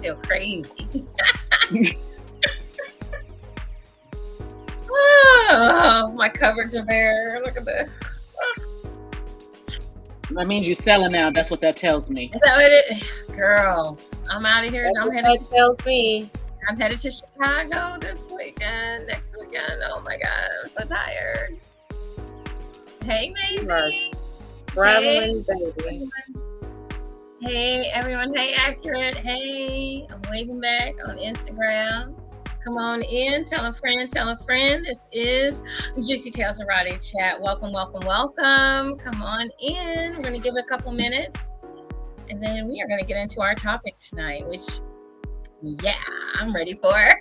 feel crazy. Oh, my cupboards are bare. Look at this. That means you're selling now. That's what that tells me. Is that what it? Girl, I'm out of here. That tells me. I'm headed to Chicago this weekend. Next weekend. Oh my God, I'm so tired. Hey, Maisie. Traveling, baby. Hey, everyone. Hey, Accurate. Hey, I'm waving back on Instagram. Come on in. Tell a friend. Tell a friend. This is Juicy Tales Erotic Chat. Welcome, welcome, welcome. Come on in. We're going to give it a couple minutes. And then we are going to get into our topic tonight, which, yeah, I'm ready for.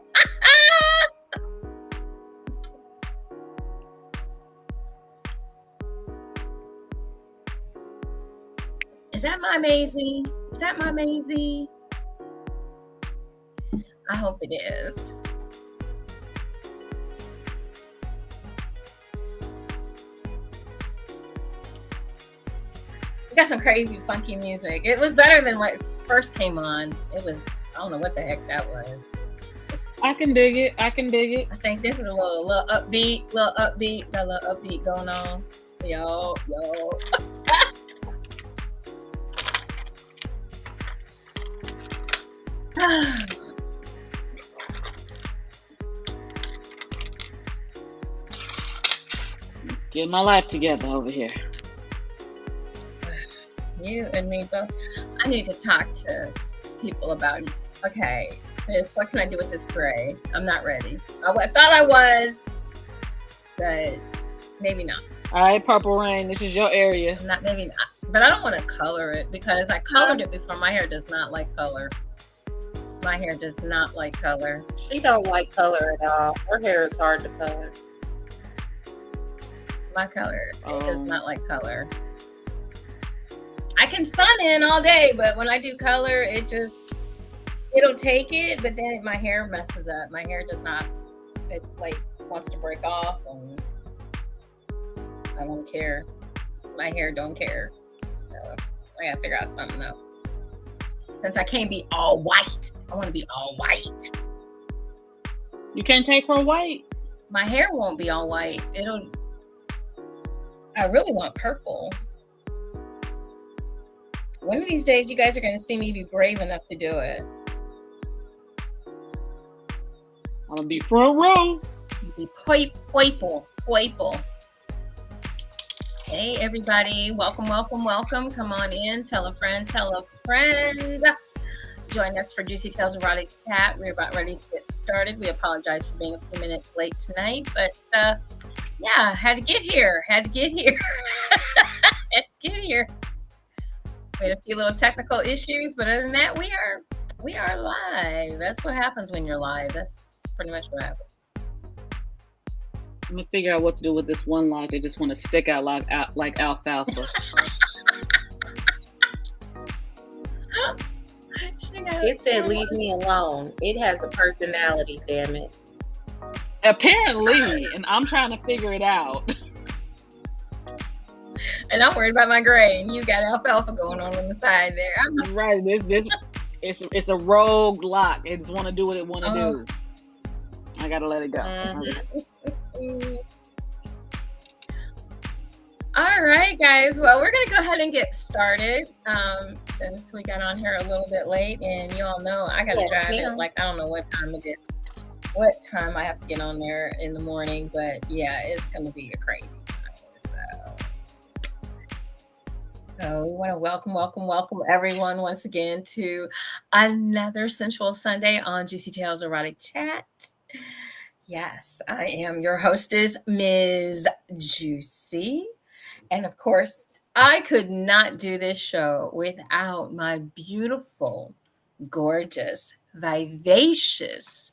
Is that my Maisie? Is that my Maisie? I hope it is. We got some crazy funky music. It was better than what first came on. It was, I don't know what the heck that was. I can dig it. I can dig it. I think this is a little upbeat, got a little upbeat going on. Yo. Get my life together over here. You and me both. I need to talk to people about, okay, what can I do with this gray? I'm not ready. I thought I was, but maybe not. All right, Purple Rain, this is your area. Maybe not. But I don't want to color it because I colored it before. My hair does not like color. My hair does not like color. She don't like color at all. Her hair is hard to color. My color, it does not like color. I can sun in all day, but when I do color, it'll take it, but then my hair messes up. My hair does not, it like wants to break off, and I don't care. My hair don't care. So I gotta figure out something though. Since I can't be all white, I want to be all white. You can't take her white. My hair won't be all white. I really want purple. One of these days, you guys are going to see me be brave enough to do it. I'm going to be front row. Be purple. Hey, everybody. Welcome, welcome, welcome. Come on in. Tell a friend. Join us for Juicy Tales Erotic Chat. We're about ready to get started. We apologize for being a few minutes late tonight, but yeah, had to get here. We had a few little technical issues, but other than that, we are live. That's what happens when you're live. That's pretty much what happens. I'm gonna figure out what to do with this one lock. They just want to stick out like alfalfa. It said, "Leave me alone." It has a personality. Damn it. Apparently, and I'm trying to figure it out. And I'm worried about my gray, and you got alfalfa going on the side there. Right, it's a rogue lock. It just want to do what it want to do. I gotta let it go. Mm-hmm. All right, guys. Well, we're gonna go ahead and get started. Since we got on here a little bit late, and you all know I gotta drive it. Like I don't know what time it is. What time I have to get on there in the morning, but yeah, it's gonna be a crazy time. So we want to welcome everyone once again to another sensual Sunday on Juicy Tales Erotic Chat. Yes, I am your hostess, Ms. JewCee, and of course, I could not do this show without my beautiful, gorgeous, vivacious,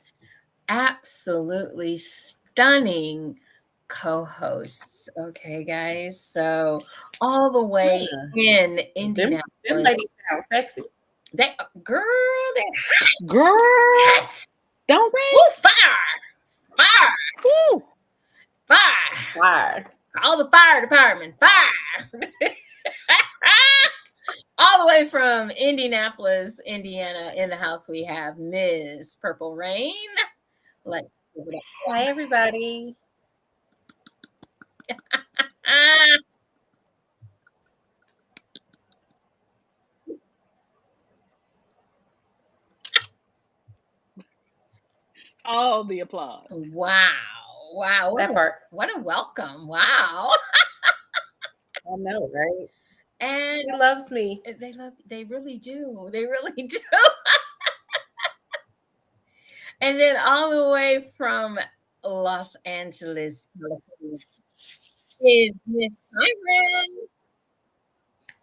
absolutely stunning co-hosts. Okay, guys. So all the way in Indianapolis. Them ladies sound sexy. They Girl, don't they? Woo, fire! Woo. Fire. All the fire department, fire! All the way from Indianapolis, Indiana, in the house we have Ms. Purple Rain. Let's give it up. Hi, everybody. Ah, All the applause. wow. Wow. That part. What a welcome. Wow. I know, right? And She loves me. they really do. They really do. And then all the way from Los Angeles, California, is Miss Siren.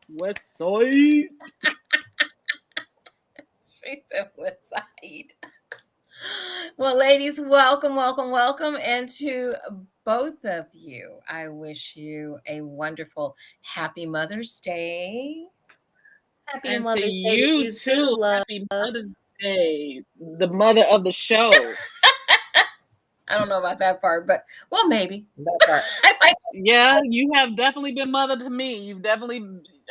West Side. She said, "West side." Well, ladies, welcome, welcome, welcome. And to both of you, I wish you a wonderful, happy Mother's Day. Happy And to Mother's Day to you you too, too. love. Happy Mother's Day. The mother of the show. I don't know about that part, but well, maybe. That part. Yeah, you have definitely been mother to me.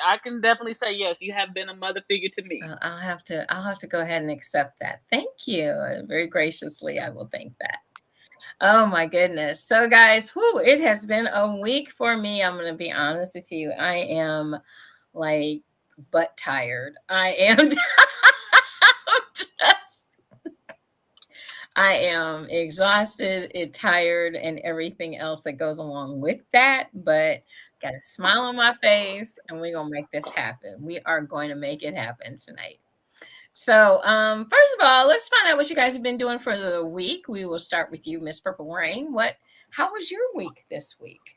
I can definitely say yes, you have been a mother figure to me. I'll have to go ahead and accept that. Thank you. Very graciously, I will thank that. Oh my goodness. So guys, it has been a week for me. I'm going to be honest with you. I am like butt tired. I am exhausted, tired, and everything else that goes along with that. But got a smile on my face, and we're gonna make this happen. We are going to make it happen tonight. So, first of all, let's find out what you guys have been doing for the week. We will start with you, Miss Purple Rain. How was your week this week?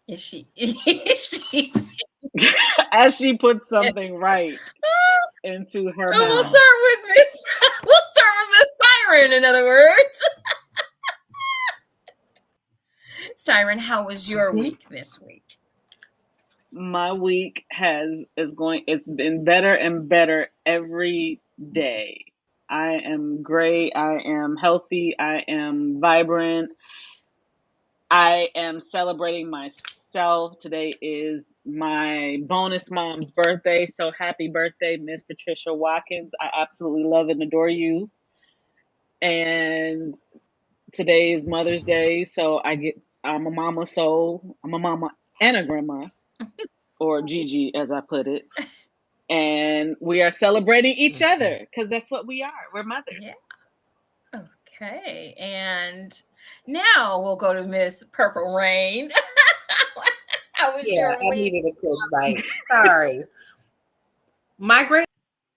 Is she? As she puts something right into her mouth. We'll start with Miss Siren. In other words, Siren, how was your week this week? My week it's been better and better every day. I am great. I am healthy. I am vibrant. I am celebrating myself. Today is my bonus mom's birthday. So happy birthday, Miss Patricia Watkins. I absolutely love and adore you. And today is Mother's Day. So I'm a mama soul. I'm a mama and a grandma, or Gigi, as I put it. And we are celebrating each other because that's what we are. We're mothers. Yeah. Okay. And now we'll go to Miss Purple Rain. How was your week? I needed a quick bite. Sorry. My great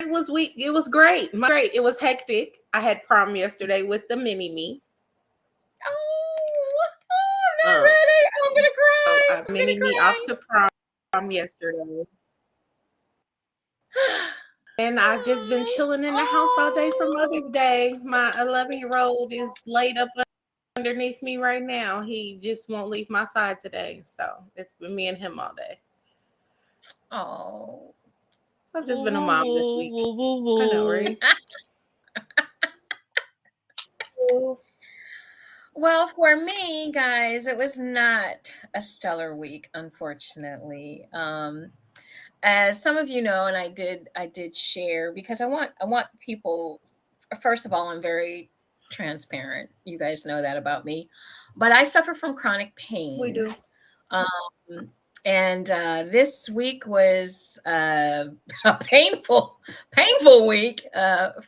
was week. It was great. It was hectic. I had prom yesterday with the mini me. Oh, I'm not ready. I'm gonna cry. Mini me off to prom yesterday. And I've just been chilling in the house all day for Mother's Day. My 11-year-old is laid up underneath me right now. He just won't leave my side today. So it's been me and him all day. Oh. So I've just been a mom this week. I know, right? Well, for me, guys, it was not a stellar week, unfortunately. As some of you know, and I did share, because I want people. First of all, I'm very transparent. You guys know that about me, but I suffer from chronic pain. We do. And this week was a painful week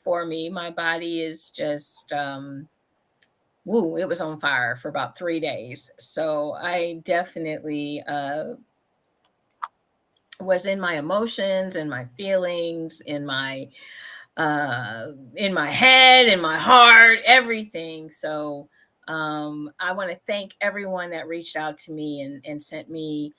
for me. My body is just it was on fire for about 3 days. So I definitely was in my emotions and my feelings, in my head, in my heart, everything. So I want to thank everyone that reached out to me and sent me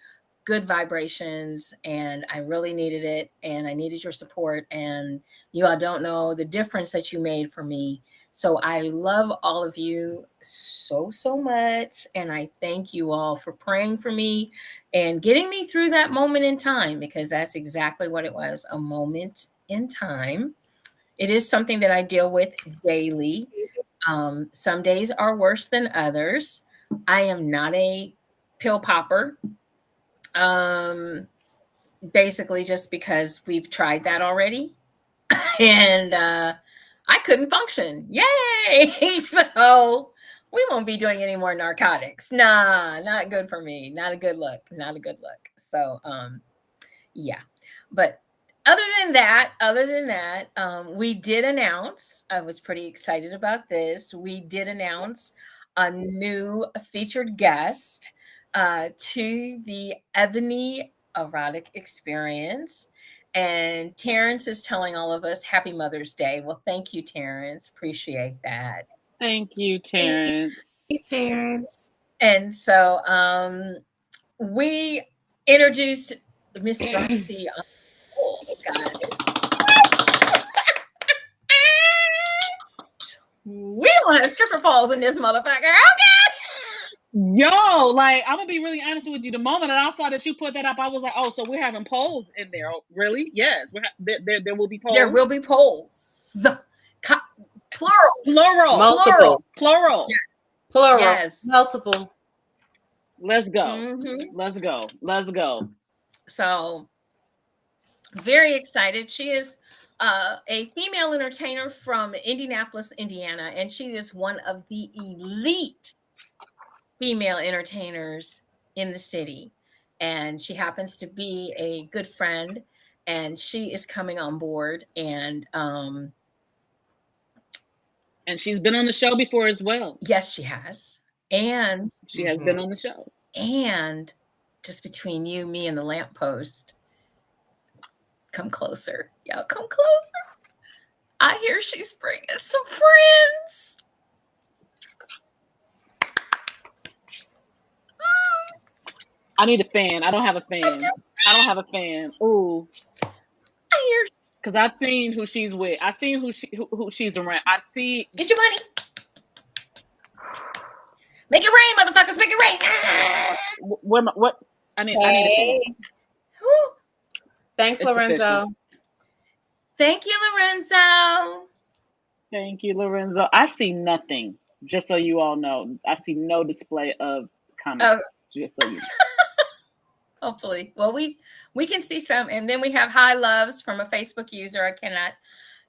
good vibrations, and I really needed it, and I needed your support, and you all don't know the difference that you made for me. So I love all of you so much, and I thank you all for praying for me and getting me through that moment in time, because that's exactly what it was, a moment in time. It is something that I deal with daily. Some days are worse than others. I am not a pill popper. Basically just because we've tried that already. And I couldn't function. Yay! So we won't be doing any more narcotics. Nah, not good for me. Not a good look. Not a good look. So yeah. But other than that, we did announce, I was pretty excited about this. We did announce a new featured guest to the Ebony Erotic Experience. And Terrence is telling all of us Happy Mother's Day. Well, thank you, Terrence. Appreciate that. Thank you, Terrence. Hey, Terrence. And so we introduced Miss Roxy. Oh, God. We don't have stripper poles in this motherfucker. Okay. Yo, like, I'm gonna be really honest with you. The moment that I saw that you put that up, I was like, "Oh, so we're having polls in there? Oh, really? Yes, there will be polls. There will be polls. Plural, multiple, plural, yes. Plural, yes, multiple. Let's go. Let's go. Let's go. So, very excited. She is a female entertainer from Indianapolis, Indiana, and she is one of the elite female entertainers in the city. And she happens to be a good friend, and she is coming on board. And she's been on the show before as well. Yes, she has. And she has been on the show. And just between you, me, and the lamppost, come closer. Y'all come closer. I hear she's bringing some friends. I need a fan. I don't have a fan. I don't have a fan. Ooh. I hear. Because I've seen who she's with. I've seen who she's around. I see. Get your money. Make it rain, motherfuckers. Make it rain. What? I need a fan. Thanks, It's Lorenzo. Official. Thank you, Lorenzo. Thank you, Lorenzo. I see nothing. Just so you all know. I see no display of comments. Just so you know. Hopefully. Well, we can see some. And then we have High Loves from a Facebook user. I cannot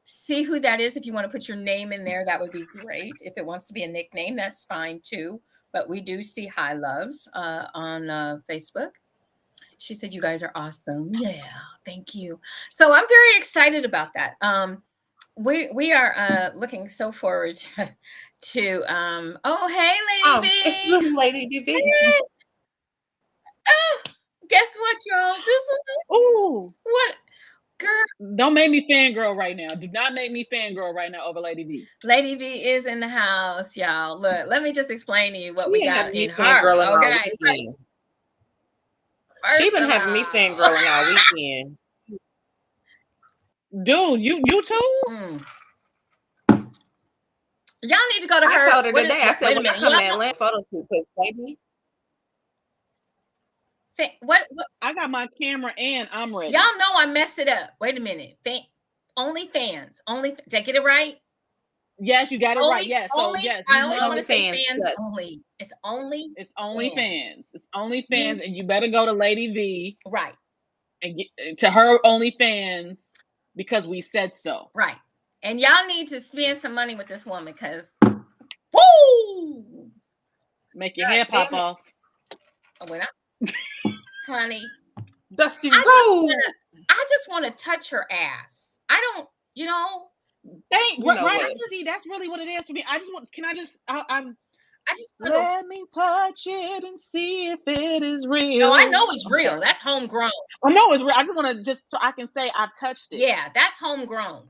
see who that is. If you want to put your name in there, that would be great. If it wants to be a nickname, that's fine too. But we do see High Loves on Facebook. She said, "You guys are awesome." Yeah, thank you. So I'm very excited about that. We are looking so forward to oh, hey, Lady B. It's Lady B. Guess what, y'all? This is ooh. What? Girl. Don't make me fangirl right now. Do not make me fangirl right now over Lady V. Lady V is in the house, y'all. Look, let me just explain to you what we got in her. Okay. She's been having me fangirling all weekend. Dude, you too? Y'all need to go to her. I told her today. I said, when I come to Atlanta photo shoot, because baby. What? I got my camera and I'm ready. Y'all know I messed it up. Wait a minute. OnlyFans. Did I get it right? Yes, you got it right. Yes. So yes, I always want to say fans only. It's OnlyFans. It's OnlyFans, and you better go to Lady V. Right. And get to her OnlyFans because we said so. Right. And y'all need to spend some money with this woman because woo! Make your hair pop off. Honey. Dusty Road. I just want to touch her ass. I don't, right. See, that's really what it is for me. I just want. Can I just? Let me touch it and see if it is real. No, I know it's real. That's homegrown. I know it's real. I just want to so I can say I've touched it. Yeah, that's homegrown.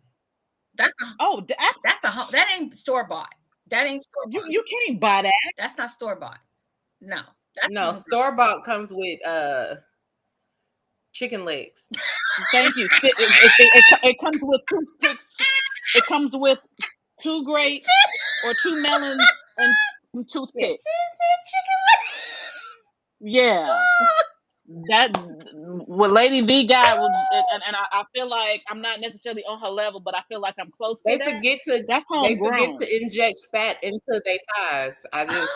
That ain't store bought. That ain't store bought. You can't buy that. That's not store bought. No. No, store bought comes with chicken legs. Thank you. It comes with toothpicks. It comes with 2 grapes or 2 melons and some toothpicks. Yeah. That what Lady V got was, and I feel like I'm not necessarily on her level, but I feel like I'm close to that. That's homegrown. They forget to inject fat into their thighs. I just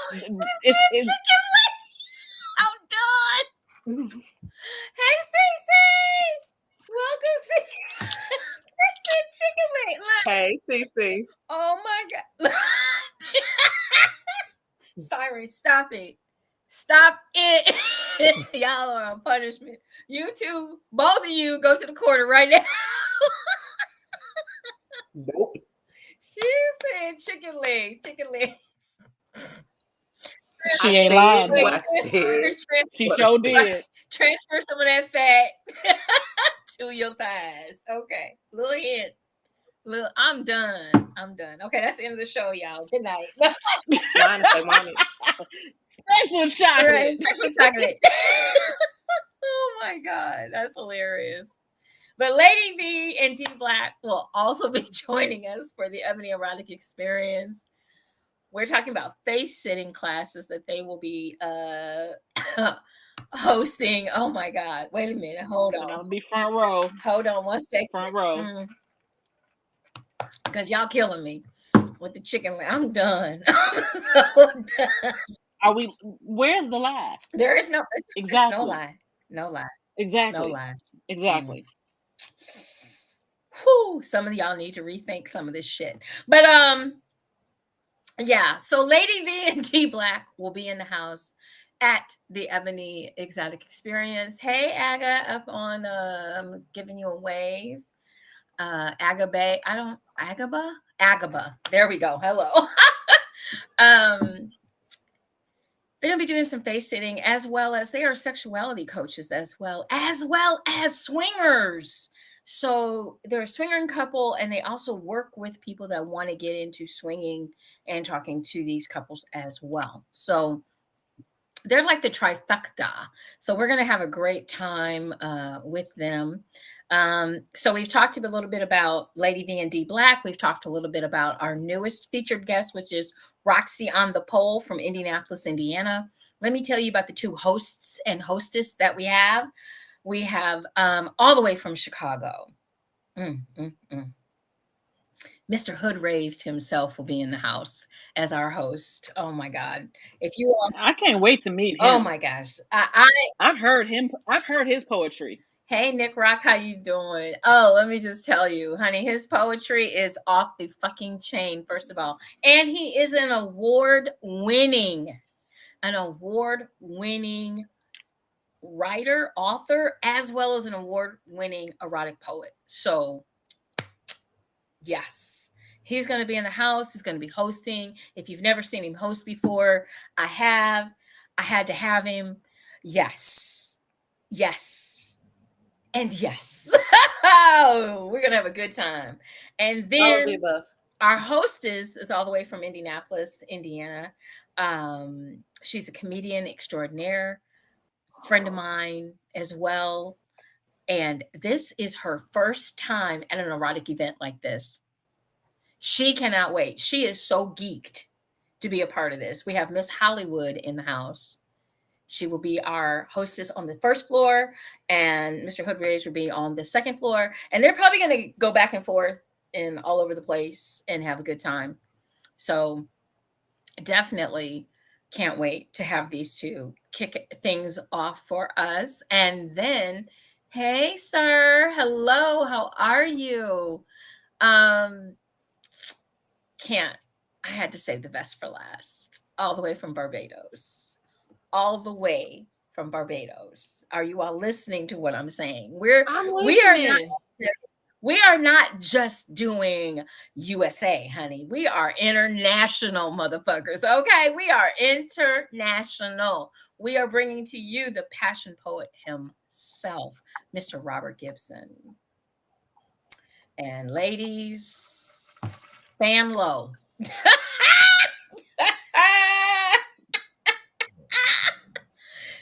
I'm done. Hey, Cece! Welcome, Cece. That's it, chicken leg. Look. Hey, Cece. Oh my God. Sorry, stop it. Stop it. Y'all are on punishment. You two, both of you, go to the corner right now. Nope. She said chicken legs, chicken legs. She I ain't said lying what though. I said. She What I sure said. did. Transfer some of that fat to your thighs. Okay. Little hint. Little, I'm done. I'm done. Okay, that's the end of the show, y'all. Good night. Mine if they want it. Special chocolate. Right, special chocolate. Oh my God, that's hilarious. But Lady V and D Black will also be joining us for the Ebony Erotic Experience. We're talking about face sitting classes that they will be hosting. Oh my God. Wait a minute. Hold And on. I'll be front row. Hold on one second. Front row. Because y'all killing me with the chicken leg. I'm done. I'm so done. Are we? Where's the lie? There is no, Exactly. no lie. No lie. Exactly. No lie. Exactly. Whew, some of y'all need to rethink some of this shit. But yeah, so Lady V and D Black will be in the house at the Ebony Exotic Experience. Hey Aga, up on I'm giving you a wave. Agaba, Agaba. There we go. Hello. They're gonna be doing some face sitting, as well as they are sexuality coaches, as well as swingers. So they're a swinging couple, and they also work with people that want to get into swinging and talking to these couples as well. So they're like the trifecta. So we're going to have a great time with them. So we've talked a little bit about Lady V and D Black. We've talked a little bit about our newest featured guest, which is Roxy on the Pole from Indianapolis, Indiana. Let me tell you about the two hosts and hostess that we have. We have all the way from Chicago. Mr. Hood Raised himself will be in the house as our host. Oh my God. If you are, I can't wait to meet him. oh my gosh. I've heard him. I've heard his poetry. Hey Nick Rock, how you doing? Oh, let me just tell you, honey, his poetry is off the fucking chain, first of all. And he is an award-winning writer, author, as well as an award-winning erotic poet. So yes, he's going to be in the house. He's going to be hosting. If you've never seen him host before, I have. I had to have him. Yes. And yes. Oh, we're going to have a good time. And then our hostess is all the way from Indianapolis, Indiana. She's a comedian extraordinaire, friend of mine as well. And this is her first time at an erotic event like this. She cannot wait. She is so geeked to be a part of this. We have Miss Hollywood in the house. She will be our hostess on the first floor, and Mr. Hood Raised will be on the second floor. And they're probably going to go back and forth and all over the place and have a good time. So definitely can't wait to have these two kick things off for us. And then, hey, sir, hello, how are you? Can't. I had to save the best for last. All the way from Barbados. All the way from Barbados. Are you all listening to what I'm saying? We are not just doing USA, honey. We are international motherfuckers. Okay, we are international. We are bringing to you the passion poet himself, Mr. Robert Gibson. And ladies, fan low.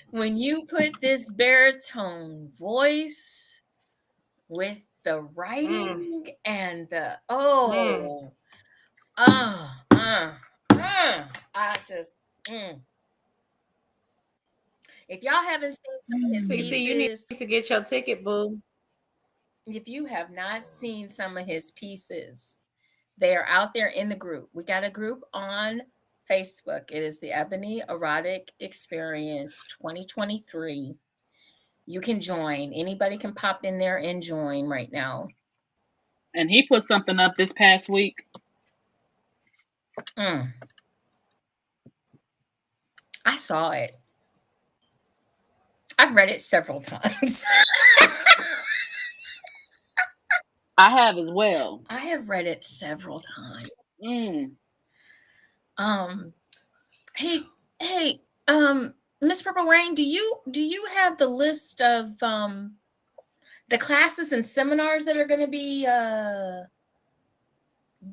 When you put this baritone voice with the writing and the I just if y'all haven't seen some of his pieces, you need to get your ticket, boo. If you have not seen some of his pieces, they are out there in the group. We got a group on Facebook. It is the Ebony Erotic Experience 2023. You can join. Anybody can pop in there and join right now. And he put something up this past week. I saw it. I've read it several times. I have as well. I have read it several times. Hey, Miss Purple Rain, do you have the list of the classes and seminars that are going to be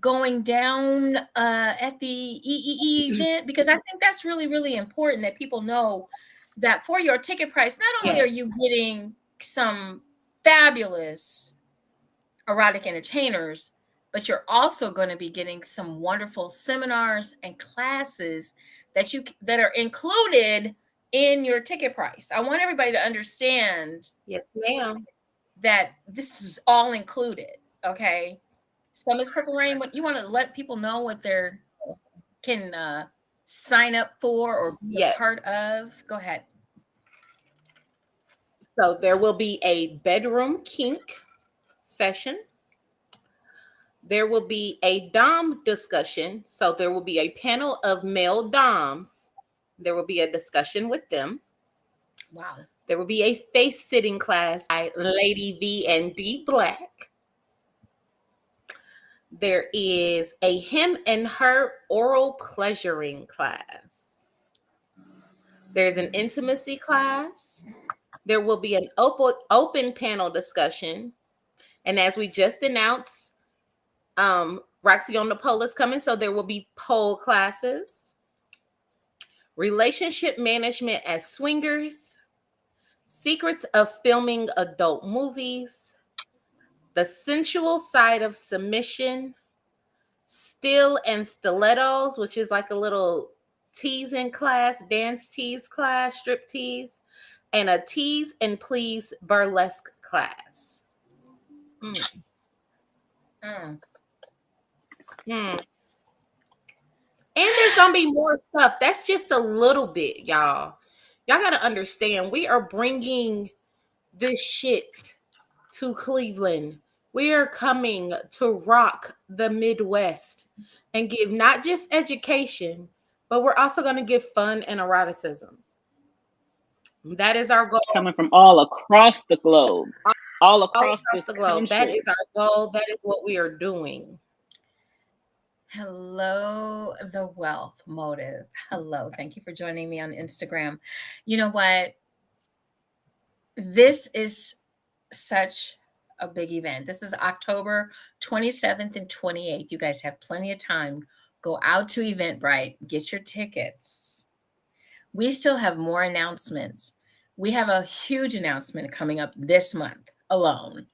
going down at the EEE event? Because I think that's really, really important that people know that for your ticket price, not only are you getting some fabulous erotic entertainers, but you're also going to be getting some wonderful seminars and classes that are included in your ticket price. I want everybody to understand, yes, ma'am, that this is all included. Okay. So, Ms. Purple Rain, what you want to let people know what they can sign up for or be a part of? Go ahead. So there will be a bedroom kink session. There will be a dom discussion. So there will be a panel of male doms. There will be a discussion with them. Wow. There will be a face sitting class by Lady V and D Black. There is a him and her oral pleasuring class. There's an intimacy class. There will be an open panel discussion. And as we just announced, Roxy on the Pole is coming, so there will be pole classes. Relationship management as swingers. Secrets of filming adult movies. The sensual side of submission. Still and stilettos, which is like a little teasing class, dance tease class, strip tease, and a tease and please burlesque class. And there's gonna be more stuff. That's just a little bit, y'all. Y'all gotta understand, we are bringing this shit to Cleveland. We are coming to rock the Midwest and give not just education, but we're also going to give fun and eroticism. That is our goal. Coming from all across the globe. All across the globe. That is our goal. That is what we are doing. Hello, the Wealth Motive. Hello. Thank you for joining me on Instagram. You know what? This is such a big event. This is October 27th and 28th. You guys have plenty of time. Go out to Eventbrite, get your tickets. We still have more announcements. We have a huge announcement coming up this month alone.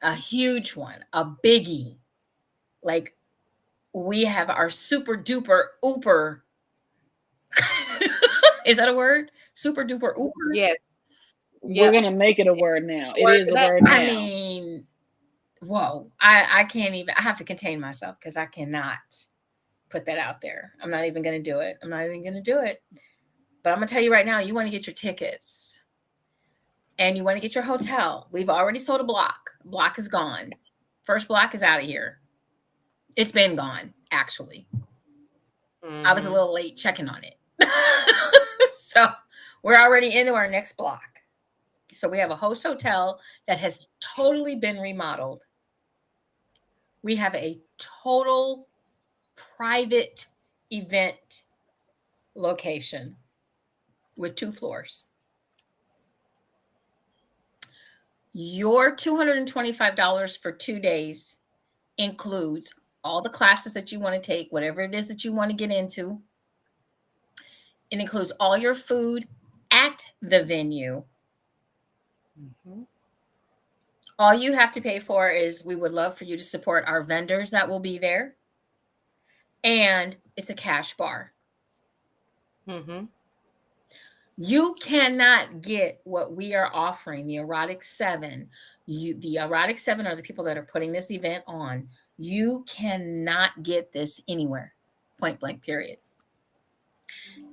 A huge one, a biggie. Like, we have our super duper ooper. Is that a word? Super duper ooper? Yes. We're going to make it a word now. It is a word now. I mean, whoa. I can't even, I have to contain myself because I cannot put that out there. I'm not even going to do it. But I'm going to tell you right now, you want to get your tickets and you want to get your hotel. We've already sold a block. Block is gone. First block is out of here. It's been gone, actually. I was a little late checking on it. So we're already into our next block. So we have a host hotel that has totally been remodeled. We have a total private event location with 2 floors. Your $225 for 2 days includes all the classes that you want to take, whatever it is that you want to get into. It includes all your food at the venue. All you have to pay for is, we would love for you to support our vendors that will be there. And it's a cash bar. You cannot get what we are offering, the Erotic 7. The Erotic 7 are the people that are putting this event on. You cannot get this anywhere, point blank, period.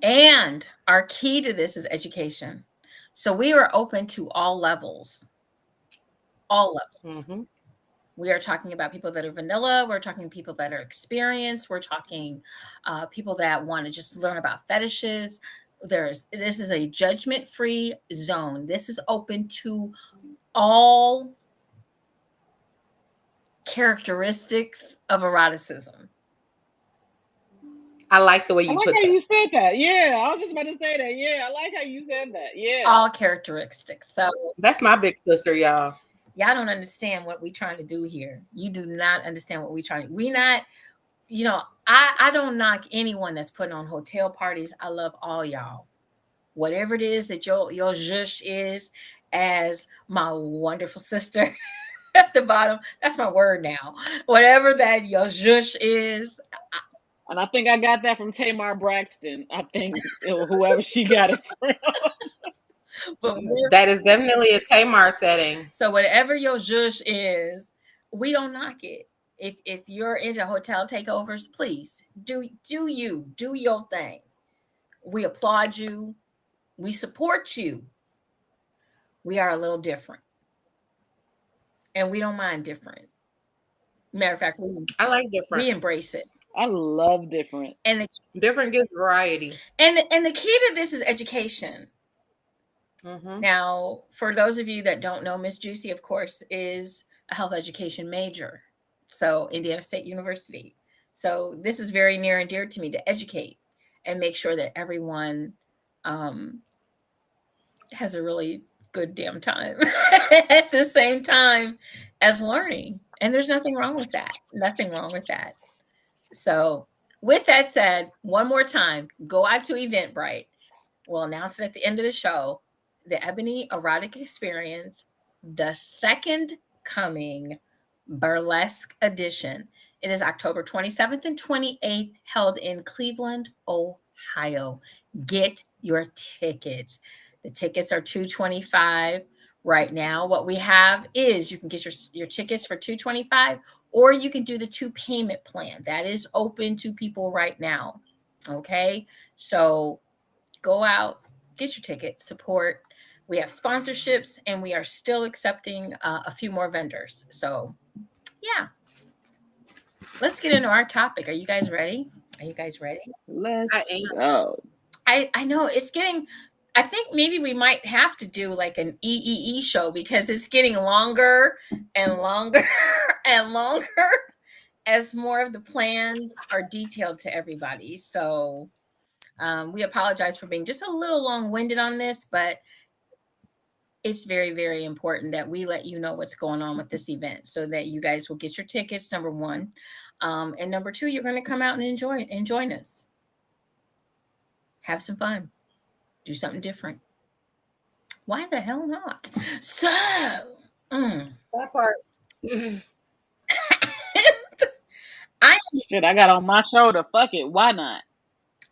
And our key to this is education. So we are open to all levels. All levels. Mm-hmm. We are talking about people that are vanilla. We're talking people that are experienced. We're talking people that want to just learn about fetishes. This is a judgment-free zone. This is open to all characteristics of eroticism. I like the way I you like put how that. you said that. Yeah, I was just about to say that. Yeah, I like how you said that. Yeah. All characteristics. So That's my big sister, y'all. y'all don't understand what we're trying to do here. You do not understand what we're trying to. We not, you know, I don't knock anyone that's putting on hotel parties. I love all y'all. Whatever it is that your zhush is, as my wonderful sister at the bottom, that's my word now. Whatever that your zhush is. And I think I got that from Tamar Braxton. I think whoever she got it from. But That is definitely a Tamar setting. so whatever your zhush is, we don't knock it. If you're into hotel takeovers, please do your thing. We applaud you. We support you. We are a little different, and we don't mind different. Matter of fact, I like different. we embrace it. I love different. And Different gives variety. the key to this is education. Mm-hmm. Now, for those of you that don't know, Miss JewCee, of course, is a health education major. So, Indiana State University. So, this is very near and dear to me, to educate and make sure that everyone has a really good damn time at the same time as learning. And there's nothing wrong with that. Nothing wrong with that. So, with that said, one more time, go out to Eventbrite. We'll announce it at the end of the show. The Ebony Erotic Experience, the second coming burlesque edition. It is October 27th and 28th, held in Cleveland, Ohio. Get your tickets. The tickets are $225 right now. What we have is you can get your tickets for $225, or you can do the 2 payment plan. That is open to people right now. Okay, so go out, get your ticket, support. We have sponsorships, and we are still accepting a few more vendors. So, yeah, let's get into our topic. Are you guys ready? Are you guys ready? Let's I am. go. I know it's getting. I think maybe we might have to do like an EEE show because it's getting longer and longer and longer as more of the plans are detailed to everybody. So we apologize for being just a little long-winded on this, but it's very, very important that we let you know what's going on with this event so that you guys will get your tickets, number one. And number two, you're going to come out and join us. Have some fun. Do something different. Why the hell not? So, That part. Shit, I got on my shoulder. Fuck it. Why not?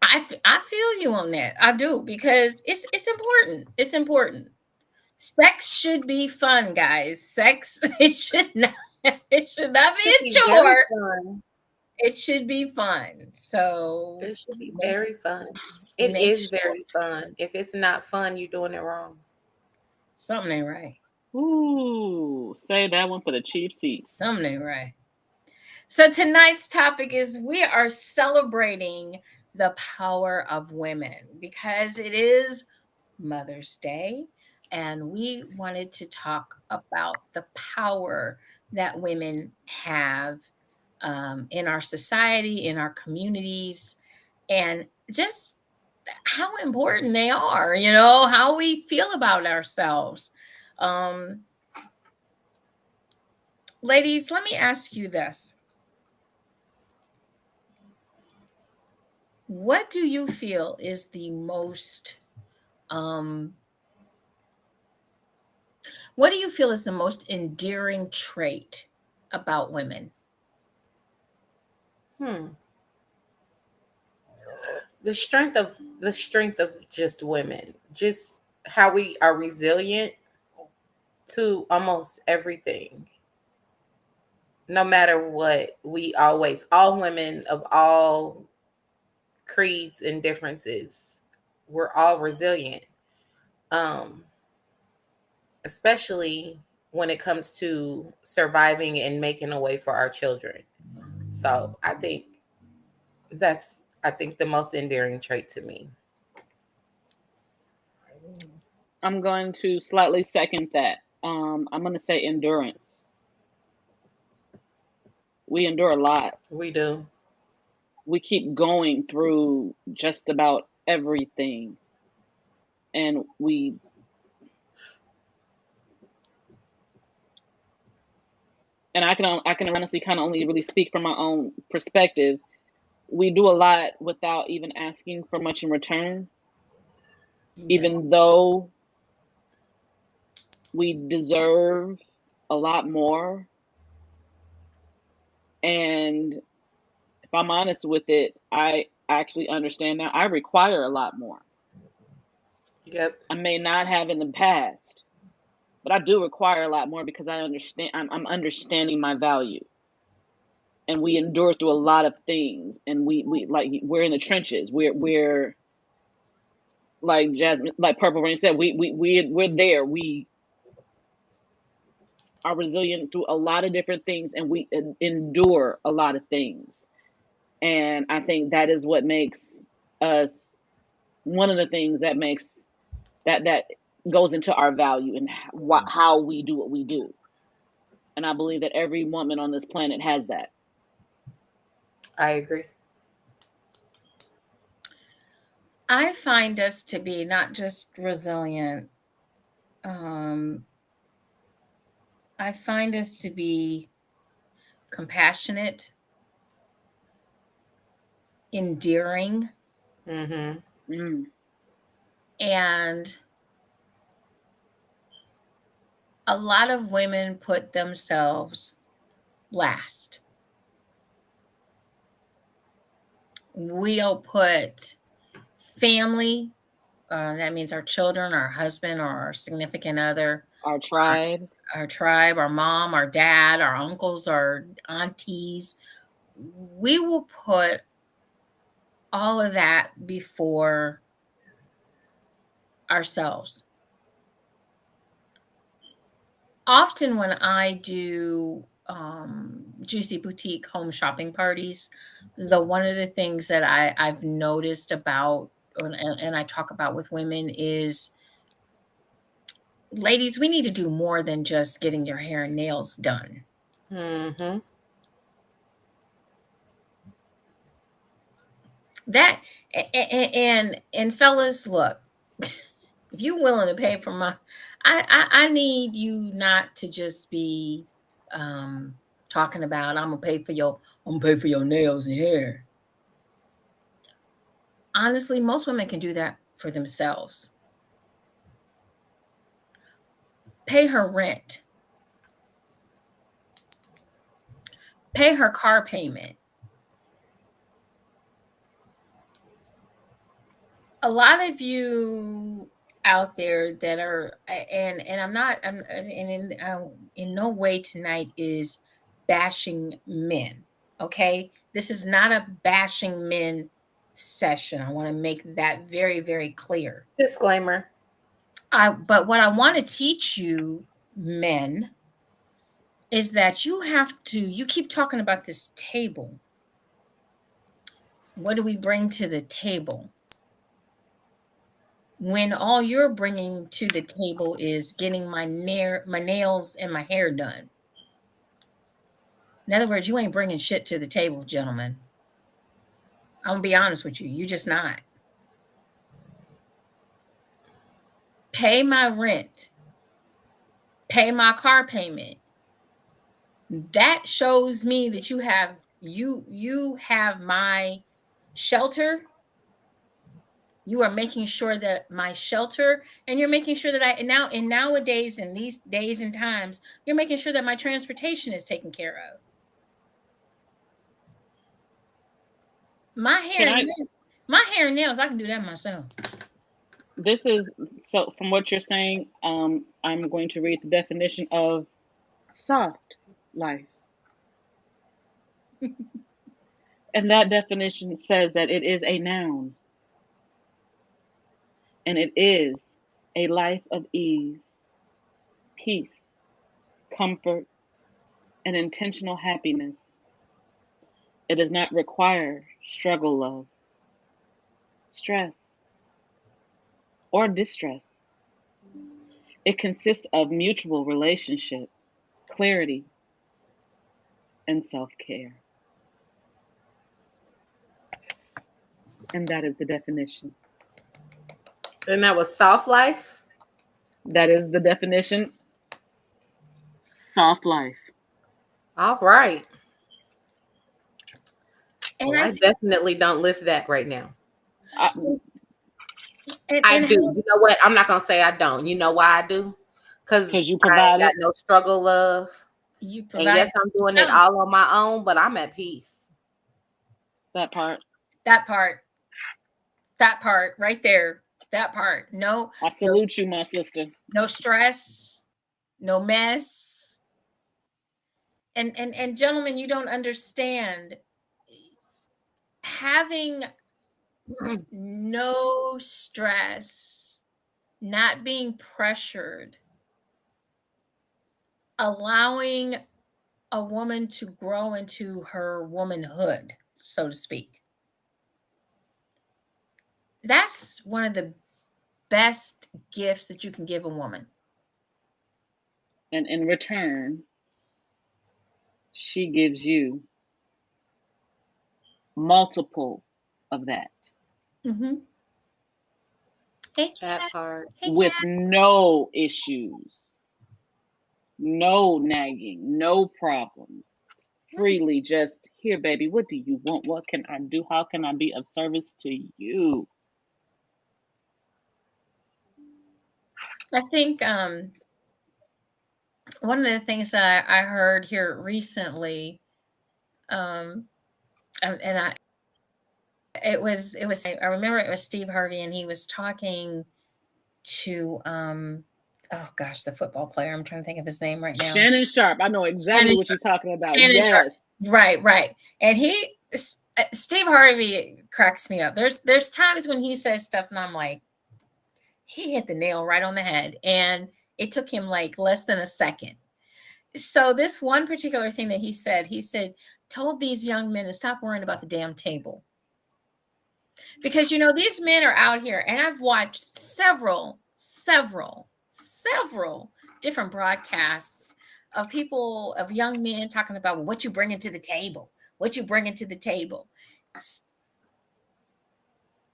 I feel you on that. I do, because it's important. It's important. Sex should be fun, guys. Sex it should not be a chore. It should be fun. So it should be very fun. It is very fun. If it's not fun, you're doing it wrong. Something ain't right. Ooh, say that one for the cheap seats. Something ain't right. So tonight's topic is we are celebrating the power of women because it is Mother's Day, and we wanted to talk about the power that women have in our society, in our communities, and just how important they are, how we feel about ourselves. Ladies, let me ask you this. What do you feel is the most what do you feel is the most endearing trait about women? The strength of just women, just how we are resilient to almost everything. No matter what, all women of all creeds and differences, we're all resilient. especially when it comes to surviving and making a way for our children. So I think that's the most endearing trait to me. I'm going to slightly second that. I'm going to say endurance. We endure a lot. We do. We keep going through just about everything, and I can honestly kind of only really speak from my own perspective. We do a lot without even asking for much in return, Yeah. even though we deserve a lot more. And if I'm honest with it, I actually understand now I require a lot more. Yep. I may not have in the past, but I do require a lot more because I understand. I'm understanding my value, and we endure through a lot of things, and we like we're in the trenches. We're like Jasmine, like Purple Rain said, we're there. We are resilient through a lot of different things, and we endure a lot of things. And I think that is what makes us one of the things that makes that goes into our value and how we do what we do. And I believe that every woman on this planet has that. I agree. I find us to be not just resilient. I find us to be compassionate, endearing, Mm-hmm. Mm. and a lot of women put themselves last. We'll put family, that means our children, our husband, or our significant other, Our tribe. our tribe, our mom, our dad, our uncles, our aunties. We will put all of that before ourselves. Often when I do JewCee boutique home shopping parties, one of the things that I've noticed about and I talk about with women is, ladies, we need to do more than just getting your hair and nails done. Mm-hmm. That and fellas, look, if you're willing to pay for my, I need you not to just be talking about I'm gonna pay for your nails and hair. Honestly, most women can do that for themselves. Pay her rent, pay her car payment. A lot of you out there that are, and I'm not, I'm and in no way tonight is bashing men. Okay, this is not a bashing men session. I want to make that very, very clear. Disclaimer. But what I want to teach you, men, is that you keep talking about this table. What do we bring to the table? When all you're bringing to the table is getting my nails and my hair done. In other words, you ain't bringing shit to the table, gentlemen. I'm gonna be honest with you. You're just not. Pay my rent. Pay my car payment. That shows me that you have my shelter. You are making sure that my shelter, and you're making sure that nowadays, in these days and times, you're making sure that my transportation is taken care of. My hair Can and I? nails, my hair and nails, I can do that myself. This is so. From what you're saying, I'm going to read the definition of soft life, and that definition says that it is a noun, and it is a life of ease, peace, comfort, and intentional happiness. It does not require struggle love, stress, or distress. It consists of mutual relationship, clarity, and self-care. And that is the definition. And that was soft life? That is the definition. Soft life. All right. And well, I definitely don't lift that right now. I do. You know what? I'm not going to say I don't. You know why I do? Because you provide I ain't got no struggle love. You provide. And yes, I'm doing it all on my own, but I'm at peace. That part right there. That part. No. I salute you, my sister. No stress, no mess. And gentlemen, you don't understand. Having no stress, not being pressured, allowing a woman to grow into her womanhood, so to speak. That's one of the best gifts that you can give a woman. And in return, she gives you multiple of that. Mm-hmm. That part. With no issues, no nagging, no problems. Freely just, here, baby, what do you want? What can I do? How can I be of service to you? I think one of the things that I heard here recently, I remember it was Steve Harvey, and he was talking to oh gosh, the football player. I'm trying to think of his name right now. Shannon Sharp. I know exactly what you're talking about. Shannon Sharp. Right. And Steve Harvey cracks me up. There's times when he says stuff and I'm like, he hit the nail right on the head, and it took him like less than a second. So this one particular thing that he said, told these young men to stop worrying about the damn table. Because, these men are out here, and I've watched several different broadcasts of young men talking about what you bring into the table,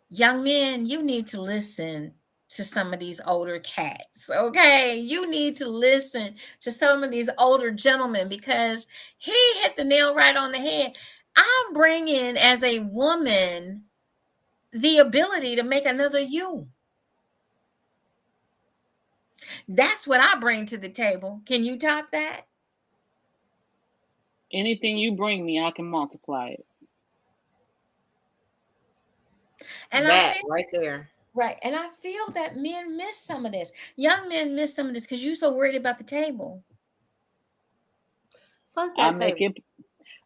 Young men, you need to listen to some of these older cats, okay? You need to listen to some of these older gentlemen, because he hit the nail right on the head. I'm bringing, as a woman, the ability to make another you. That's what I bring to the table. Can you top that? Anything you bring me, I can multiply it. And that right there. Right. And I feel that men miss some of this. Young men miss some of this because you're so worried about the table. Fuck that table.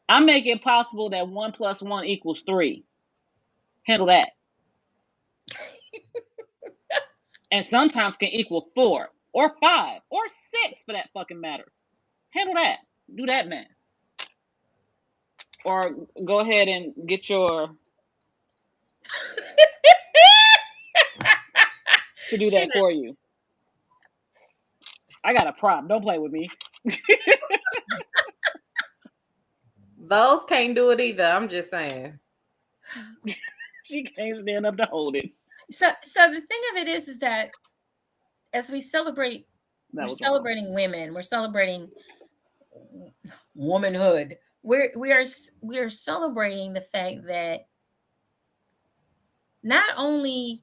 I make it possible that 1 + 1 = 3. Handle that. And sometimes can equal 4 or 5 or 6 for that fucking matter. Handle that. Do that, man. Or go ahead and get your to do that for you. I got a prop. Don't play with me. Those can't do it either. I'm just saying. She can't stand up to hold it. So the thing of it is that as we celebrate, we're celebrating women. We're celebrating womanhood. We are celebrating the fact that not only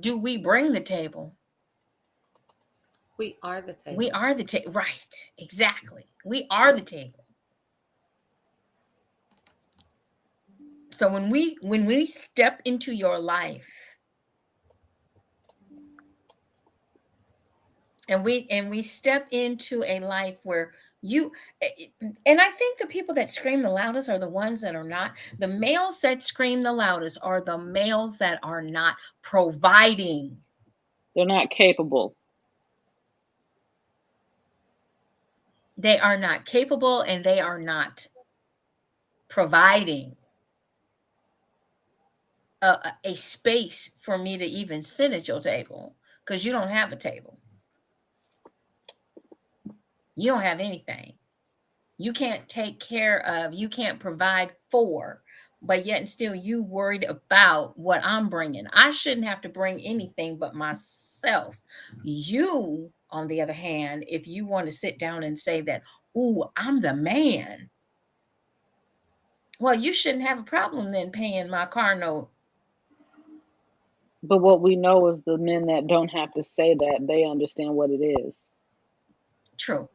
do we bring the table, we are the table. We are the table. Right. Exactly. We are the table. So when we step into your life and we step into a life where and I think the people that scream the loudest are the ones that are not. The males that scream the loudest are the males that are not providing. They're not capable. They are not capable and they are not providing a space for me to even sit at your table because you don't have a table. You don't have anything. You can't take care of, you can't provide for, but yet and still you worried about what I'm bringing. I shouldn't have to bring anything but myself. You, on the other hand, if you want to sit down and say that, ooh, I'm the man, well, you shouldn't have a problem then paying my car note. But what we know is the men that don't have to say that, they understand what it is. True.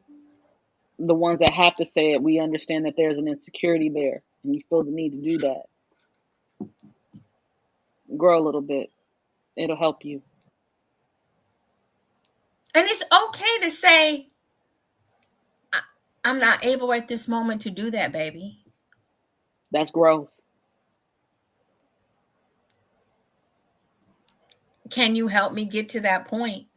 The ones that have to say it, we understand that there's an insecurity there, and you feel the need to do that. Grow a little bit. It'll help you. And it's okay to say, I'm not able at this moment to do that, baby. That's growth. Can you help me get to that point?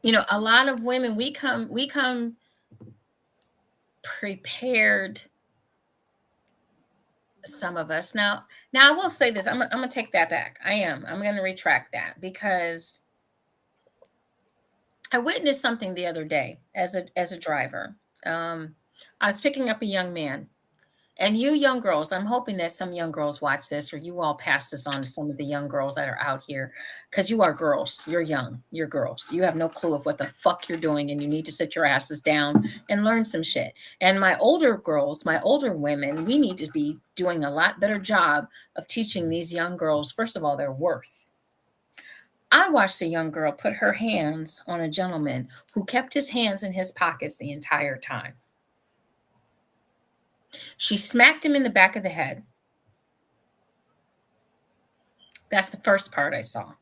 You know, a lot of women, we come prepared, some of us. Now I will say this. I'm gonna take that back. I'm gonna retract that because I witnessed something the other day as a driver. I was picking up a young man. And you young girls, I'm hoping that some young girls watch this or you all pass this on to some of the young girls that are out here because you are girls. You're young. You're girls. You have no clue of what the fuck you're doing and you need to sit your asses down and learn some shit. And my older girls, my older women, we need to be doing a lot better job of teaching these young girls, first of all, their worth. I watched a young girl put her hands on a gentleman who kept his hands in his pockets the entire time. She smacked him in the back of the head. That's the first part I saw.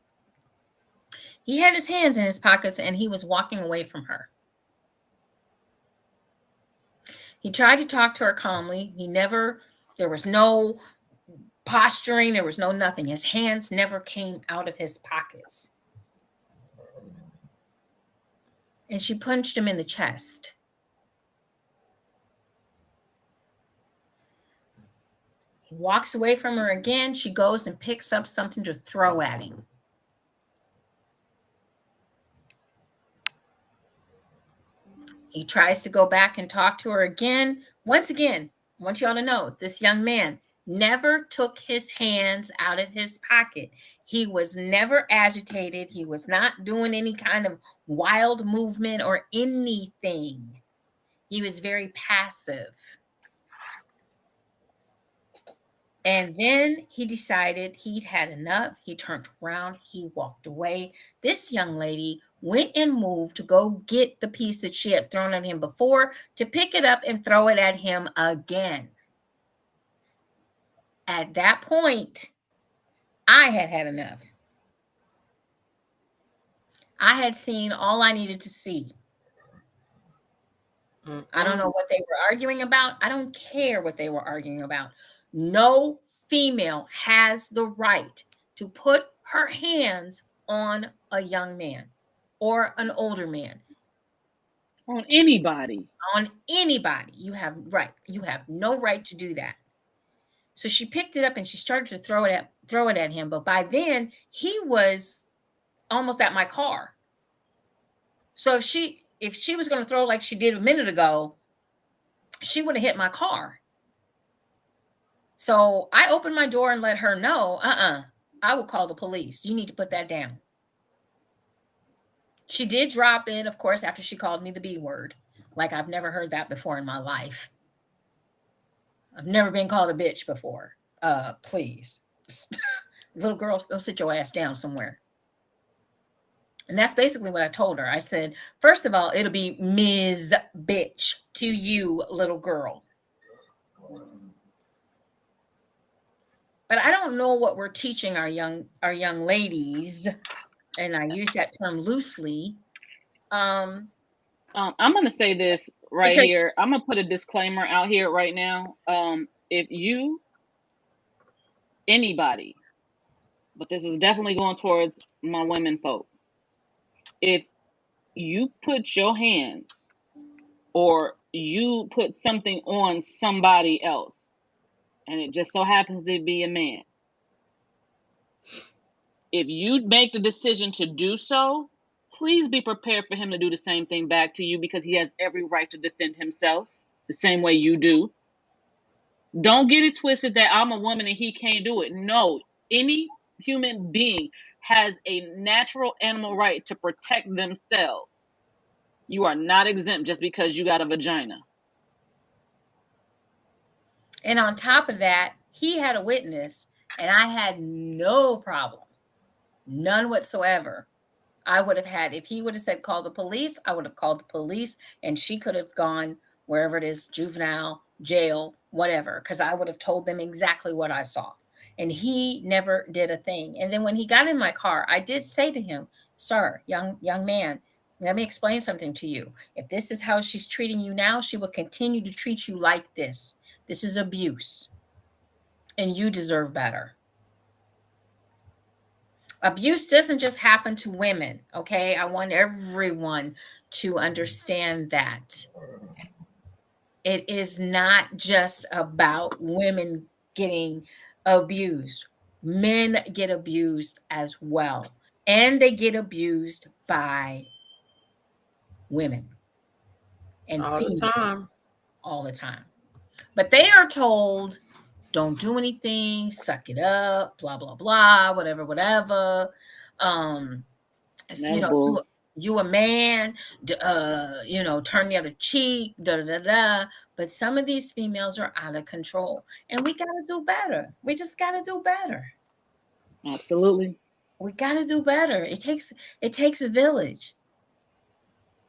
He had his hands in his pockets and he was walking away from her. He tried to talk to her calmly. There was no posturing, there was no nothing. His hands never came out of his pockets. And she punched him in the chest. He walks away from her again. She goes and picks up something to throw at him. He tries to go back and talk to her again. Once again, I want y'all to know this young man never took his hands out of his pocket. He was never agitated. He was not doing any kind of wild movement or anything. He was very passive. And then he decided he'd had enough. He turned around. He walked away. This young lady went and moved to go get the piece that she had thrown at him before, to pick it up and throw it at him again. At that point, I had had enough. I had seen all I needed to see. I don't know what they were arguing about. I don't care what they were arguing about. No female has the right to put her hands on a young man or an older man. On anybody. On anybody. You have no right to do that. So she picked it up and she started to throw it at him. But by then he was almost at my car. So if she was going to throw like she did a minute ago, she would have hit my car. So I opened my door and let her know, I will call the police. You need to put that down. She did drop it, of course, after she called me the B word. Like I've never heard that before in my life. I've never been called a bitch before. Please. Little girl, go sit your ass down somewhere. And that's basically what I told her. I said, first of all, it'll be Ms. Bitch to you, little girl. But I don't know what we're teaching our young ladies, and I use that term loosely. I'm going to say this right here. I'm going to put a disclaimer out here right now. If anybody, but this is definitely going towards my women folk. If you put your hands or you put something on somebody else, and it just so happens to be a man, if you make the decision to do so, please be prepared for him to do the same thing back to you, because he has every right to defend himself the same way you do. Don't get it twisted that I'm a woman and he can't do it. No, any human being has a natural animal right to protect themselves. You are not exempt just because you got a vagina. And on top of that, he had a witness, and I had no problem, none whatsoever. I would have had, if he would have said, call the police, I would have called the police, and she could have gone wherever it is, juvenile, jail, whatever, because I would have told them exactly what I saw. And he never did a thing. And then when he got in my car, I did say to him, sir, young man, let me explain something to you. If this is how she's treating you now, she will continue to treat you like this. This is abuse. And you deserve better. Abuse doesn't just happen to women, okay? I want everyone to understand that. It is not just about women getting abused. Men get abused as well. And they get abused by women and all the females time. all the time. But they are told, don't do anything, suck it up, blah, blah, blah, whatever. You know, you a man, you know, turn the other cheek, da da da da. But some of these females are out of control, and we gotta do better. We just gotta do better. Absolutely. We gotta do better. It takes a village.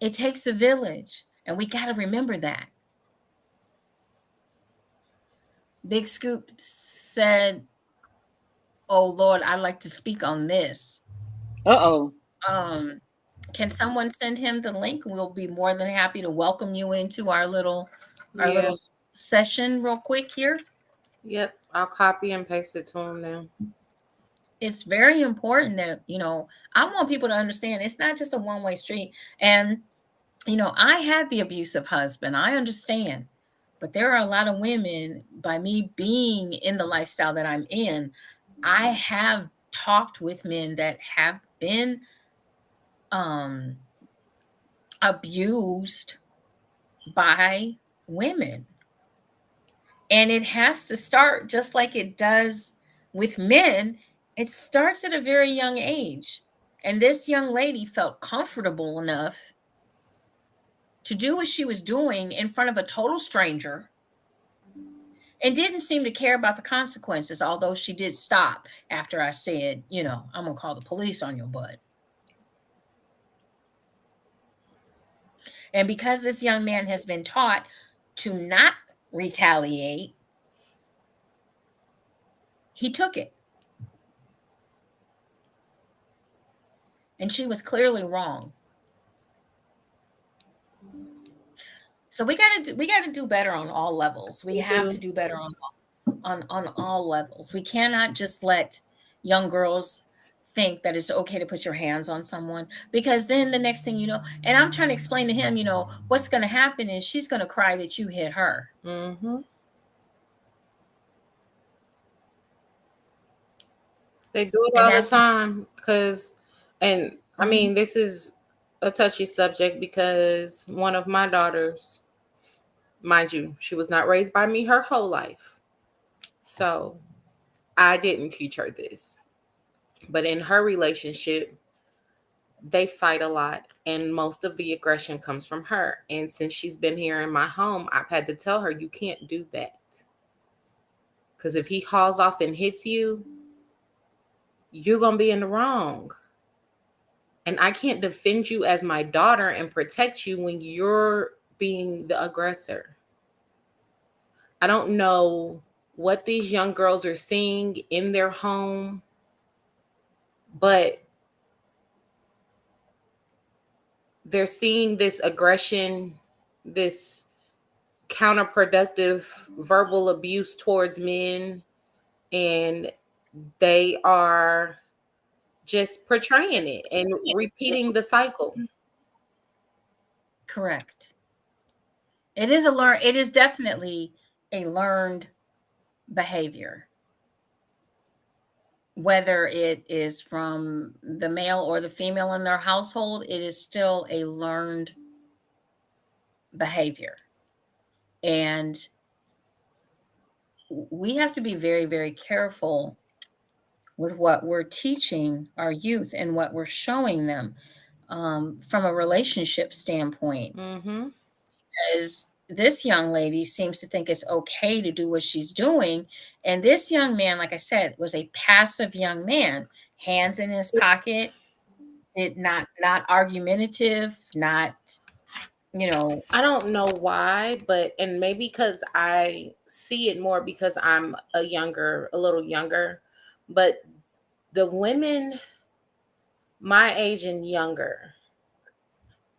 It takes a village, and we gotta remember that. Big Scoop said, "Oh Lord, I'd like to speak on this." Uh-oh. Can someone send him the link? We'll be more than happy to welcome you into our little session real quick here. Yep, I'll copy and paste it to him now. It's very important that, you know, I want people to understand it's not just a one-way street. And, you know, I had the abusive husband. I understand. But there are a lot of women, by me being in the lifestyle that I'm in, I have talked with men that have been abused by women. And it has to start just like it does with men. It starts at a very young age. And this young lady felt comfortable enough to do what she was doing in front of a total stranger and didn't seem to care about the consequences, although she did stop after I said, you know, I'm going to call the police on your butt. And because this young man has been taught to not retaliate, he took it. And she was clearly wrong. So we got to do better on all levels. We have to do better on all levels. We cannot just let young girls think that it's okay to put your hands on someone, because then the next thing you know, and I'm trying to explain to him, you know, what's going to happen is she's going to cry that you hit her. Mm-hmm. They do it all the time I mean, this is a touchy subject because one of my daughters, mind you, she was not raised by me her whole life. So I didn't teach her this. But in her relationship, they fight a lot, and most of the aggression comes from her. And since she's been here in my home, I've had to tell her, you can't do that. Because if he hauls off and hits you, you're going to be in the wrong. And I can't defend you as my daughter and protect you when you're being the aggressor. I don't know what these young girls are seeing in their home, but they're seeing this aggression, this counterproductive verbal abuse towards men, and they are just portraying it and repeating the cycle. Correct. It is definitely a learned behavior. Whether it is from the male or the female in their household, it is still a learned behavior. And we have to be very, very careful with what we're teaching our youth and what we're showing them from a relationship standpoint. Mm-hmm. Because this young lady seems to think it's okay to do what she's doing. And this young man, like I said, was a passive young man, hands in his pocket, did not argumentative, not, I don't know why, but and maybe because I see it more because I'm a little younger, but the women my age and younger,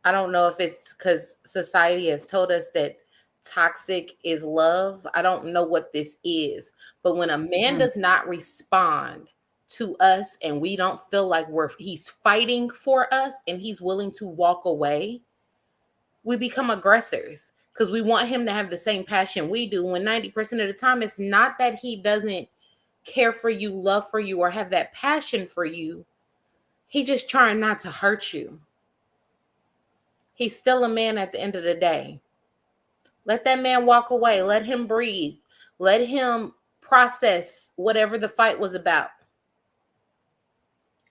I don't know if it's because society has told us that toxic is love. I don't know what this is, but when a man does not respond to us and we don't feel like he's fighting for us and he's willing to walk away, we become aggressors because we want him to have the same passion we do, when 90% of the time it's not that he doesn't care for you, love for you, or have that passion for you. He just trying not to hurt you. He's still a man at the end of the day. Let that man walk away. Let him breathe. Let him process whatever the fight was about.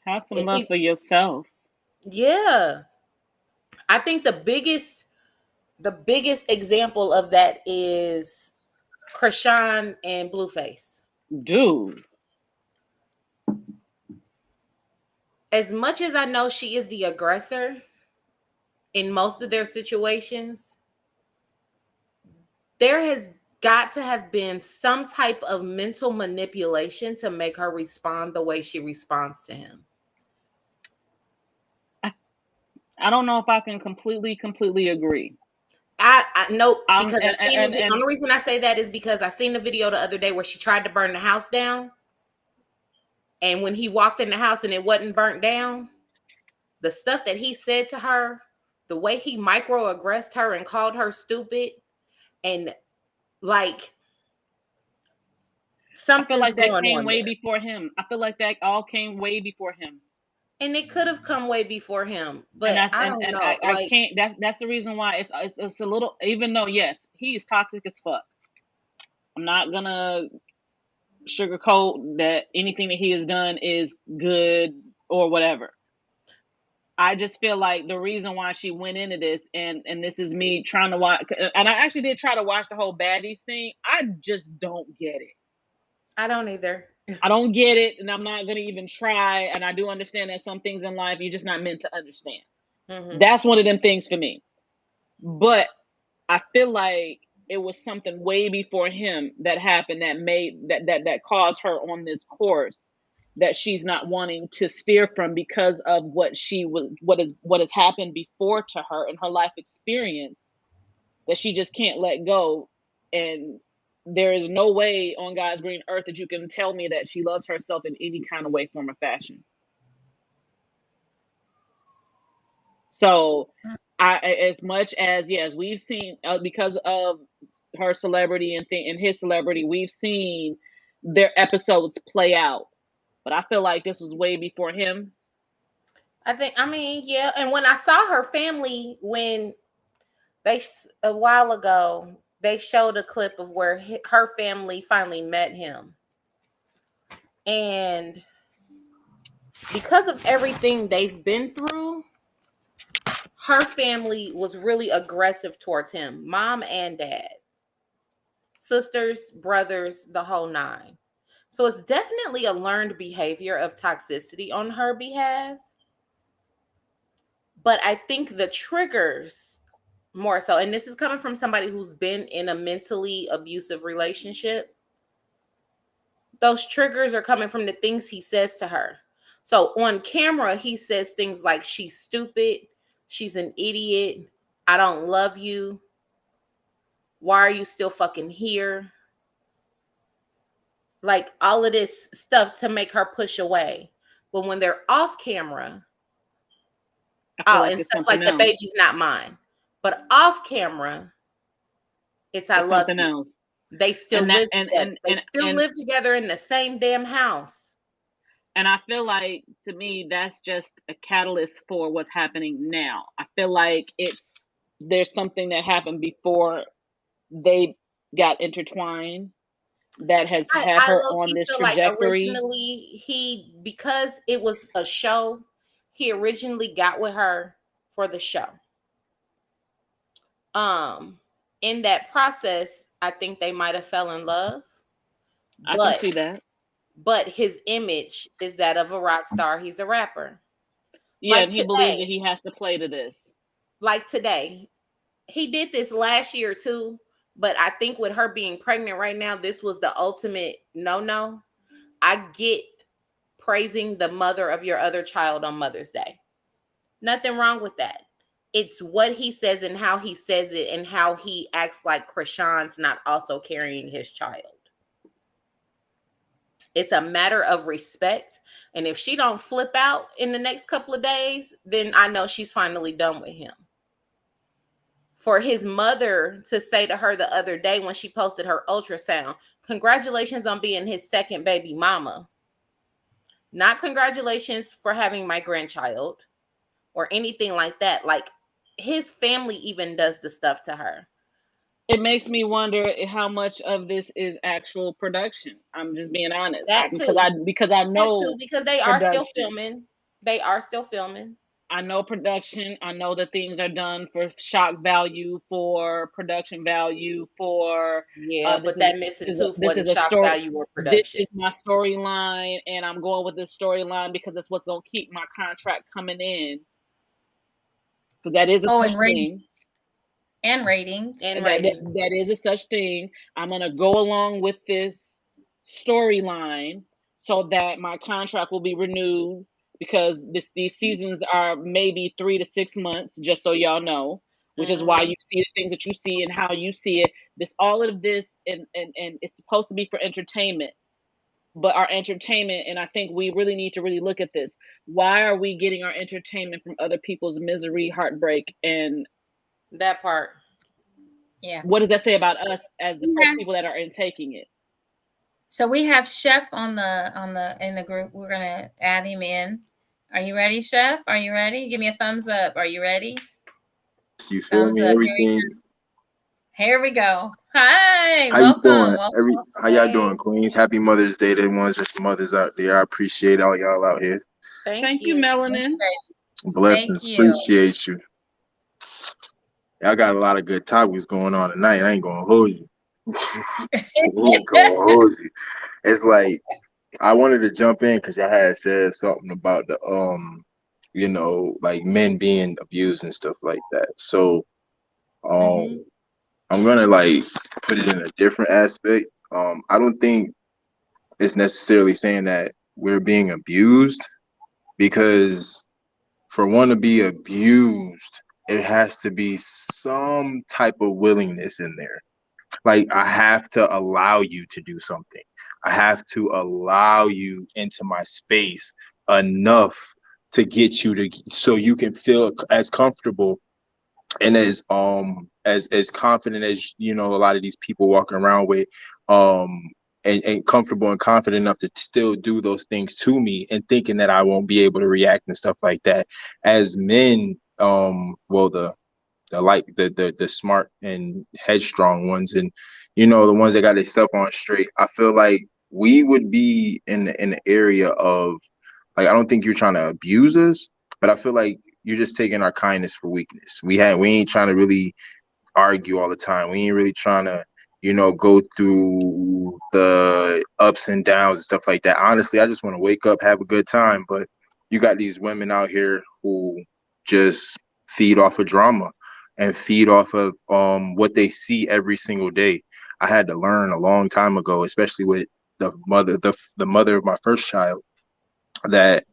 Have some love for yourself. Yeah. I think the biggest example of that is Krishan and Blueface. Dude. As much as I know she is the aggressor in most of their situations, there has got to have been some type of mental manipulation to make her respond the way she responds to him. I don't know if I can completely agree. I know, because the only reason I say that is because I seen the video the other day where she tried to burn the house down. And when he walked in the house and it wasn't burnt down, the stuff that he said to her, the way he microaggressed her and called her stupid, and like something's I feel like that came way before him. I feel like that all came way before him. And it could have come way before him, but I don't know. I can't. That's the reason why it's a little. Even though yes, he's toxic as fuck. I'm not gonna sugarcoat that anything that he has done is good or whatever. I just feel like the reason why she went into this, and this is me trying to watch, and I actually did try to watch the whole baddies thing. I just don't get it. I don't either. I don't get it, and I'm not going to even try. And I do understand that some things in life you're just not meant to understand. Mm-hmm. That's one of them things for me. But I feel like it was something way before him that happened that made that caused her on this course that she's not wanting to steer from because of what has happened before to her in her life experience, that she just can't let go. And there is no way on God's green earth that you can tell me that she loves herself in any kind of way, form, or fashion. So as much as, yes, we've seen, because of her celebrity and his celebrity, we've seen their episodes play out. But I feel like this was way before him. Yeah. And when I saw her family, when a while ago, they showed a clip of where her family finally met him. And because of everything they've been through, her family was really aggressive towards him. Mom and dad. Sisters, brothers, the whole nine. So it's definitely a learned behavior of toxicity on her behalf. But I think the triggers more so, and this is coming from somebody who's been in a mentally abusive relationship, those triggers are coming from the things he says to her. So on camera, he says things like, she's stupid, she's an idiot, I don't love you, why are you still fucking here? Like all of this stuff to make her push away. But when they're off camera, I feel like and it's stuff like something the else. baby's not mine. But off camera, it's I It's love something you. else. They still And that live together. They still live together in the same damn house. And I feel like, to me, that's just a catalyst for what's happening now. I feel like there's something that happened before they got intertwined that has had I her on low-key this feel like trajectory. originally because it was a show, he originally got with her for the show. In that process, I think they might have fell in love. I can see that. But his image is that of a rock star. He's a rapper. Yeah, Like and he believes that he has to play to this. Like today. He did this last year too, but I think with her being pregnant right now, this was the ultimate no. I get praising the mother of your other child on Mother's Day. Nothing wrong with that. It's what he says and how he says it and how he acts like Krishan's not also carrying his child. It's a matter of respect. And if she don't flip out in the next couple of days, then I know she's finally done with him. For his mother to say to her the other day when she posted her ultrasound, congratulations on being his second baby mama. Not congratulations for having my grandchild or anything like that. Like, his family even does the stuff to her. It makes me wonder how much of this is actual production. I'm just being honest. Because I know because they are still filming. They are still filming. I know production. I know that things are done for shock value, for production value, for but that missing tooth wasn't shock value or production. This is my storyline, and I'm going with this storyline because it's what's going to keep my contract coming in. Because that is a such thing. And ratings. That is a such thing. I'm going to go along with this storyline so that my contract will be renewed, because these seasons are maybe 3 to 6 months, just so y'all know, which is why you see the things that you see and how you see it. All of this, and it's supposed to be for entertainment. But our entertainment, and I think we really need to really look at this. Why are we getting our entertainment from other people's misery, heartbreak, and that part? Yeah. What does that say about us as the people that are taking it? So we have Chef in the group. We're gonna add him in. Are you ready, Chef? Are you ready? Give me a thumbs up. Are you ready? You feel thumbs me? Up. Everything. Here we go. Hi. How welcome. You doing? How y'all doing, Queens? Happy Mother's Day to the ones that's mothers out there. I appreciate all y'all out here. Thank you, Melanin. Blessings. Appreciate you. Y'all got a lot of good topics going on tonight. I ain't gonna hold you. It's like, I wanted to jump in because y'all had said something about the like men being abused and stuff like that. So I'm gonna like put it in a different aspect. I don't think it's necessarily saying that we're being abused, because for one to be abused, it has to be some type of willingness in there. Like, I have to allow you to do something. I have to allow you into my space enough to get you to, so you can feel as comfortable and as confident as, a lot of these people walking around with, and comfortable and confident enough to still do those things to me, and thinking that I won't be able to react and stuff like that. As men, the smart and headstrong ones, and the ones that got their stuff on straight, I feel like we would be in the area of, like, I don't think you're trying to abuse us, but I feel like you're just taking our kindness for weakness. We ain't trying to really argue all the time. We ain't really trying to go through the ups and downs and stuff like that. Honestly, I just want to wake up, have a good time. But you got these women out here who just feed off of drama and feed off of what they see every single day. I had to learn a long time ago, especially with the mother of my first child, that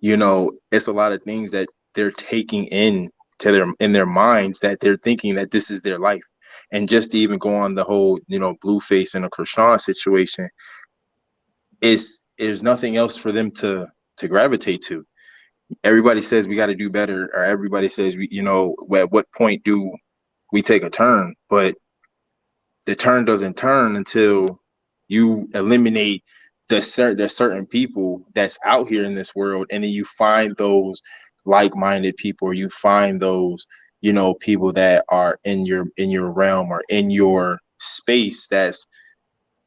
it's a lot of things that they're taking in their minds, that they're thinking that this is their life. And just to even go on the whole Blueface and a Krishan situation, there's nothing else for them to to gravitate to. Everybody says we got to do better, or everybody says we, at what point do we take a turn? But the turn doesn't turn until you eliminate the certain people that's out here in this world, and then you find those like-minded people, or you find those people that are in your realm or in your space, that's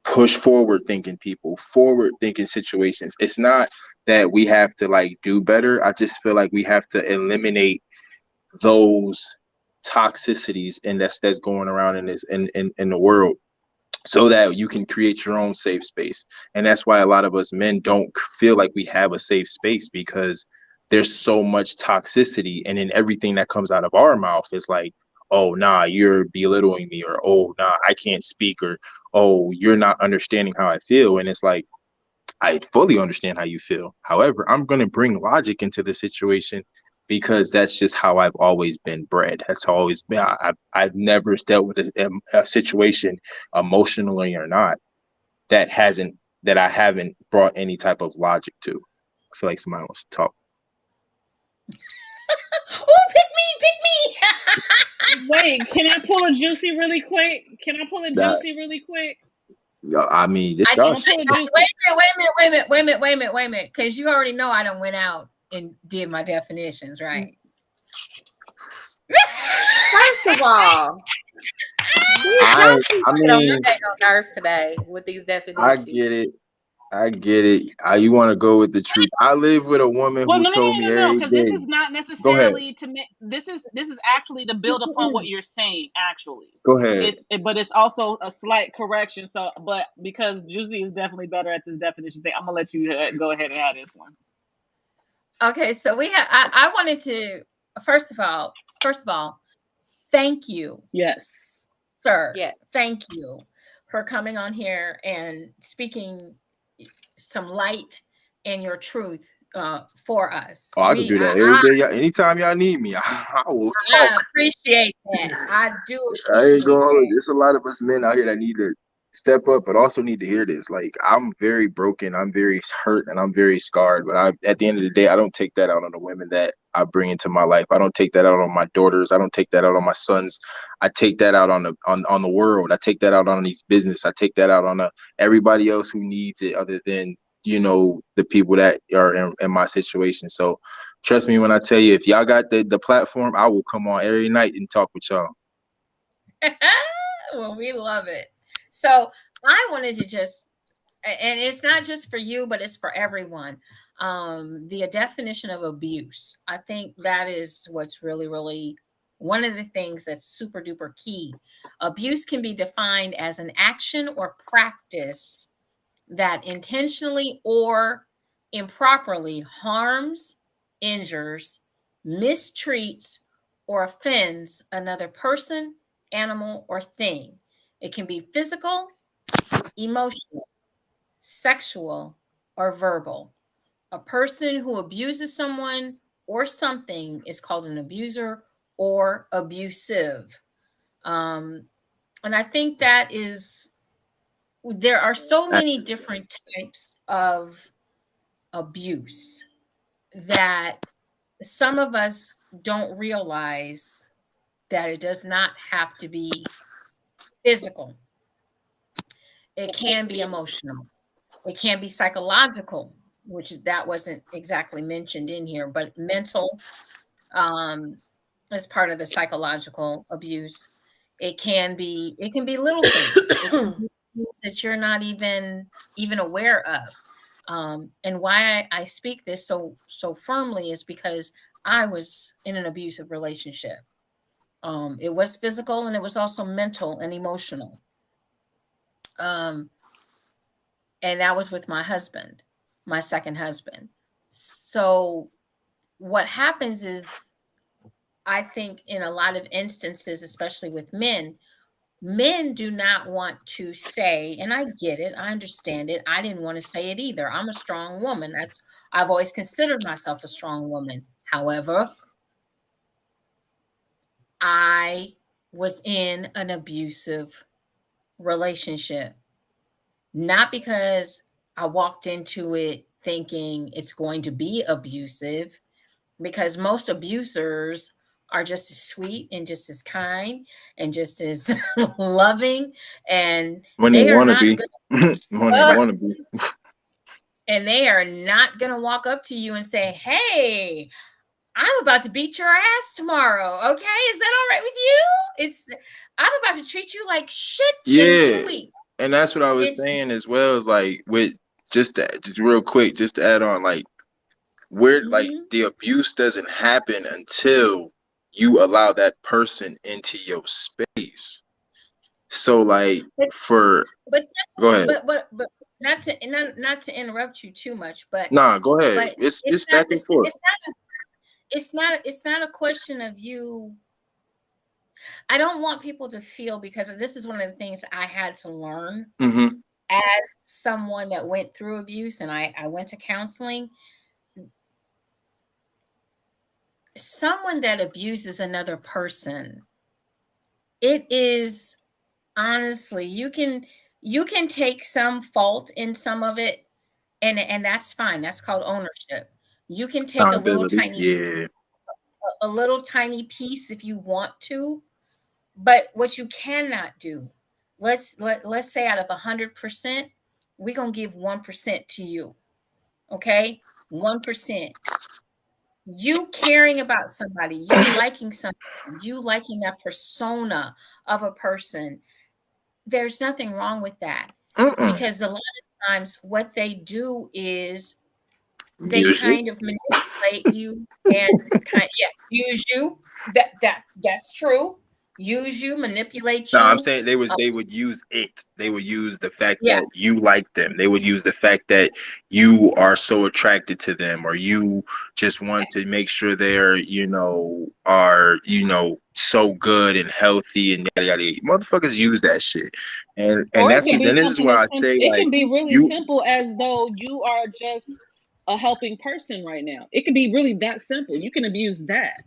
push forward thinking people, forward thinking situations. It's not that we have to like do better. I just feel like we have to eliminate those toxicities and that's going around in this in the world, so that you can create your own safe space. And that's why a lot of us men don't feel like we have a safe space, because there's so much toxicity, and then everything that comes out of our mouth is like, oh nah, you're belittling me, or oh nah, I can't speak, or oh, you're not understanding how I feel. And it's like, I fully understand how you feel. However, I'm going to bring logic into the situation, because that's just how I've always been bred. That's always been. I've never dealt with a situation, emotionally or not, that I haven't brought any type of logic to. I feel like somebody wants to talk. Oh, pick me. Wait, can I pull a JewCee really quick? I mean, this I y'all don't wait a minute, because you already know I done went out and did my definitions, right? First of all, I on mean, your day on nerves today with these definitions. I get it. You want to go with the truth. I live with a woman who told me every because day. this is not necessarily to make. This is actually to build upon what you're saying. Actually, Go ahead. But it's also a slight correction. So, but because JewCee is definitely better at this definition thing, I'm gonna let you go ahead and add this one. Okay, so we have. I wanted to first of all, thank you. Yes, sir. Yeah. Thank you for coming on here and speaking some light and your truth for us. Oh, I can do that every day. Anytime y'all need me, I will talk. I appreciate that. I do I appreciate ain't going. that. There's a lot of us men out here that need to step up, but also need to hear this. Like, I'm very broken, I'm very hurt, and I'm very scarred. But at the end of the day, I don't take that out on the women that I bring into my life. I don't take that out on my daughters. I don't take that out on my sons. I take that out on the world. I take that out on these business. I take that out on everybody else who needs it, other than the people that are in my situation. So trust me when I tell you, if y'all got the platform, I will come on every night and talk with y'all. Well, we love it. So I wanted to just, and it's not just for you, but it's for everyone. The definition of abuse. I think that is what's really, really one of the things that's super duper key. Abuse can be defined as an action or practice that intentionally or improperly harms, injures, mistreats, or offends another person, animal, or thing. It can be physical, emotional, sexual, or verbal. A person who abuses someone or something is called an abuser or abusive. And I think that is, there are so many different types of abuse that some of us don't realize that it does not have to be physical. It can be emotional. It can be psychological, which that wasn't exactly mentioned in here, but mental as part of the psychological abuse. It can be little things. It can be things that you're not even aware of. And why I speak this so firmly is because I was in an abusive relationship. It was physical, and it was also mental and emotional. And that was with my husband, my second husband. So what happens is, I think in a lot of instances, especially with men do not want to say, and I get it, I understand it. I didn't want to say it either. I'm a strong woman. I've always considered myself a strong woman. However, I was in an abusive relationship, not because I walked into it thinking it's going to be abusive, because most abusers are just as sweet and just as kind and just as loving, and When they they are want to not be, when they gonna want to be. and they are not gonna walk up to you and say, "Hey, I'm about to beat your ass tomorrow. Okay, is that all right with you? I'm about to treat you like shit in Yeah, 2 weeks." and that's what I was It's saying as well. Is like with just that, just real quick, just to add on, like where like mhm. the abuse doesn't happen until you allow that person into your space. So like but for but go ahead. but not to interrupt you too much, Nah, go ahead. but It's back and forth. it's not a question of you. I don't want people to feel, because this is one of the things I had to learn Mm-hmm. as someone that went through abuse, and I went to counseling. Someone that abuses another person, it is honestly, you can take some fault in some of it, and that's fine. That's called ownership. You can take Accountability. Yeah. a little tiny piece if you want to, but what you cannot do, let's say out of 100%, we're gonna give 1% to you. Okay, 1%. You caring about somebody, you liking something, you liking that persona of a person, there's nothing wrong with that, Mm-mm. because a lot of times what they do is they Use you. kind of manipulate you and use you. That's true. Use you, manipulate No, I'm you. saying Uh, they would use it. They would use the fact yeah, that you like them. They would use the fact that you are so attracted to them, or you just want to make sure they're, are, so good and healthy and yada yada. Yada. Motherfuckers use that shit. And Or it that's can be then this is something why as I simple. say It like can be really you simple as though you are just a helping person right now. It can be really that simple. You can abuse that.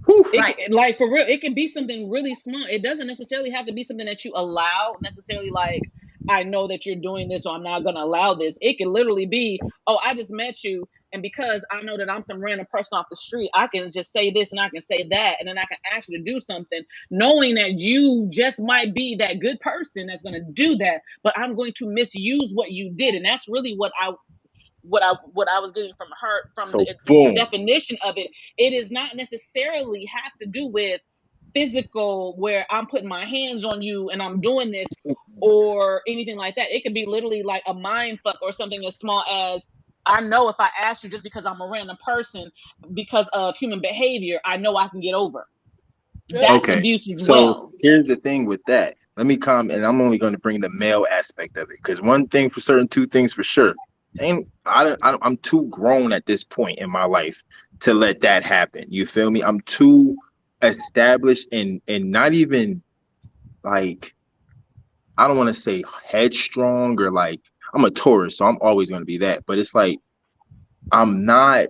whew, right. Like for real, it can be something really small. It doesn't necessarily have to be something that you allow. Necessarily, like I know that you're doing this, so I'm not gonna allow this. It can literally be, oh, I just met you, and because I know that I'm some random person off the street, I can just say this and I can say that, and then I can ask you to do something, knowing that you just might be that good person that's gonna do that, but I'm going to misuse what you did, and that's really what I was getting from her, from so the boom. definition of it. It is not necessarily have to do with physical, where I'm putting my hands on you and I'm doing this or anything like that. It could be literally like a mind fuck or something as small as, I know if I ask you just because I'm a random person, because of human behavior, I know I can get over. That's Okay. abuse as So well. here's the thing with that. Let me comment, and I'm only going to bring the male aspect of it, because one thing for certain, two things for sure. And I'm too grown at this point in my life to let that happen. You feel me? I'm too established and not even like, I don't want to say headstrong, or like, I'm a Taurus, so I'm always going to be that. But it's like I'm not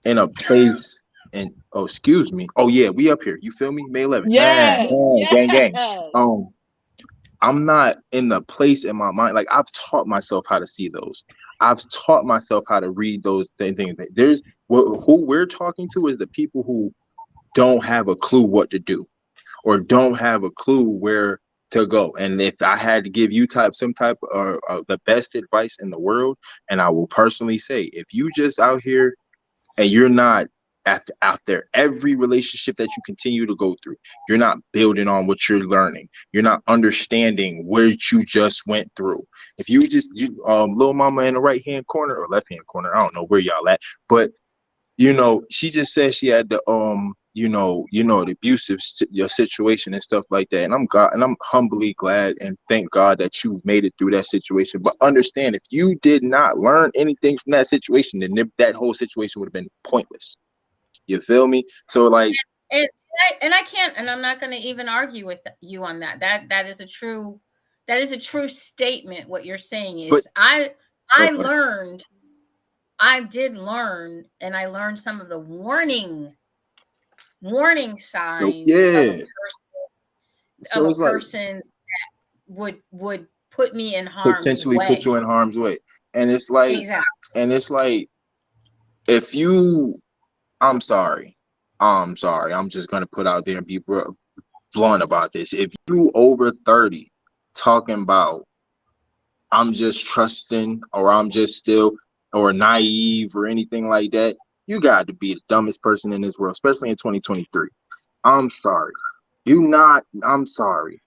in a place. And oh, excuse me. Oh yeah, we up here. You feel me? May 11th. Yes, Gang gang. yes. Um, I'm not in the place in my mind. Like I've taught myself how to see those. I've taught myself how to read those things. There's who we're talking to is the people who don't have a clue what to do, or don't have a clue where to go. And if I had to give you some type of the best advice in the world, and I will personally say, if you just out here and you're not out there, every relationship that you continue to go through, you're not building on what you're learning, you're not understanding where you just went through. If little mama in the right hand corner or left hand corner, I don't know where y'all at, but she just said she had the the abusive situation and stuff like that. And I'm humbly glad and thank God that you've made it through that situation. But understand, if you did not learn anything from that situation, then that whole situation would have been pointless. You feel me? So like, And I can't, and I'm not going to even argue with you on that. That is a true statement. What you're saying but is, I okay, learned, I did learn, and I learned some of the warning so signs yeah. So of a it's like, person that would put me in harm's potentially put way. you in harm's way. And it's like, Exactly. if you, I'm sorry, I'm just gonna put out there and be blunt about this. If you over 30 talking about I'm just trusting or I'm just still or naive or anything like that, you got to be the dumbest person in this world, especially in 2023. I'm sorry. I'm sorry.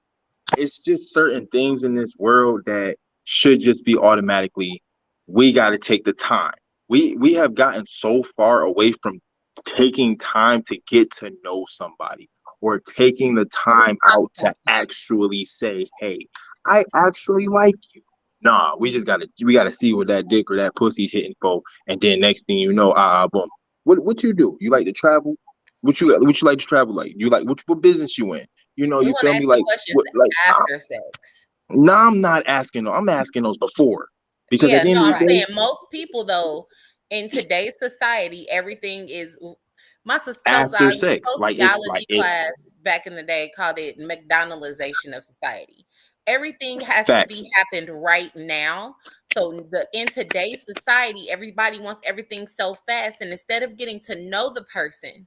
It's just certain things in this world that should just be automatically, we got to take the time. We have gotten so far away from taking time to get to know somebody or taking the time out to actually say, hey, I actually like you. Nah, we gotta see what that dick or that pussy hitting for, and then next thing you know, boom. What you do? You like to travel? What you like to travel like? You like what business you in? You know, We you want to feel ask me? the Like questions what? Like after sex. no, I'm not asking. I'm asking those before, because at Yeah, the end no, of I'm the day, saying most people though in today's society, everything is after sex, like sociology class back in the day called it McDonaldization of society. Everything has to facts. be happened right now. So in today's society, everybody wants everything so fast, and instead of getting to know the person,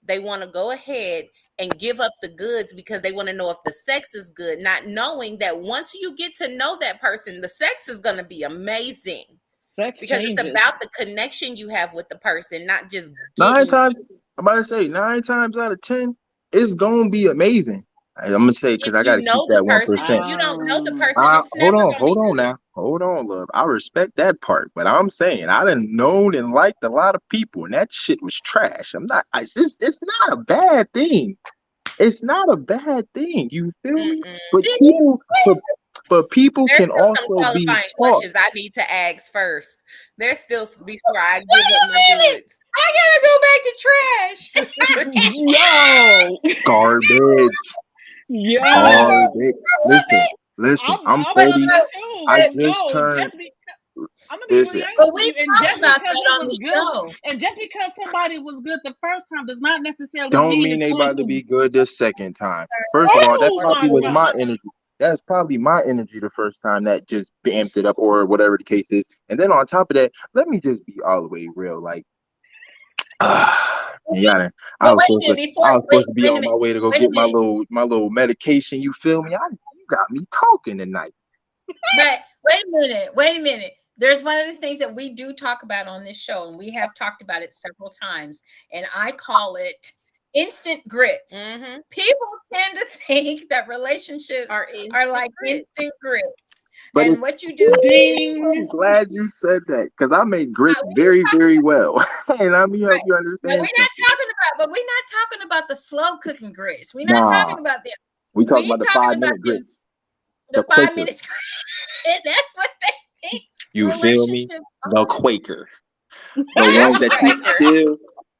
they want to go ahead and give up the goods because they want to know if the sex is good, not knowing that once you get to know that person, the sex is going to be amazing. Sex Because it's changes. about the connection you have with the person, not just Nine getting. times, I'm about to say 9 times out of 10, it's gonna be amazing. I'm gonna say If because I you gotta keep know the that person, if 1%. you don't know the person, it's Hold never on, going to be hold on good. now. Hold on, love. I respect that part, but I'm saying I done known and liked a lot of people, and that shit was trash. It's not a bad thing. It's not a bad thing. You feel me? Mm-mm. But people There's can still some also be qualifying taught. questions I need to ask first. There's still before I give Wait up a my minute. goods. I gotta go back to trash. Yo, Garbage. yo. Garbage. I Listen. I'm I'm love 30. it. mine too. I But just no, turned. just because I'm gonna be really Listen. honest But with we you, and talk just about because that it on was the good, show. and just because somebody was good the first time does not necessarily Don't mean mean it's they going about to to. be good this second time. First of all, that Oh probably my was my god! energy. That's probably my energy the first time that just amped it up or whatever the case is. And then on top of that, let me just be all the way real. Like, yeah, But wait a minute, I was supposed to be on my way to go wait a get minute. my little medication. You feel me? You got me talking tonight. But wait a minute. There's one of the things that we do talk about on this show, and we have talked about it several times, and I call it instant grits. Mm-hmm. People tend to think that relationships are like instant grits. But And what you do is I'm glad you said that because I make grits very, very well. And let me help you understand. But we're not talking about the slow cooking grits. We're not Nah, talking about them. we talking We're about the talking about 5-minute grits. the The 5 Quaker. minutes. And that's what they think. You feel me? The Quaker. Right.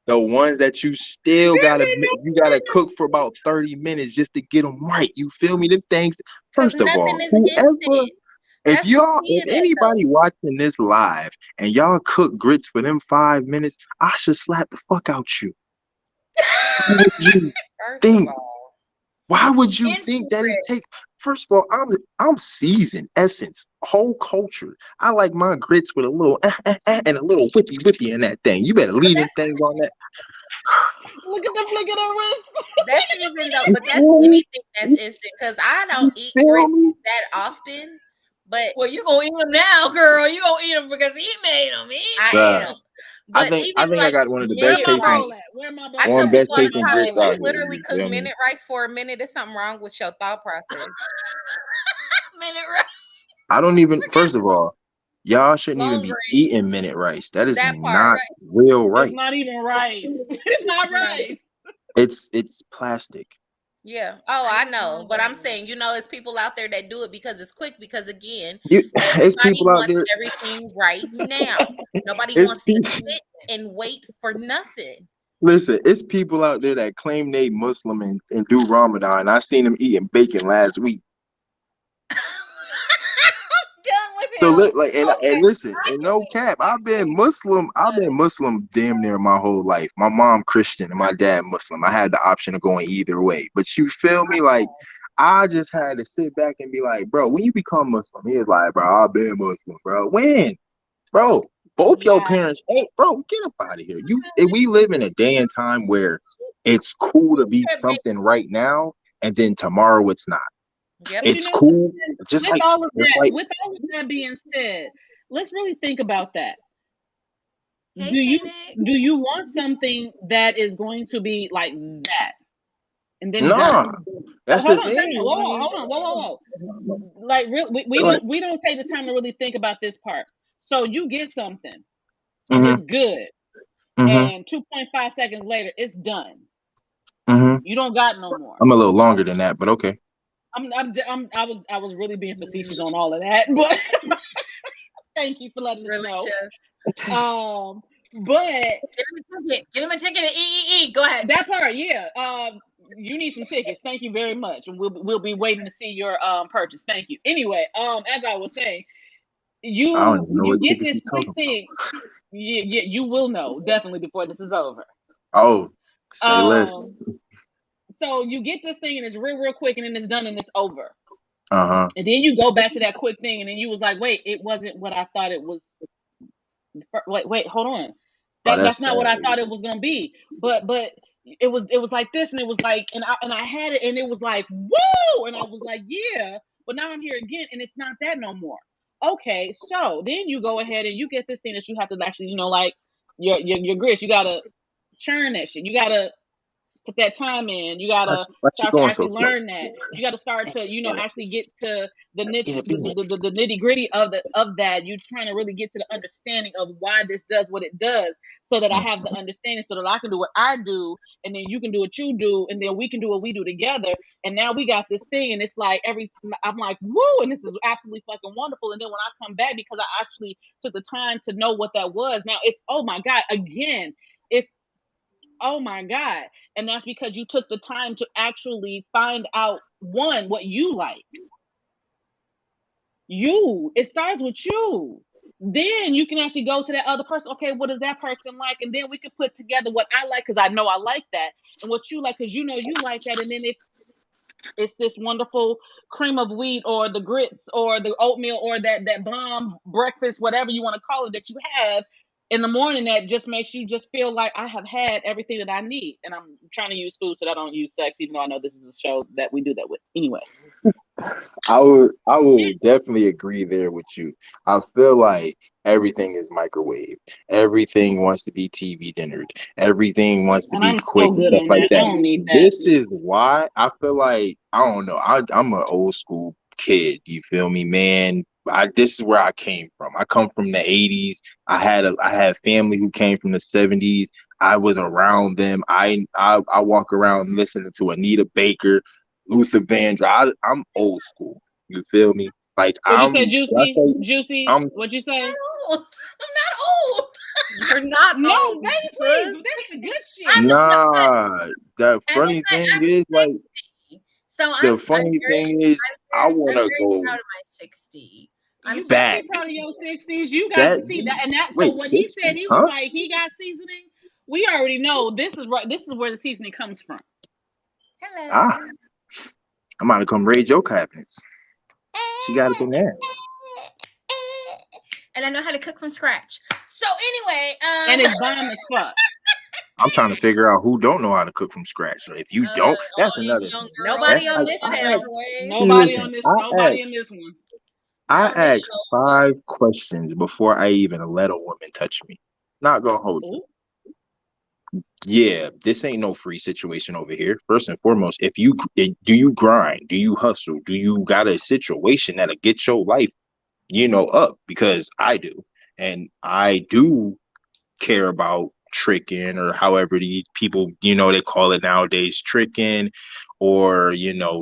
The ones that you still gotta cook for about 30 minutes just to get them right. You feel me? Them things. First of all, if anybody watching this live and y'all cook grits for them 5 minutes, I should slap the fuck out you. Why would you think? Why would you think that it takes? First of all, I'm seasoned, essence, whole culture. I like my grits with a little and a little whippy in that thing. You better leave them things on that. Look at the flick of the wrist. That's seasoned though, but that's anything that's instant because I don't eat grits that often. But well, you gonna eat them now, girl. You gonna eat them because he made them. I am. But I think I got one of the best tasting. I tell people all the time, if you here, literally cook minute rice for a minute, there's something wrong with your thought process. Minute rice. I don't even. First of all, y'all shouldn't even be eating minute rice. That is not real rice. It's not even rice. It's not rice. It's plastic. Yeah. Oh, I know. But I'm saying, it's people out there that do it because it's quick. Because again, it's people out there. Everything right now. Nobody wants to sit and wait for nothing. Listen, it's people out there that claim they Muslim and do Ramadan. I seen them eating bacon last week. So look, like, and listen, and no cap, I've been Muslim damn near my whole life. My mom Christian and my dad Muslim. I had the option of going either way. But you feel me? Like, I just had to sit back and be like, bro, when you become Muslim, he was like, bro, I've been Muslim, bro. When? Bro, both your Wow. parents, hey, bro, get up out of here. We live in a day and time where it's cool to be something right now, and then tomorrow it's not. Yep. But It's cool. Just with like all of just that, like with all of that being said, let's really think about that. Hey, Do you Phoenix. want something that is going to be like that and then nah. done? That's Hold the on, time out. thing. Whoa, hold on, whoa. Like we don't take the time to really think about this part. So you get something and Mm-hmm, it's good, mm-hmm, and 2.5 seconds later it's done. mm-hmm. You don't got no more. I'm a little longer than that, but okay. I was really being facetious on all of that, but thank you for letting us Really, know. Chef. But Get him a ticket at EEE. Go ahead. that part, yeah. You need some tickets. Thank you very much, and we'll be waiting to see your purchase. Thank you. Anyway, as I was saying, I don't even know you what get tickets this you quick talking thing. Yeah, you will know definitely before this is over. about. Oh, say less. Um, so you get this thing and it's real quick, and then it's done and it's over. Uh-huh. And then you go back to that quick thing, and then you was like, wait, it wasn't what I thought it was. Wait, hold on. Oh, That's that's not what I sad. thought it was gonna be. But it was like this, and it was like, and I had it, and it was like, woo, and I was like, yeah. But now I'm here again, and it's not that no more. Okay, so then you go ahead and you get this thing that you have to actually, like your grits, you gotta churn that shit. You gotta put that time in. You gotta Why you start to going so actually slow? learn that. You gotta start to, actually get to the Yeah. the nitty gritty of that. You trying to really get to the understanding of why this does what it does, so that I have the understanding, so that I can do what I do, and then you can do what you do, and then we can do what we do together. And now we got this thing, and it's like I'm like, woo, and this is absolutely fucking wonderful. And then when I come back, because I actually took the time to know what that was, now it's, oh my God, again, it's, oh my God. And that's because you took the time to actually find out, one, what you like. It starts with you. Then you can actually go to that other person. Okay, what does that person like? And then we can put together what I like, because I know I like that, and what you like, because you like that. And then it's this wonderful cream of wheat, or the grits, or the oatmeal, or that bomb breakfast, whatever you want to call it, that you have in the morning, that just makes you just feel like I have had everything that I need. And I'm trying to use food so that I don't use sex, even though I know this is a show that we do that with. Anyway. I would definitely agree there with you. I feel like everything is microwave. Everything wants to be TV dinnered. Everything wants to And be I'm quick so and good stuff on like that. I that. don't need that. This is why I feel like I don't know. I'm an old school kid. You feel me, man? This is where I came from. I come from the 80s. I had family who came from the 70s. I was around them. I walk around listening to Anita Baker, Luther Vandross. I'm old school. You feel me? Like What'd you say, when I JewCee? say JewCee? I'm What'd you say? I'm not old. You're not No, old. baby, please. That's the good I'm shit. no, nah. The funny thing is, like, 60. So the funny thing is, I I'm wanna very go proud of my 60. I'm You so better back. be proud of your 60s. You got, That see that, and that. So wait, when he said 60, he was huh? like he got seasoning, we already know this is right. This is where the seasoning comes from. hello. Ah, I'm about to come raid your cabinets. She got it in there. And I know how to cook from scratch. So anyway, And it's bomb as fuck. I'm trying to figure out who don't know how to cook from scratch. So if you all don't, that's these another young thing. girls That's Nobody and on like this I young panel. asked. boys. See, listen, Nobody in this one. I Y'all just asked show up. 5 questions before I even let a woman touch me. Not gonna hold you. Ooh. Yeah, this ain't no free situation over here. First and foremost, do you grind? Do you hustle? Do you got a situation that'll get your life, up? Because I do. And I do care about tricking, or however the people, they call it nowadays, tricking, or,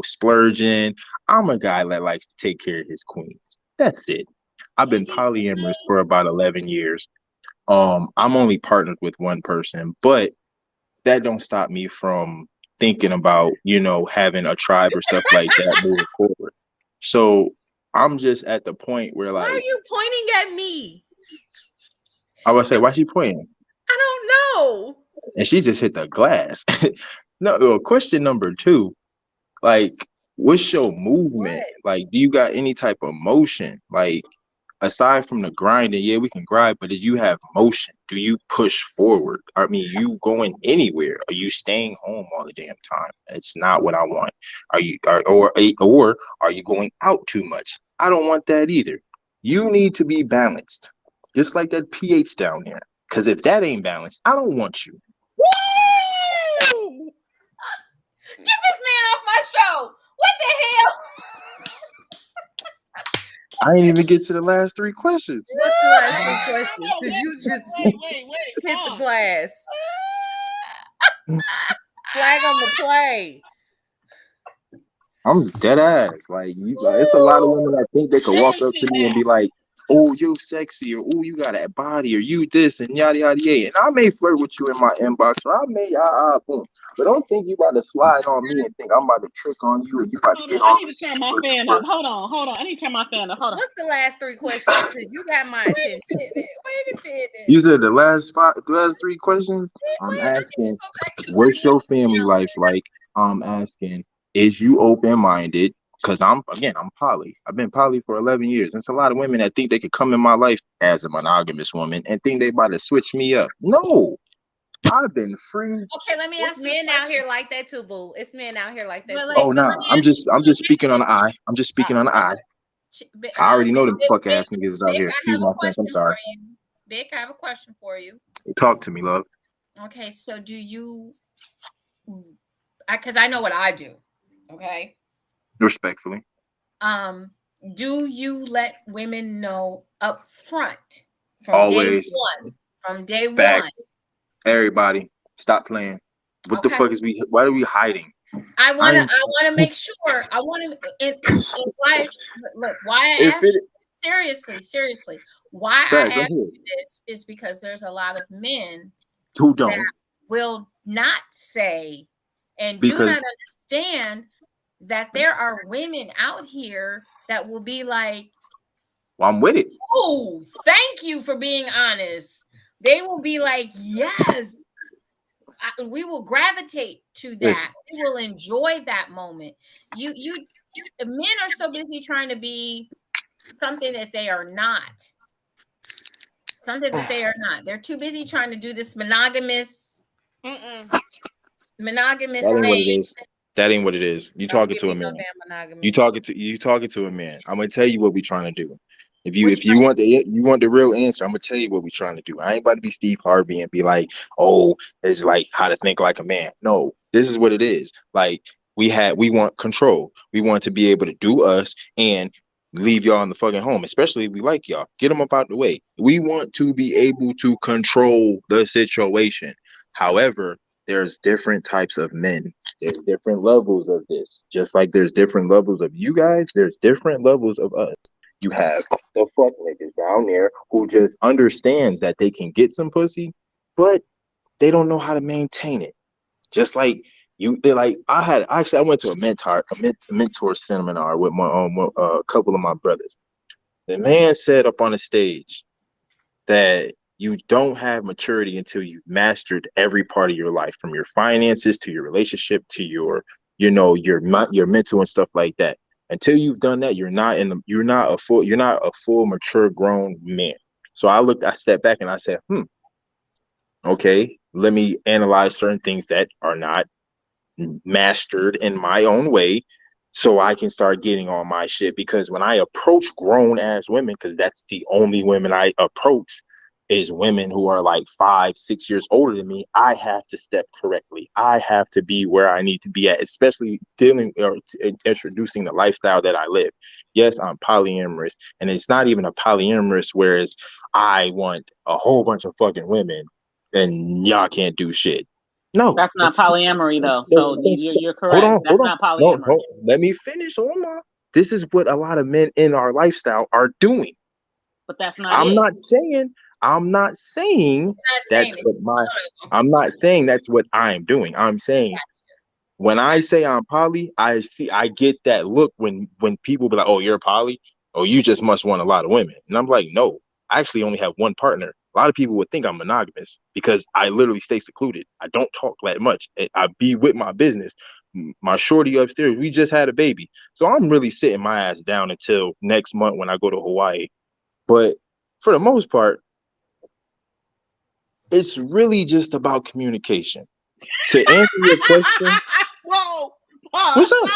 splurging. I'm a guy that likes to take care of his queens. That's it. I've been Ain't these polyamorous for about 11 years. I'm only partnered with one person, but that don't stop me from thinking about, having a tribe or stuff like that moving forward. So I'm just at the point where, Why are like, you pointing at me? I would say, why she playing? I don't know. And she just hit the glass. No, question number two, like, What's your movement? What? Like, do you got any type of motion? Like, aside from the grinding, yeah, we can grind, but did you have motion? Do you push forward? I mean, you going anywhere? Are you staying home all the damn time? It's not what I want. Or are you going out too much? I don't want that either. You need to be balanced, just like that pH down there. Because if that ain't balanced, I don't want you. Woo! Get this man off my show. What the hell? I ain't even get to the last 3 questions. What's the last 3 questions? Because you just Wait. hit the Pause. glass. Flag on the play. I'm dead ass. Like, it's a lot of women that think they could walk up to me and be like, "Oh, you sexy," or "Oh, you got a body," or "You this," and yada yada yada. And I may flirt with you in my inbox, or I may boom. But don't think you about to slide on me and think I'm about to trick on you and you about to get I off. need to turn my fan up. Hold on. I need to turn my fan up. Hold on. What's the last 3 questions? Because you got my attention. Wait a minute. You said the last 3 questions. I'm asking, what's your family life like? I'm asking, is you open minded? Because I'm poly. I've been poly for 11 years. There's a lot of women that think they could come in my life as a monogamous woman and think they about to switch me up. No, I've been free. Okay, let me It's ask you. men out here like that too, boo. It's men out here like that too. Oh, nah, I'm just speaking on the eye. I'm just speaking on the eye. I already know them fuck ass niggas is out here. Excuse my French. I'm sorry. Vic, I have a question for you. Talk to me, love. Okay, so do you? Because I know what I do. Okay. Respectfully. Do you let women know up front from Always. day one? From day Facts. one. Everybody, stop playing. What the fuck is why are we hiding? I want to make sure. I want to. And why? Look, why I asked you, seriously. Why I asked you this is because there's a lot of men who don't that will not say and do not understand that there are women out here that will be like, well, I'm with it. Oh, thank you for being honest. They will be like, yes, we will gravitate to that. We will enjoy that moment. The men are so busy trying to be something that they are not. Something that they are not. They're too busy trying to do this monogamous thing. That ain't what it is. You talking to a man. You talking to a man. I'm gonna tell you what we trying to do. If you want the real answer, I'm gonna tell you what we trying to do. I ain't about to be Steve Harvey and be like, oh, it's like how to think like a man. No, this is what it is. Like we want control. We want to be able to do us and leave y'all in the fucking home, especially if we like y'all. Get them up out the way. We want to be able to control the situation. However, there's different types of men. There's different levels of this. Just like there's different levels of you guys, there's different levels of us. You have the fuck niggas down there who just understands that they can get some pussy, but they don't know how to maintain it. Just like I went to a mentor seminar with my a couple of my brothers. The man said up on the stage that you don't have maturity until you've mastered every part of your life, from your finances to your relationship to your mental and stuff like that. Until you've done that, you're not a full mature grown man. So I stepped back and I said, okay, let me analyze certain things that are not mastered in my own way, so I can start getting on my shit. Because when I approach grown ass women, because that's the only women I approach, is women who are like 5-6 years older than me, I have to step correctly. I have to be where I need to be at, especially introducing the lifestyle that I live. Yes, I'm polyamorous, and it's not even a polyamorous whereas I want a whole bunch of fucking women and y'all can't do shit. No, that's not polyamory though. So you're correct. That's not polyamory. No, let me finish. Hold on. This is what a lot of men in our lifestyle are doing. But that's not. I'm not saying that's what I'm doing. I'm saying when I say I'm poly, I get that look when people be like, "Oh, you're poly? Oh, you just must want a lot of women." And I'm like, "No, I actually only have one partner." A lot of people would think I'm monogamous because I literally stay secluded. I don't talk that much. I be with my business, my shorty upstairs, we just had a baby. So I'm really sitting my ass down until next month when I go to Hawaii. But for the most part, it's really just about communication. To answer your question, Whoa! what's Pause. up?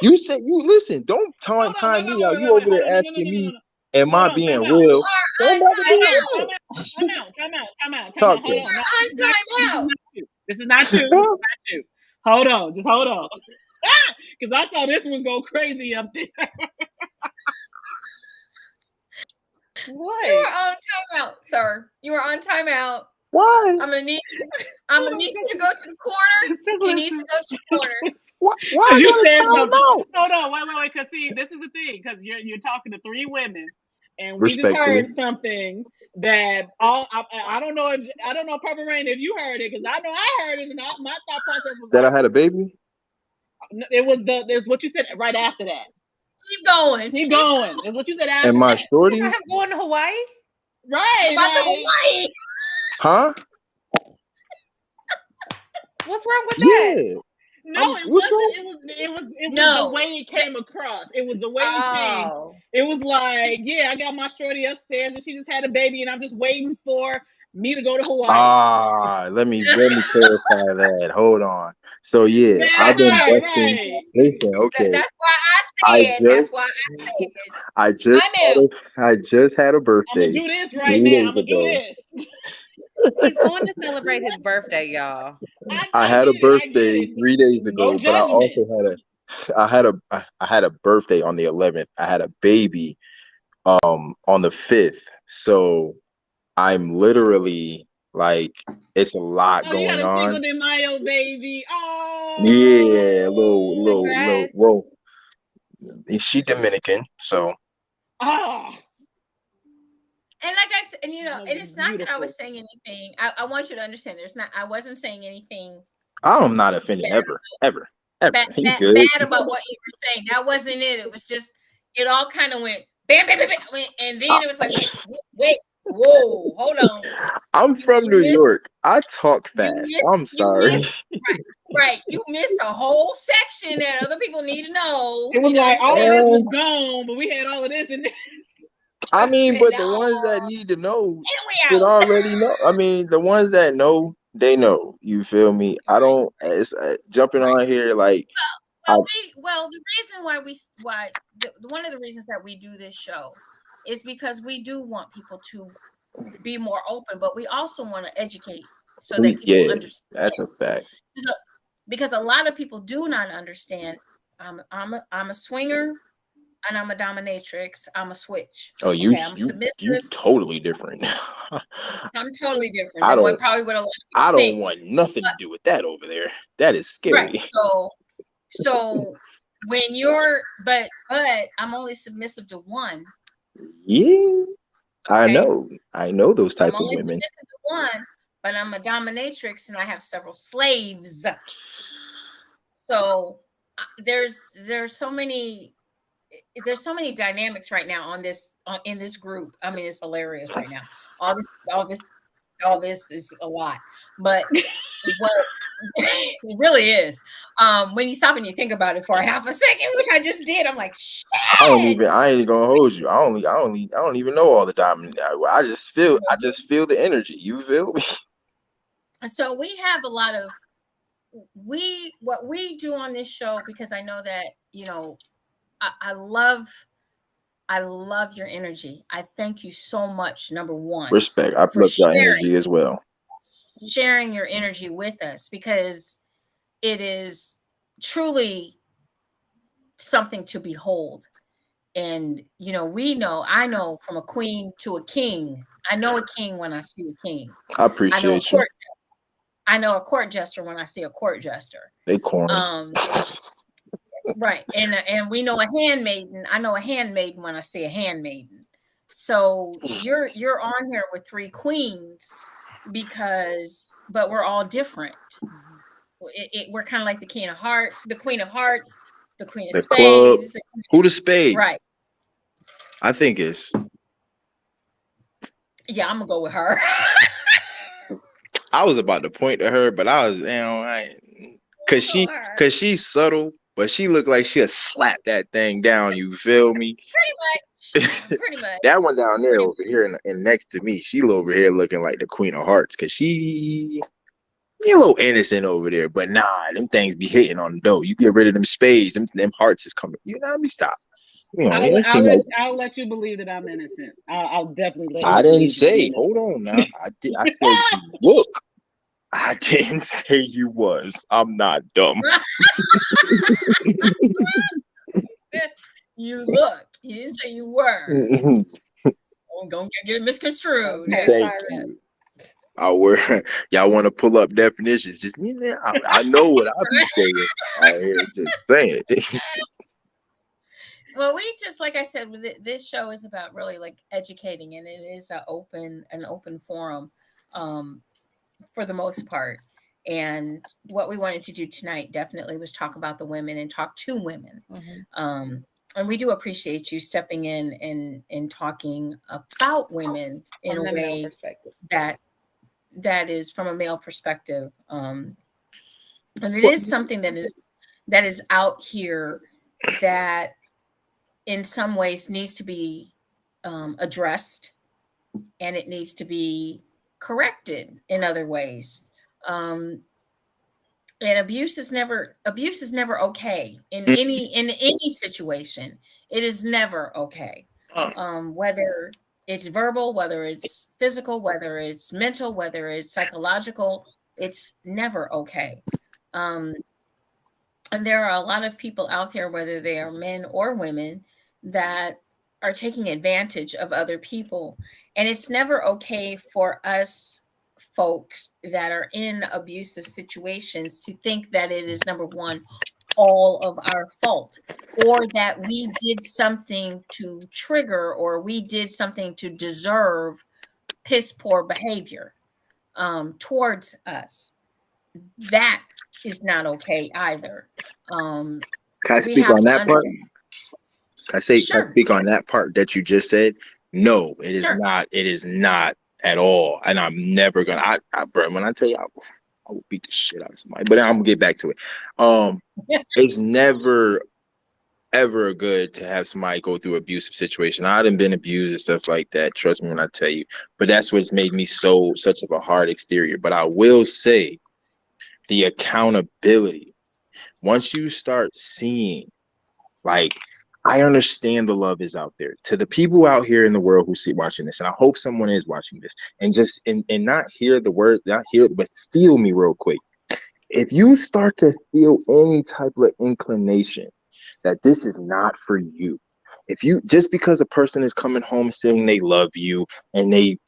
You said you listen. Don't Hold on, time wait, me wait, out. wait, You wait, wait. over Hold there on, no, no, no, asking no, no, me, no. am Hold I on, being time out. You real? are So I'm on about to be timeout. real. Time out. Talk to Hold me. on. No, On timeout. this is not you. Hold on, just hold on. Because I thought this one go crazy up there. What? You are on timeout, sir. You are on timeout. Why? I'm gonna need you to go to the corner. Just You need to listen. go to the corner. Why Because I you gotta said time something. out? Hold on, wait. Because see, this is the thing. Because you're talking to three women, and we just Respectfully. heard something that I don't know. I don't know, Purple Rain, if you heard it, because I know I heard it, and my thought process was That like, I had a baby? It's what you said right after that. Keep going. Keep going. It's what you said after And my that. shorty? About him going to Hawaii? Right. About the Like, Hawaii. Huh? What's wrong with that? Yeah. no, it What's wasn't. wrong? It was No. the way it came across. It was the way it came. Oh. It was like, yeah, I got my shorty upstairs and she just had a baby and I'm just waiting for me to go to Hawaii. Let me clarify that. Hold on. So yeah, I've been busting. Right. Listen, okay. That's why I I said. That's just why I said. I just I just had a I'm gonna birthday do this right 3 now. days I'm gonna do ago. this. He's going to celebrate his birthday, y'all. I I had a get it. I get birthday it. 3 days No ago, but I judgment. also had a birthday on the 11th. I had a baby on the 5th. So I'm literally like it's a lot Oh, you got going a Cinco on. de Mayo baby. Oh. Yeah, little Congrats. well, she Dominican, so Ah. And like I said, and and it's not that I Beautiful. was saying anything. I want you to understand. I wasn't saying anything I'm not offended ever. You good. bad about what you were saying. That wasn't it. It was just it all kind of went bam, bam, bam, bam, and then it was like wait, whoa, hold on. I'm from New York. I talk You fast. missed. I'm sorry. Right. You missed a whole section that other people need to know. It was You know like what I'm all of saying? this was gone, but we had all of this in this. I mean, but the No. ones that need to know And we should out. already know. I mean, the ones that know, they know. You feel me? I don't. It's jumping on here like. The reason why one of the reasons that we do this show is because we do want people to be more open, but we also want to educate so that people understand. That's a fact. Because a lot of people do not understand. I'm a swinger and I'm a dominatrix. I'm a switch. Oh, I'm submissive. you totally different. I'm totally different than what a lot of people I don't think. want nothing to do with that over there. That is scary. Right. So when but I'm only submissive to one. Yeah. Okay? I know those type I'm of only women. submissive to one, but I'm a dominatrix and I have several slaves. So there's so many dynamics right now in this group. I mean, it's hilarious right now. All this is a lot, but what it really is. When you stop and you think about it for a half a second, which I just did, I'm like, shit. I ain't gonna hold you. I don't even know all the diamond. I just feel the energy. You feel me? So we have a lot of what we do on this show, because I know that, I love your energy. I thank you so much. Number one, Respect. I love your energy as well. Sharing your energy with us, because it is truly something to behold. And I know from a queen to a king. I know a king when I see a king. I appreciate you. I know a court jester when I see a court jester. They corners. Right. And we know a handmaiden. I know a handmaiden when I see a handmaiden. So you're on here with three queens but we're all different. We're kind of like the queen of hearts, the queen of spades. Who the spade? Right. I think it's. Yeah, I'm gonna go with her. I was about to point to her, but I was, cause Little she her. cause she's subtle, but she look like she'll slap that thing down. You feel me? Pretty much. Pretty much. That one down there Pretty over here and next to me, she over here looking like the Queen of Hearts, cause she a little innocent over there. But nah, them things be hitting on the door. You get rid of them spades, them hearts is coming. You know what I mean? Stop. You know, it seem like I'll let you believe that I'm innocent. I'll definitely let I you didn't believe that I'm say. Hold innocent. on now. I said you look. I didn't say you was. I'm not dumb. much. You look. He didn't say you were. Don't get it misconstrued. Okay, Thank sorry. you. I wear. Y'all want to pull up definitions? Just I know what I be saying. Out here, just saying. Well, we just like I said, this show is about really like educating, and it is an open forum, for the most part. And what we wanted to do tonight definitely was talk about the women and talk to women. And we do appreciate you stepping in and talking about women in From a the male way perspective. that is from a male perspective. And it is something that is out here that in some ways needs to be addressed, and it needs to be corrected in other ways. And abuse is never okay in any situation. It is never okay. Whether it's verbal, whether it's physical, whether it's mental, whether it's psychological, it's never okay. Um, and there are a lot of people out there, whether they are men or women, that are taking advantage of other people. And it's never okay for us folks that are in abusive situations to think that it is, number one, all of our fault, or that we did something to trigger, or we did something to deserve piss poor behavior towards us. That is not okay either. Can I We speak have on to that part? understand. Can I Sure, speak on that part that you just said? No, it is sure. not. It is not at all. And I'm never gonna. Bro, when I tell you, I will beat the shit out of somebody. But I'm gonna get back to it. It's never ever good to have somebody go through abusive situation. I done been abused and stuff like that. Trust me when I tell you. But that's what's made me such of a hard exterior. But I will say the accountability. Once you start seeing, like, I understand the love is out there. To the people out here in the world who see watching this, and I hope someone is watching this, and just and not hear the words, not hear, but feel me real quick. If you start to feel any type of inclination that this is not for you, if you just because a person is coming home saying they love you and they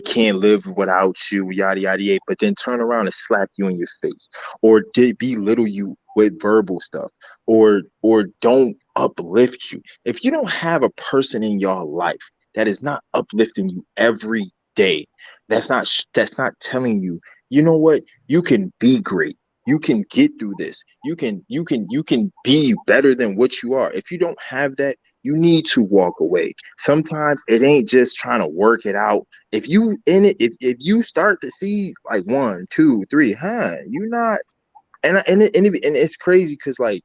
can't live without you, yada yada yada, but then turn around and slap you in your face, or did belittle you with verbal stuff, or don't uplift you. If you don't have a person in your life that is not uplifting you every day, that's not telling you, you know what, you can be great, you can get through this, you can be better than what you are. If you don't have that, you need to walk away. Sometimes it ain't just trying to work it out. If you in it, if you start to see like one, two, three, you're not. And it's crazy because, like,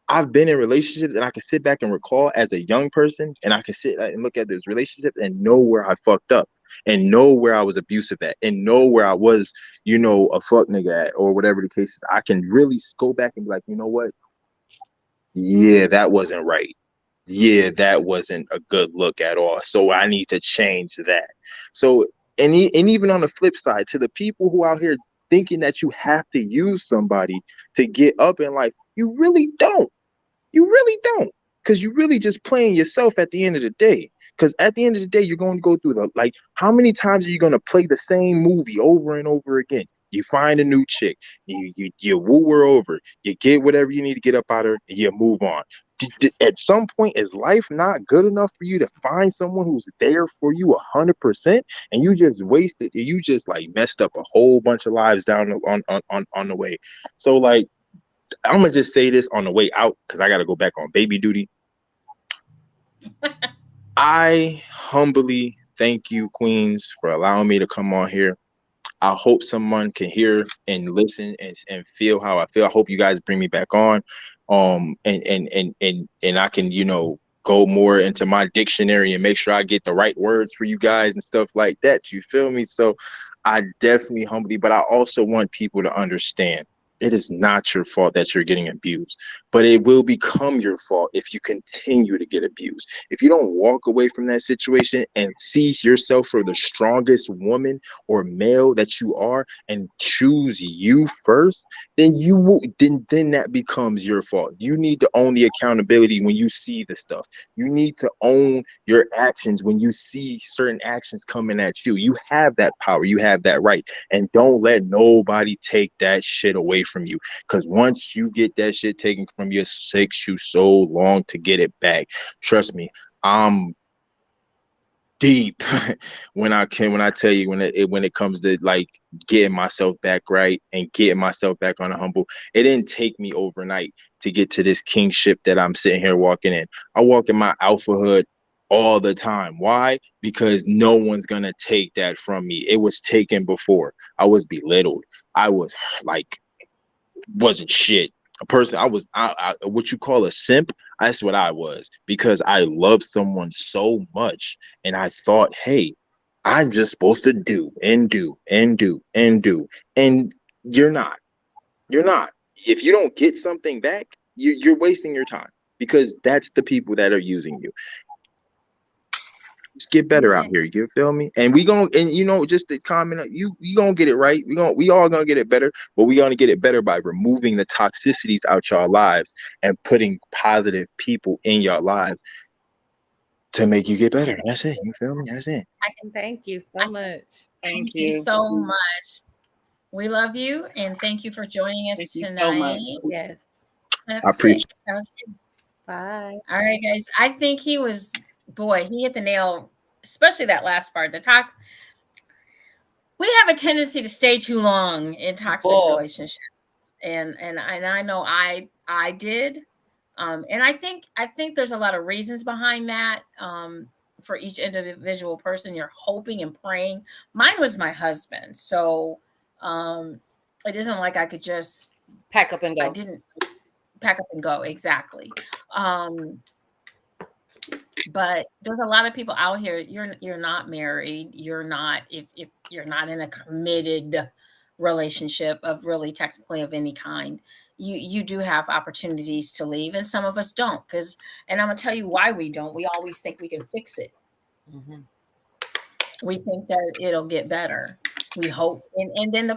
I've been in relationships and I can sit back and recall as a young person, and I can sit and look at those relationships and know where I fucked up, and know where I was abusive at, and know where I was, a fuck nigga at, or whatever the case is. I can really go back and be like, you know what? Yeah, that wasn't right. Yeah, that wasn't a good look at all. So I need to change that. So, and even on the flip side, to the people who out here thinking that you have to use somebody to get up in life, you really don't. You really don't, because you really just playing yourself at the end of the day. Because at the end of the day, you're going to go through like, how many times are you going to play the same movie over and over again? You find a new chick, you woo her over, you get whatever you need to get up out of her, and you move on. At some point, is life not good enough for you to find someone who's there for you 100%, and you just wasted, you just like messed up a whole bunch of lives down on the way. So, like, I'm gonna just say this on the way out because I gotta go back on baby duty. I humbly thank you, Queens, for allowing me to come on here. I hope someone can hear and listen and feel how I feel. I hope you guys bring me back on. And I can, go more into my dictionary and make sure I get the right words for you guys and stuff like that. You feel me? So I definitely humbly, but I also want people to understand it is not your fault that you're getting abused, but it will become your fault if you continue to get abused. If you don't walk away from that situation and see yourself for the strongest woman or male that you are and choose you first, then you will then that becomes your fault. You need to own the accountability when you see the stuff. You need to own your actions when you see certain actions coming at you. You have that power, you have that right, and don't let nobody take that shit away from you, because once you get that shit taken from you, it takes you so long to get it back. Trust me, I'm deep when I tell you, when it comes to like getting myself back right and getting myself back on a humble. It didn't take me overnight to get to this kingship that I'm sitting here walking in. I walk in my alphahood all the time. Why? Because no one's gonna take that from me. It was taken before. I was belittled. I was like wasn't shit. A person, what you call a simp. That's what I was, because I loved someone so much, and I thought, hey, I'm just supposed to do and do and do and do, and you're not. You're not. If you don't get something back, you're wasting your time, because that's the people that are using you. Just get better out Okay. here. You feel me? And we gonna, and just to comment, you gonna get it right. We all gonna get it better, but we gonna get it better by removing the toxicities out your lives and putting positive people in your lives to make you get better. That's it. You feel me? That's it. Thank you so much. Thank Thank you you. so much. We love you and thank you for joining Thank us you so much. tonight. Yes. I appreciate. Okay. Bye. All right, guys. I think he hit the nail, especially that last part. We have a tendency to stay too long in toxic relationships. And I know I did. And I think there's a lot of reasons behind that. For each individual person, you're hoping and praying. Mine was my husband. So it isn't like I could just Pack up and I go. didn't pack up and go. Exactly. But there's a lot of people out here. You're not married. You're not, if you're not in a committed relationship of really technically of any kind, you do have opportunities to leave, and some of us don't. And I'm gonna tell you why we don't. We always think we can fix it. Mm-hmm. We think that it'll get better. We hope, and then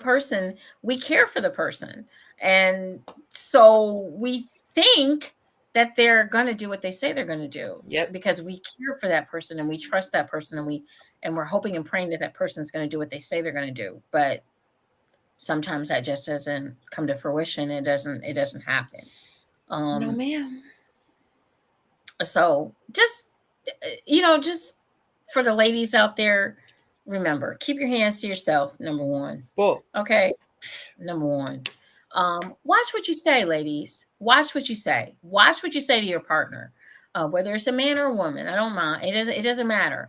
we care for the person, and so we think that they're going to do what they say they're going to do. Yep. Because we care for that person and we trust that person, and we're hoping and praying that person's going to do what they say they're going to do. But sometimes that just doesn't come to fruition. It doesn't happen. No, ma'am. So just for the ladies out there, remember, keep your hands to yourself. Number one. Well, Okay. Number one. Watch what you say, ladies. Watch what you say. Watch what you say to your partner, whether it's a man or a woman. I don't mind. It doesn't matter.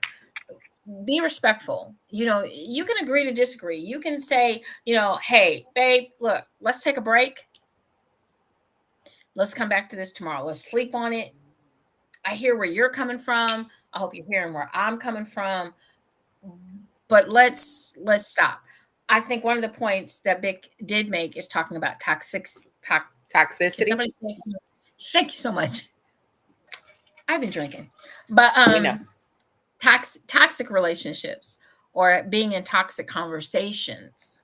Be respectful. You can agree to disagree. You can say, hey, babe, look, let's take a break. Let's come back to this tomorrow. Let's sleep on it. I hear where you're coming from. I hope you're hearing where I'm coming from. But let's stop. I think one of the points that Vic did make is talking about toxicity. Toxicity. Somebody say, thank you so much. I've been drinking, but toxic relationships or being in toxic conversations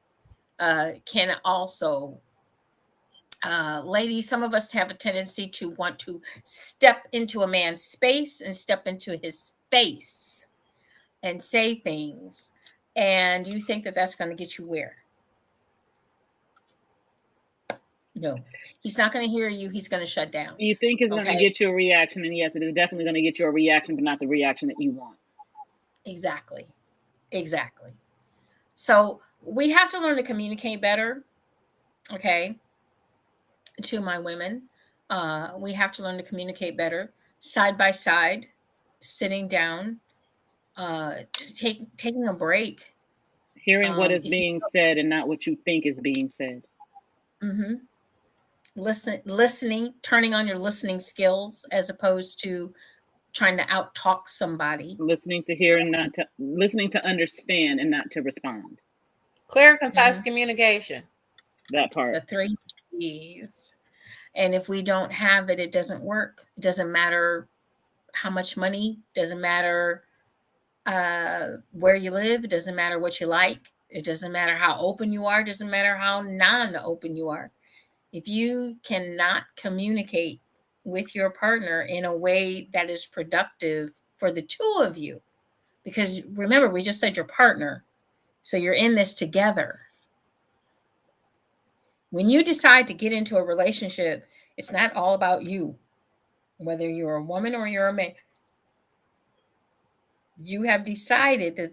can also, ladies, some of us have a tendency to want to step into a man's space and step into his face and say things, and you think that that's going to get you where? No, he's not going to hear you. He's going to shut down. You think it's going to get you a reaction, and yes, it is definitely going to get you a reaction, but not the reaction that you want. Exactly. So we have to learn to communicate better. Okay. To my women, we have to learn to communicate better, side by side, sitting down, taking a break. Hearing what is If you being said and not what you think is being said. mm-hmm. Listening, turning on your listening skills as opposed to trying to out talk somebody. Listening to hear and not to listening to understand and not to respond. Clear, concise communication. That part. The 3 C's. And if we don't have it, it doesn't work. It doesn't matter how much money, doesn't matter where you live, it doesn't matter what you like, it doesn't matter how open you are, it doesn't matter how non-open you are. If you cannot communicate with your partner in a way that is productive for the two of you, because remember, we just said your partner, so you're in this together. When you decide to get into a relationship, it's not all about you, whether you're a woman or you're a man. You have decided that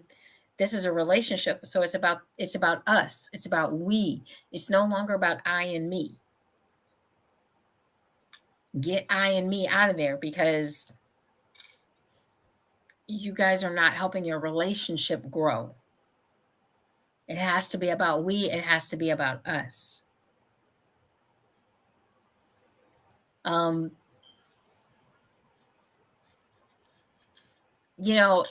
this is a relationship, so it's about us, it's about we. It's no longer about I and me. Get I and me out of there, because you guys are not helping your relationship grow. It has to be about we, it has to be about us. You know,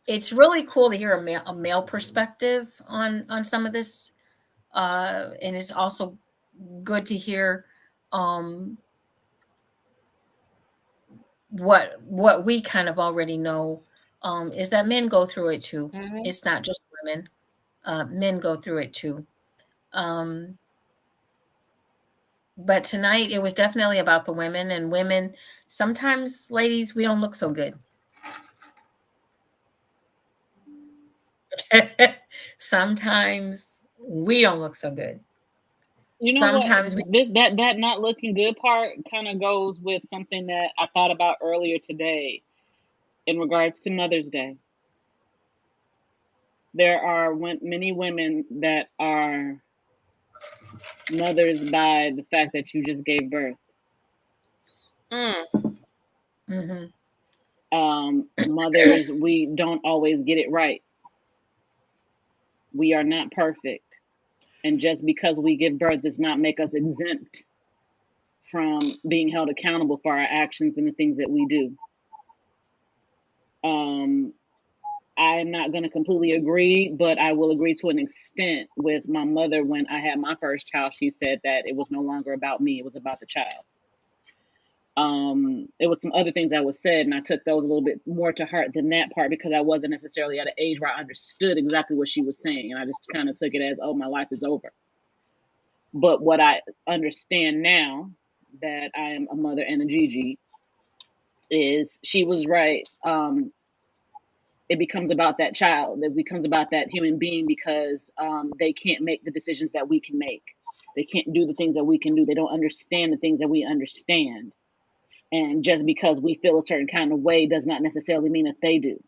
it's really cool to hear a male perspective on some of this, and it's also good to hear what we kind of already know, is that men go through it too. Mm-hmm. It's not just women. Men go through it too. But tonight it was definitely about the women, and women, sometimes, ladies, we don't look so good. Sometimes we don't look so good. You know Sometimes what? That not looking good part kind of goes with something that I thought about earlier today in regards to Mother's Day. There are many women that are mothers by the fact that you just gave birth. Mm-hmm. Mothers, we don't always get it right. We are not perfect. And just because we give birth does not make us exempt from being held accountable for our actions and the things that we do. I'm not going to completely agree, but I will agree to an extent with my mother. When I had my first child, she said that it was no longer about me, it was about the child. It was some other things that was said, and I took those a little bit more to heart than that part, because I wasn't necessarily at an age where I understood exactly what she was saying, and I just kind of took it as, oh, my life is over. But what I understand now that I am a mother and a JewCee is she was right. It becomes about that child. It becomes about that human being, because they can't make the decisions that we can make. They can't do the things that we can do. They don't understand the things that we understand. And just because we feel a certain kind of way does not necessarily mean that they do.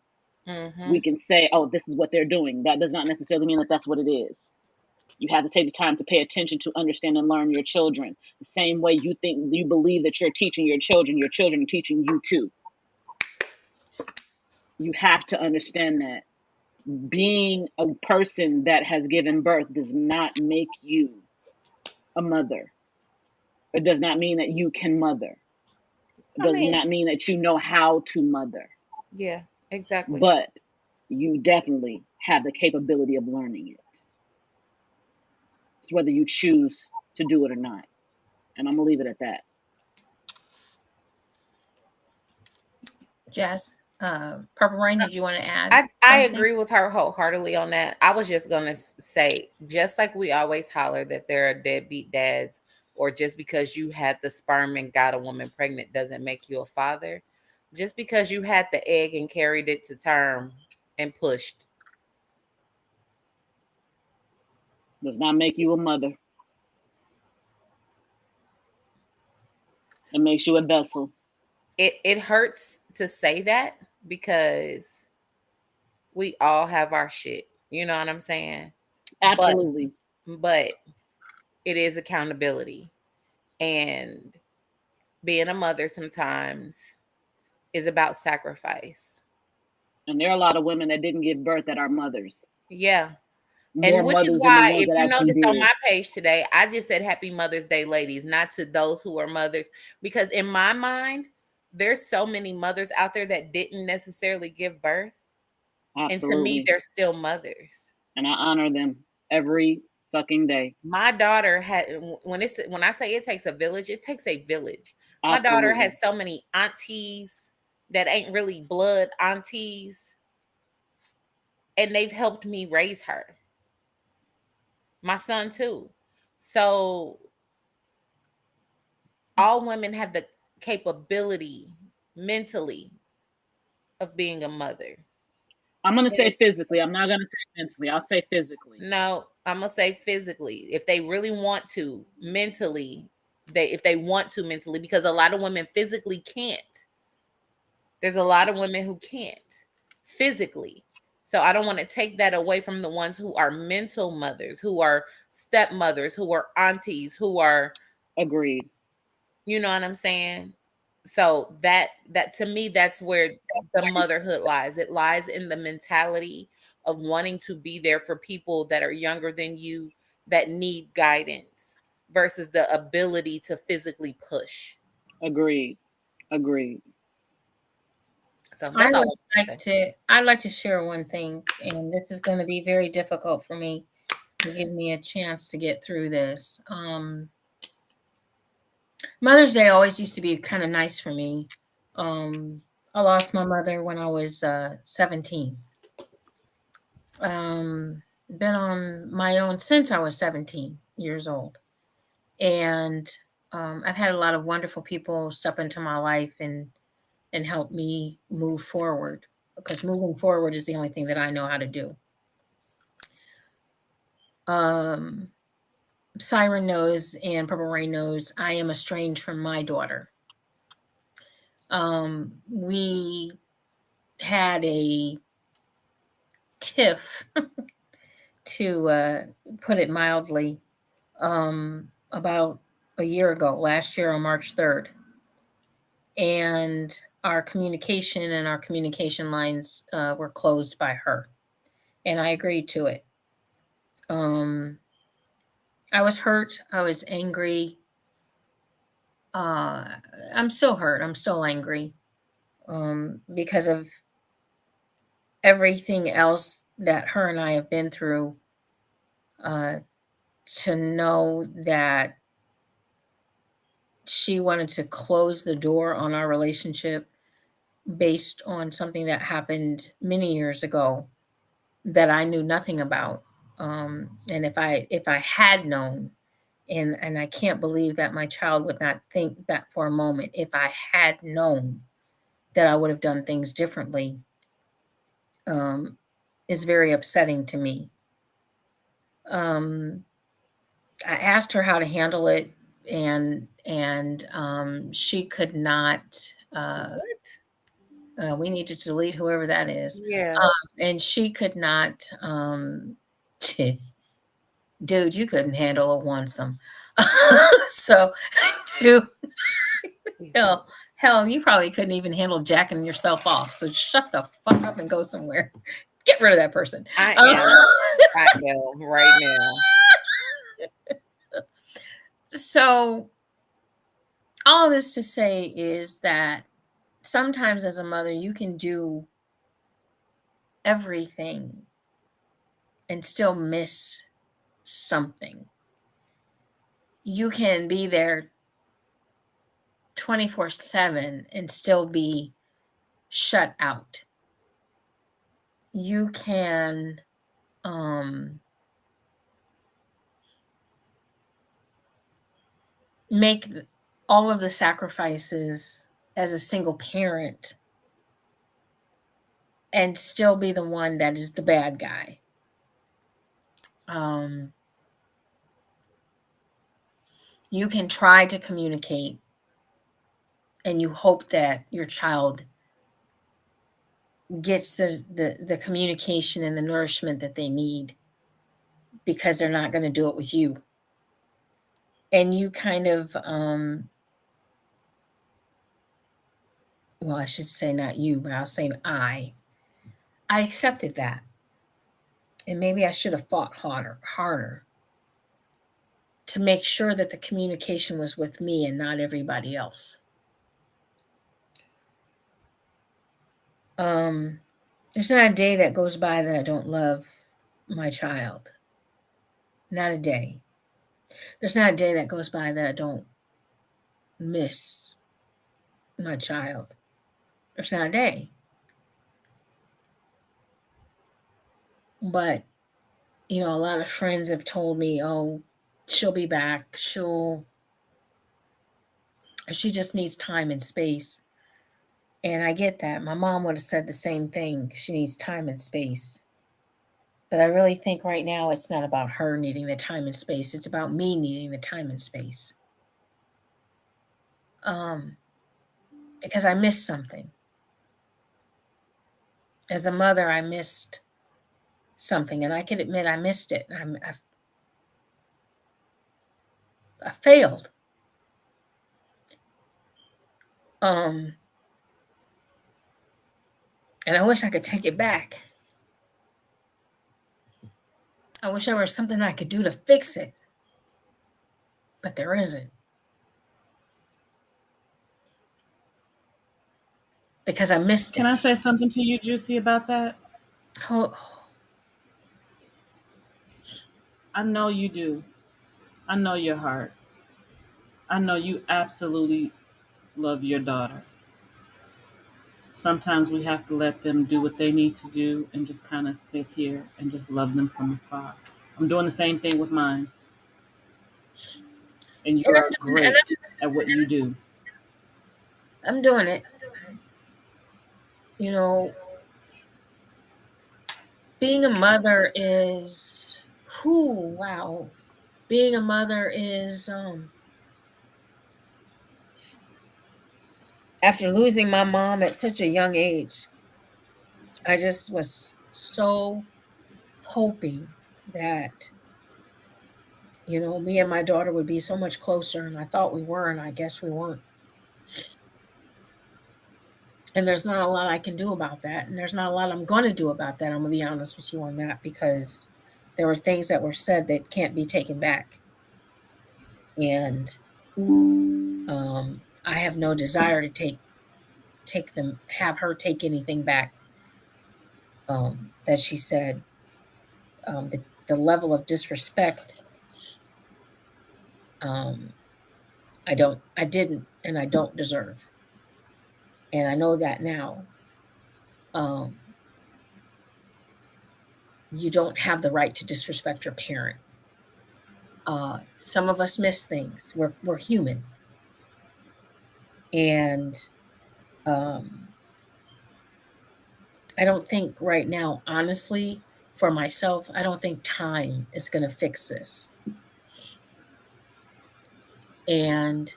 Mm-hmm. We can say, oh, this is what they're doing. That does not necessarily mean that that's what it is. You have to take the time to pay attention to understand and learn your children. The same way you believe that you're teaching your children are teaching you too. You have to understand that being a person that has given birth does not make you a mother. It does not mean that you can mother. It does not mean that you know how to mother. Yeah, exactly. But you definitely have the capability of learning it. It's whether you choose to do it or not. And I'm going to leave it at that. Jazz, Purple Rain, did you want to add? I agree with her wholeheartedly on that. I was just going to say, just like we always holler that there are deadbeat dads, or just because you had the sperm and got a woman pregnant doesn't make you a father. Just because you had the egg and carried it to term and pushed does not make you a mother. It makes you a vessel. It hurts to say that, because we all have our shit. You know what I'm saying? Absolutely. But it is accountability. And being a mother sometimes is about sacrifice. And there are a lot of women that didn't give birth that are mothers. Yeah. more And which is mothers than the why, ones if that you actually noticed on did. my page today, I just said Happy Mother's Day, ladies, not to those who are mothers, because in my mind, there's so many mothers out there that didn't necessarily give birth. And to me, Absolutely. they're still mothers. And I honor them every fucking day. My daughter had, when I say it takes a village, it takes a village. My daughter Absolutely. has so many aunties that ain't really blood aunties, and they've helped me raise her. My son too. So all women have the capability mentally of being a mother. I'm gonna And say it's, physically. I'm not gonna say mentally. I'll say physically. no, I'm gonna say physically. If they really want to, mentally, if they want to mentally, because a lot of women physically can't. There's a lot of women who can't physically. So I don't want to take that away from the ones who are mental mothers, who are stepmothers, who are aunties, who are, Agreed. you know what I'm saying? So that to me, that's where the motherhood lies. It lies in the mentality of wanting to be there for people that are younger than you, that need guidance, versus the ability to physically push. Agreed. Agreed. So I that's all would I like say. to I'd like to share one thing, and this is going to be very difficult for me to give me a chance to get through this. Mother's Day always used to be kind of nice for me. I lost my mother when I was 17. Been on my own since I was 17 years old. And I've had a lot of wonderful people step into my life and help me move forward, because moving forward is the only thing that I know how to do. Um, Siren knows and Purple Rain knows I am estranged from my daughter. We had a tiff, to put it mildly, about a year ago, last year on March 3rd. And our communication lines were closed by her. And I agreed to it. Um, I was hurt. I was angry. Uh, I'm still hurt. I'm still angry, because of everything else that her and I have been through. Uh, to know that she wanted to close the door on our relationship based on something that happened many years ago that I knew nothing about. And if I had known, and I can't believe that my child would not think that for a moment, if I had known that I would have done things differently, um, is very upsetting to me. Um, I asked her how to handle it, and she could not. What? We need to delete whoever that is. Yeah. And she could not. Dude, you couldn't handle a onesome. So, to hell, you probably couldn't even handle jacking yourself off. So shut the fuck up and go somewhere. Get rid of that person. I am. I am right now. So all this to say is that sometimes as a mother, you can do everything and still miss something. You can be there 24/7 and still be shut out. You can um, make all of the sacrifices as a single parent and still be the one that is the bad guy. Um, you can try to communicate and you hope that your child gets the communication and the nourishment that they need, because they're not going to do it with you. And you kind of, well, I should say not you, but I'll say I accepted that. And maybe I should have fought harder to make sure that the communication was with me and not everybody else. There's not a day that goes by that I don't love my child. Not a day. There's not a day that goes by that I don't miss my child. There's not a day. But, a lot of friends have told me, oh, she'll be back. She just needs time and space. And I get that. My mom would have said the same thing. She needs time and space. But I really think right now it's not about her needing the time and space. It's about me needing the time and space. Because I missed something. As a mother, I missed something, and I can admit I missed it. I failed. And I wish I could take it back. I wish there was something I could do to fix it, but there isn't. Because I missed it. Can I say something to you, JewCee, about that? Oh. I know you do. I know your heart. I know you absolutely love your daughter. Sometimes we have to let them do what they need to do and just kind of sit here and just love them from afar. I'm doing the same thing with mine. And you are great at what you do. I'm doing it. Being a mother is, wow. Being a mother is, after losing my mom at such a young age, I just was so hoping that, me and my daughter would be so much closer, and I thought we were, and I guess we weren't. And there's not a lot I can do about that, and there's not a lot I'm going to do about that. I'm going to be honest with you on that, because there were things that were said that can't be taken back. And I have no desire to have her take anything back that she said. The level of disrespect, I didn't, and I don't deserve. And I know that now. You don't have the right to disrespect your parent. Some of us miss things. We're human. And I don't think right now, honestly, for myself, I don't think time is going to fix this. And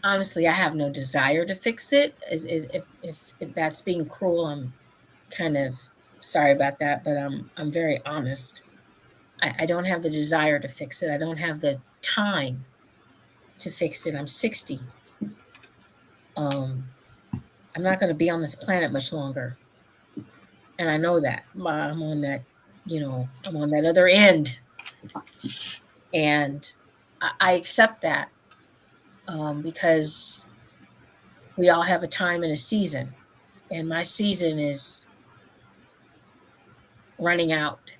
honestly, I have no desire to fix it. If that's being cruel, I'm kind of sorry about that, but I'm very honest. I don't have the desire to fix it. I don't have the time to fix it. I'm 60. I'm not going to be on this planet much longer. And I know that. I'm on that, I'm on that other end. And I accept that because we all have a time and a season. And my season is running out.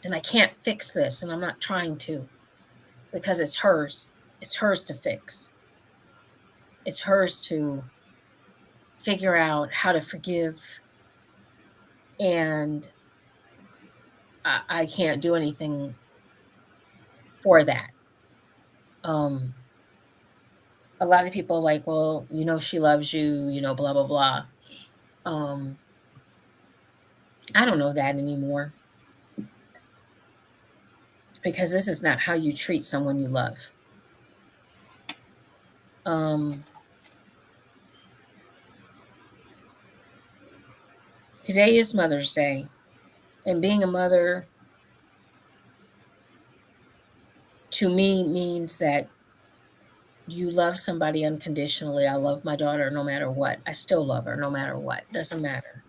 And I can't fix this, and I'm not trying to, because it's hers. It's hers to fix. It's hers to figure out how to forgive. And I can't do anything for that. A lot of people are like, well, she loves you, blah, blah, blah. I don't know that anymore. Because this is not how you treat someone you love. Today is Mother's Day. And being a mother, to me, means that you love somebody unconditionally. I love my daughter no matter what. I still love her no matter what. Doesn't matter.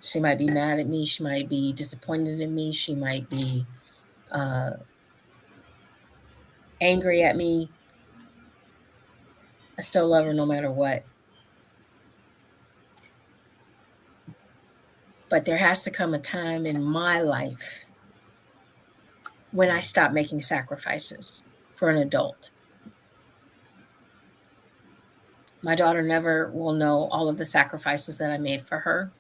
She might be mad at me. She might be disappointed in me. She might be angry at me. I still love her no matter what. But there has to come a time in my life when I stop making sacrifices for an adult. My daughter never will know all of the sacrifices that I made for her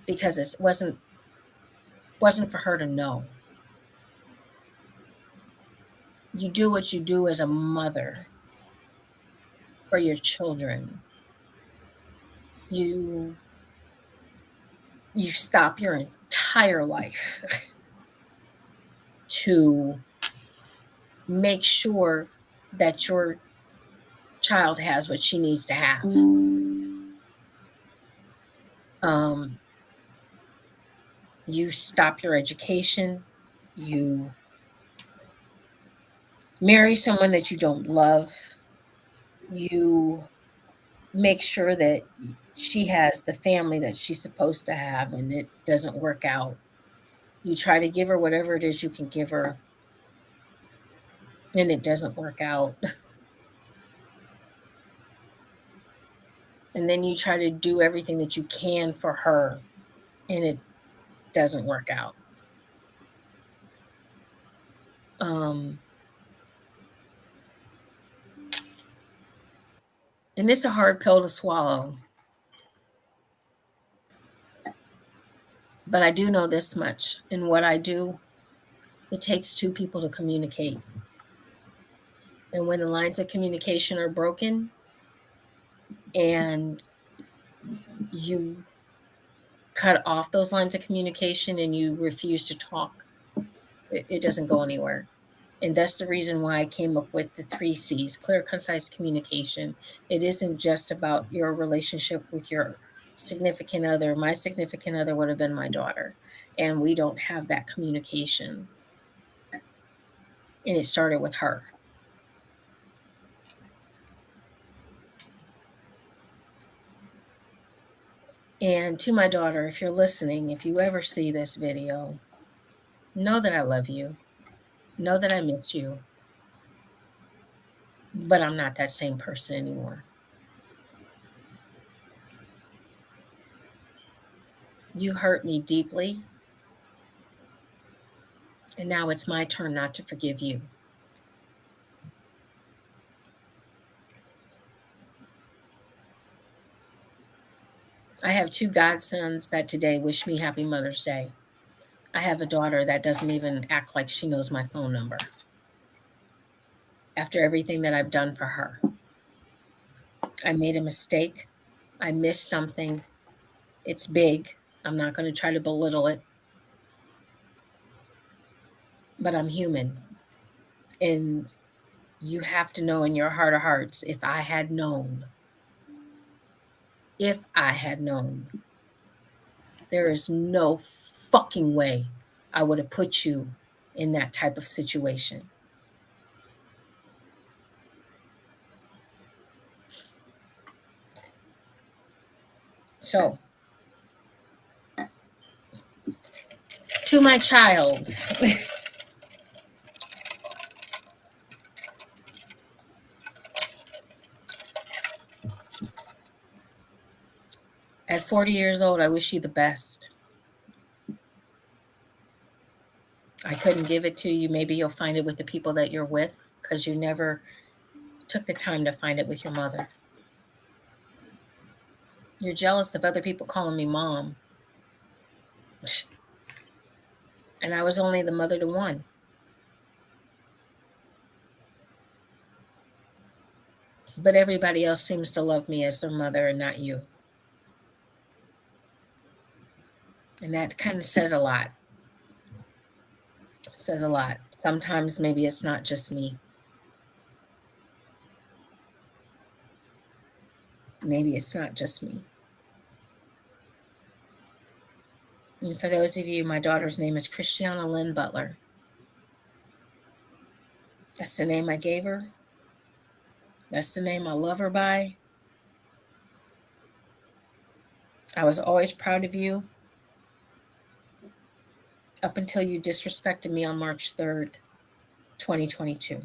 because it wasn't for her to know. You do what you do as a mother for your children. You stop your entire life to make sure that your child has what she needs to have. You stop your education. You marry someone that you don't love. You make sure that she has the family that she's supposed to have and it doesn't work out. You try to give her whatever it is you can give her and it doesn't work out. And then you try to do everything that you can for her and it doesn't work out. And it's a hard pill to swallow. But I do know this much. In what I do, it takes two people to communicate. And when the lines of communication are broken and you cut off those lines of communication and you refuse to talk, it doesn't go anywhere. And that's the reason why I came up with the 3 C's: clear, concise communication. It isn't just about your relationship with your significant other. My significant other would have been my daughter, and we don't have that communication. And it started with her. And to my daughter, if you're listening, if you ever see this video, know that I love you. Know that I miss you. But I'm not that same person anymore. You hurt me deeply. And now it's my turn not to forgive you. I have 2 godsons that today wish me happy Mother's Day. I have a daughter that doesn't even act like she knows my phone number after everything that I've done for her. I made a mistake. I missed something. It's big. I'm not going to try to belittle it. But I'm human. And you have to know in your heart of hearts, if I had known, there is no fucking way I would have put you in that type of situation. So, to my child, at 40 years old, I wish you the best. I couldn't give it to you. Maybe you'll find it with the people that you're with because you never took the time to find it with your mother. You're jealous of other people calling me mom. And I was only the mother to one. But everybody else seems to love me as their mother and not you. And that kind of says a lot. It says a lot. Sometimes maybe it's not just me. Maybe it's not just me. And for those of you, my daughter's name is Christiana Lynn Butler. That's the name I gave her. That's the name I love her by. I was always proud of you up until you disrespected me on March 3rd, 2022.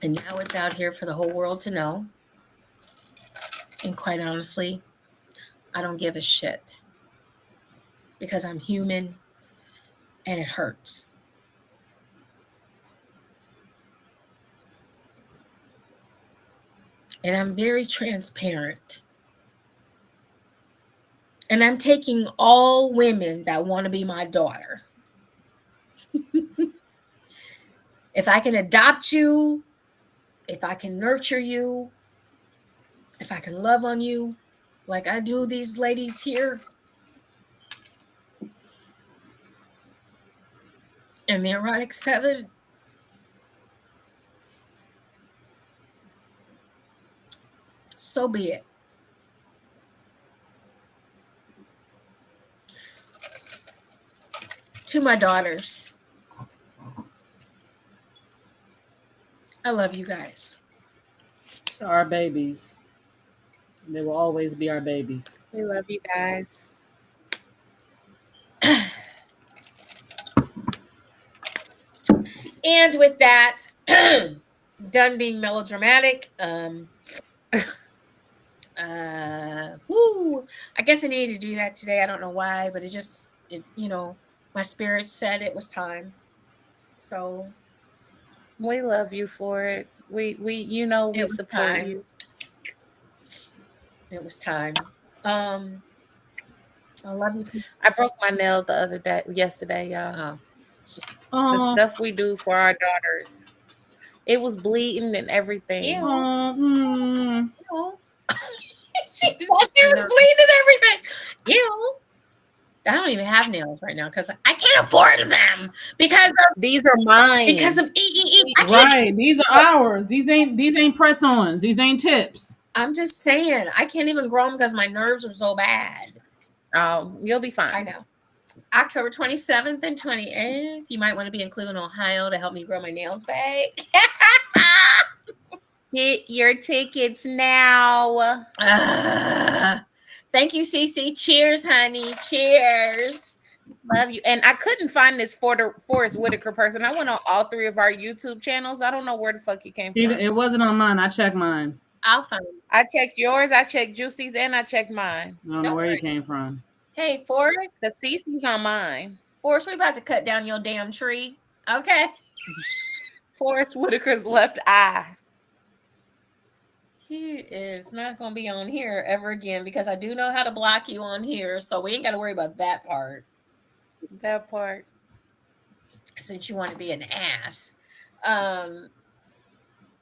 And now it's out here for the whole world to know. And quite honestly, I don't give a shit. Because I'm human and it hurts. And I'm very transparent. And I'm taking all women that want to be my daughter. If I can adopt you, if I can nurture you, if I can love on you, like I do these ladies here, and the Erotic 7, so be it. To my daughters, I love you guys. To our babies. They will always be our babies. We love you guys. And with that, done being melodramatic, I guess I needed to do that today. I don't know why, but my spirit said it was time. So we love you for it. We support you. It was time. I love you. I broke my nail yesterday, y'all. The stuff we do for our daughters. It was bleeding and everything. Ew. She was bleeding and everything. Ew. I don't even have nails right now because I can't afford them because these are mine. Because of right. These are ours. These ain't press-ons. These ain't tips. I'm just saying I can't even grow them because my nerves are so bad. Oh, you'll be fine. I know. October 27th and 28th. You might want to be in Cleveland, Ohio to help me grow my nails back. Get your tickets now. Thank you, Cece. Cheers, honey. Cheers. Love you. And I couldn't find this Forrest Whitaker person. I went on all 3 of our YouTube channels. I don't know where the fuck he came from. It wasn't on mine. I checked mine. I'll find it. I checked yours. I checked JewCee's, and I checked mine. I don't know where he came from. Hey, Forrest. The Cece's on mine. Forrest, we about to cut down your damn tree. Okay. Forrest Whitaker's left eye. He is not going to be on here ever again because I do know how to block you on here. So we ain't got to worry about that part. That part. Since you want to be an ass.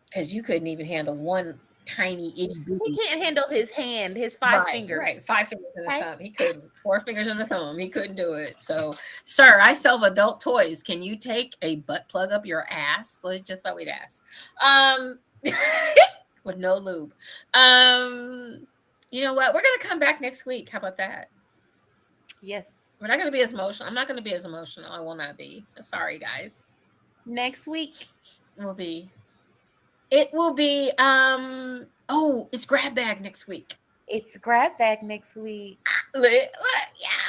Because you couldn't even handle one tiny itty bitty. He can't handle his hand, his 5 fingers. Right, 5 fingers and a thumb. He couldn't. 4 fingers and a thumb. He couldn't do it. So, sir, I sell adult toys. Can you take a butt plug up your ass? Just thought we'd ask. With no lube. You know what? We're gonna come back next week. How about that? Yes. We're not gonna be as emotional. I'm not gonna be as emotional. I will not be. Sorry, guys. Next week will be. It will be. It's grab bag next week. It's grab bag next week. Yeah,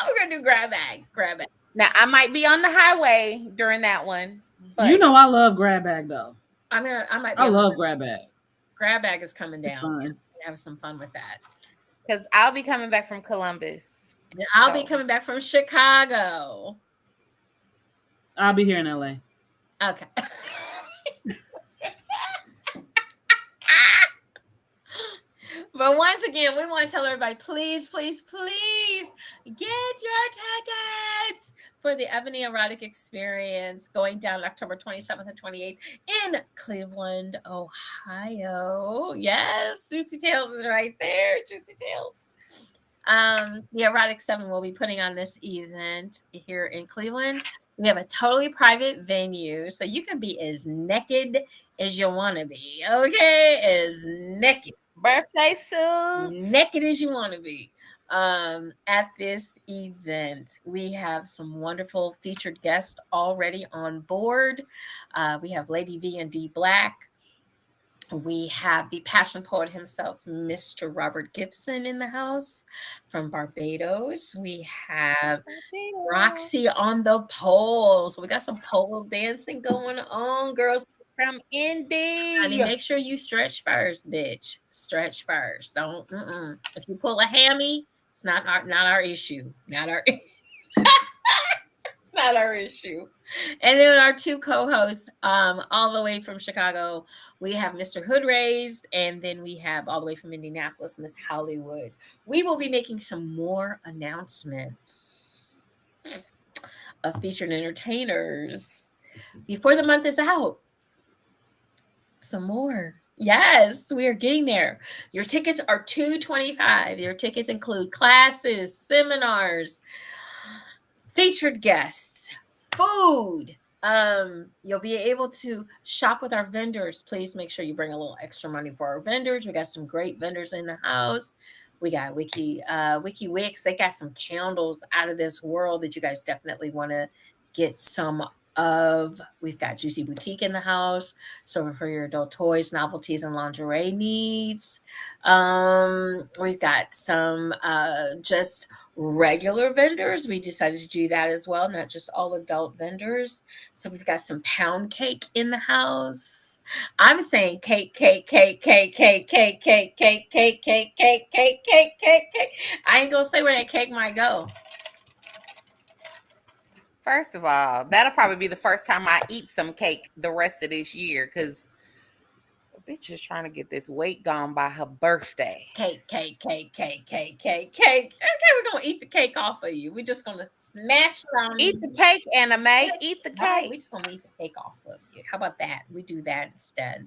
we're gonna do grab bag. Grab bag. Now I might be on the highway during that one. But you know I love grab bag though. I love grab bag. Grab bag is coming down. Have some fun with that. Because I'll be coming back from Columbus. And I'll be coming back from Chicago. I'll be here in LA. Okay. But once again, we want to tell everybody, please, please, please get your tickets for the Ebony Erotic Experience going down October 27th and 28th in Cleveland, Ohio. Yes, JewCee Tales is right there. JewCee Tales. The Erotic 7 will be putting on this event here in Cleveland. We have a totally private venue, so you can be as naked as you want to be. Okay, as naked. Birthday suits. Naked as you want to be. At this event, we have some wonderful featured guests already on board. We have Lady V and D Black. We have the passion poet himself, Mr. Robert Gibson, in the house from Barbados. We have Roxy on the pole. So we got some pole dancing going on, girls. From Honey, Indy. make sure you stretch first, bitch. Stretch first. Don't. If you pull a hammy, it's not our issue. Not our. Not our issue. And then our two co-hosts, all the way from Chicago, we have Mr. Hood Raised, and then we have all the way from Indianapolis, Miss Hollywood. We will be making some more announcements of featured entertainers before the month is out. Some more. Yes, we are getting there. Your tickets are $225. Your tickets include classes, seminars, featured guests, food. You'll be able to shop with our vendors. Please make sure you bring a little extra money for our vendors. We got some great vendors in the house. We got Wiki Wix. They got some candles out of this world that you guys definitely want to get some of. We've got JewCee Boutique in the house, so for your adult toys, novelties, and lingerie needs. We've got some just regular vendors. We decided to do that as well, not just all adult vendors. So we've got some pound cake in the house. I'm saying cake, cake, cake, cake, cake, cake, cake, cake, cake, cake, cake, cake, cake, cake, cake. I ain't gonna say where that cake might go. First of all, that'll probably be the first time I eat some cake the rest of this year, because the bitch is trying to get this weight gone by her birthday. Cake, cake, cake, cake, cake, cake, cake. Okay, we're gonna eat the cake off of you. We're just gonna smash it on Eat you. the cake, Anime. Eat the Right, cake. we're just gonna eat the cake off of you. How about that? We do that instead.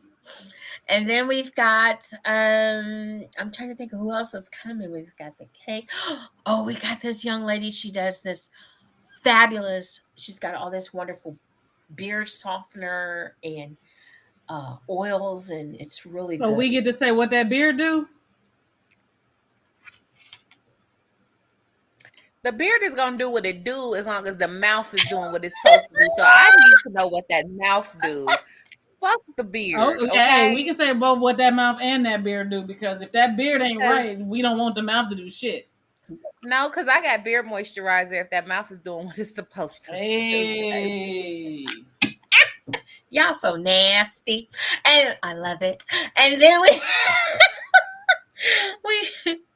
And then we've got I'm trying to think of who else is coming. We've got the cake. Oh, we got this young lady. She does this fabulous. She's got all this wonderful beard softener and oils, and it's really So good. we get to say what that beard do? The beard is gonna do what it do as long as the mouth is doing what it's supposed to do. So I need to know what that mouth do. Fuck the beard. Oh, Okay. we can say both what that mouth and that beard do, because if that beard ain't right, we don't want the mouth to do shit. No, because I got beard moisturizer if that mouth is doing what it's supposed to do. Hey. Y'all so nasty, and I love it. And then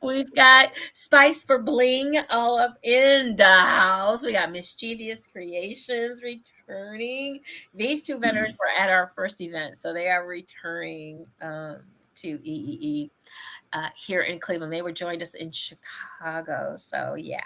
we've got Spice for Bling all up in the house. We got Mischievous Creations returning. These two vendors were at our first event, so they are returning to EEE here in Cleveland. They were joined us in Chicago, so yeah.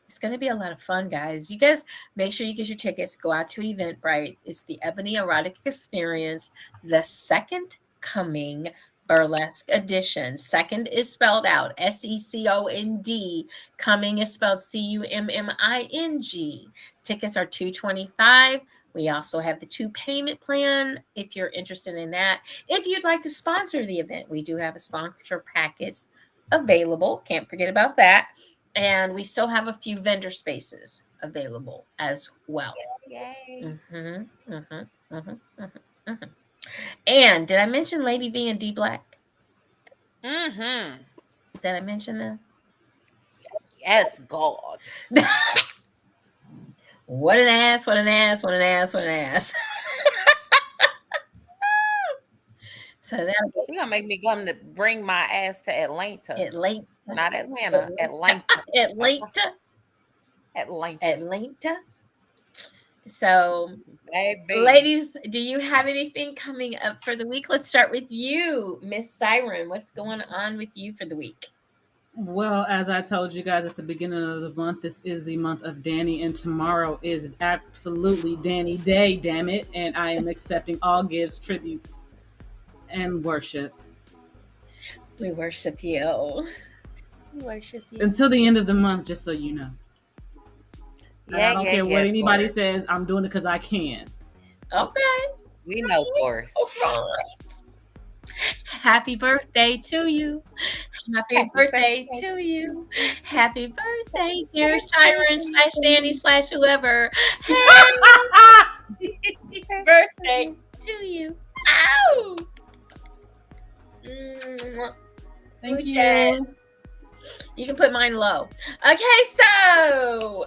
It's going to be a lot of fun, guys. You guys make sure you get your tickets. Go out to Eventbrite. It's the Ebony Erotic Experience, the second coming burlesque edition. Second is spelled out SECOND. Coming is spelled CUMMING. Tickets are $225. We also have the 2 payment plan if you're interested in that. If you'd like to sponsor the event, we do have a sponsor package available. Can't forget about that. And we still have a few vendor spaces available as well. Yay. And did I mention Lady V and D Black? Mm-hmm. Did I mention them? Yes, God. What an ass, what an ass, what an ass, what an ass. So You're gonna make me come to bring my ass to Atlanta. Not Atlanta. Atlanta. So, Baby. ladies, do you have anything coming up for the week? Let's start with you, Miss Siren. What's going on with you for the week? Well, as I told you guys at the beginning of the month, this is the month of Dani, and tomorrow is absolutely Dani Day, damn it. And I am accepting all gifts, tributes, and worship. We worship you. We worship you. Until the end of the month, just so you know. I don't care what anybody says. I'm doing it because I can. Okay. We know, of course. All right. Happy birthday to you. Happy birthday to you. Happy birthday, dear Siren slash Danny slash whoever. Happy birthday to you. Ow! Thank Blue you. Jet. You can put mine low. Okay, so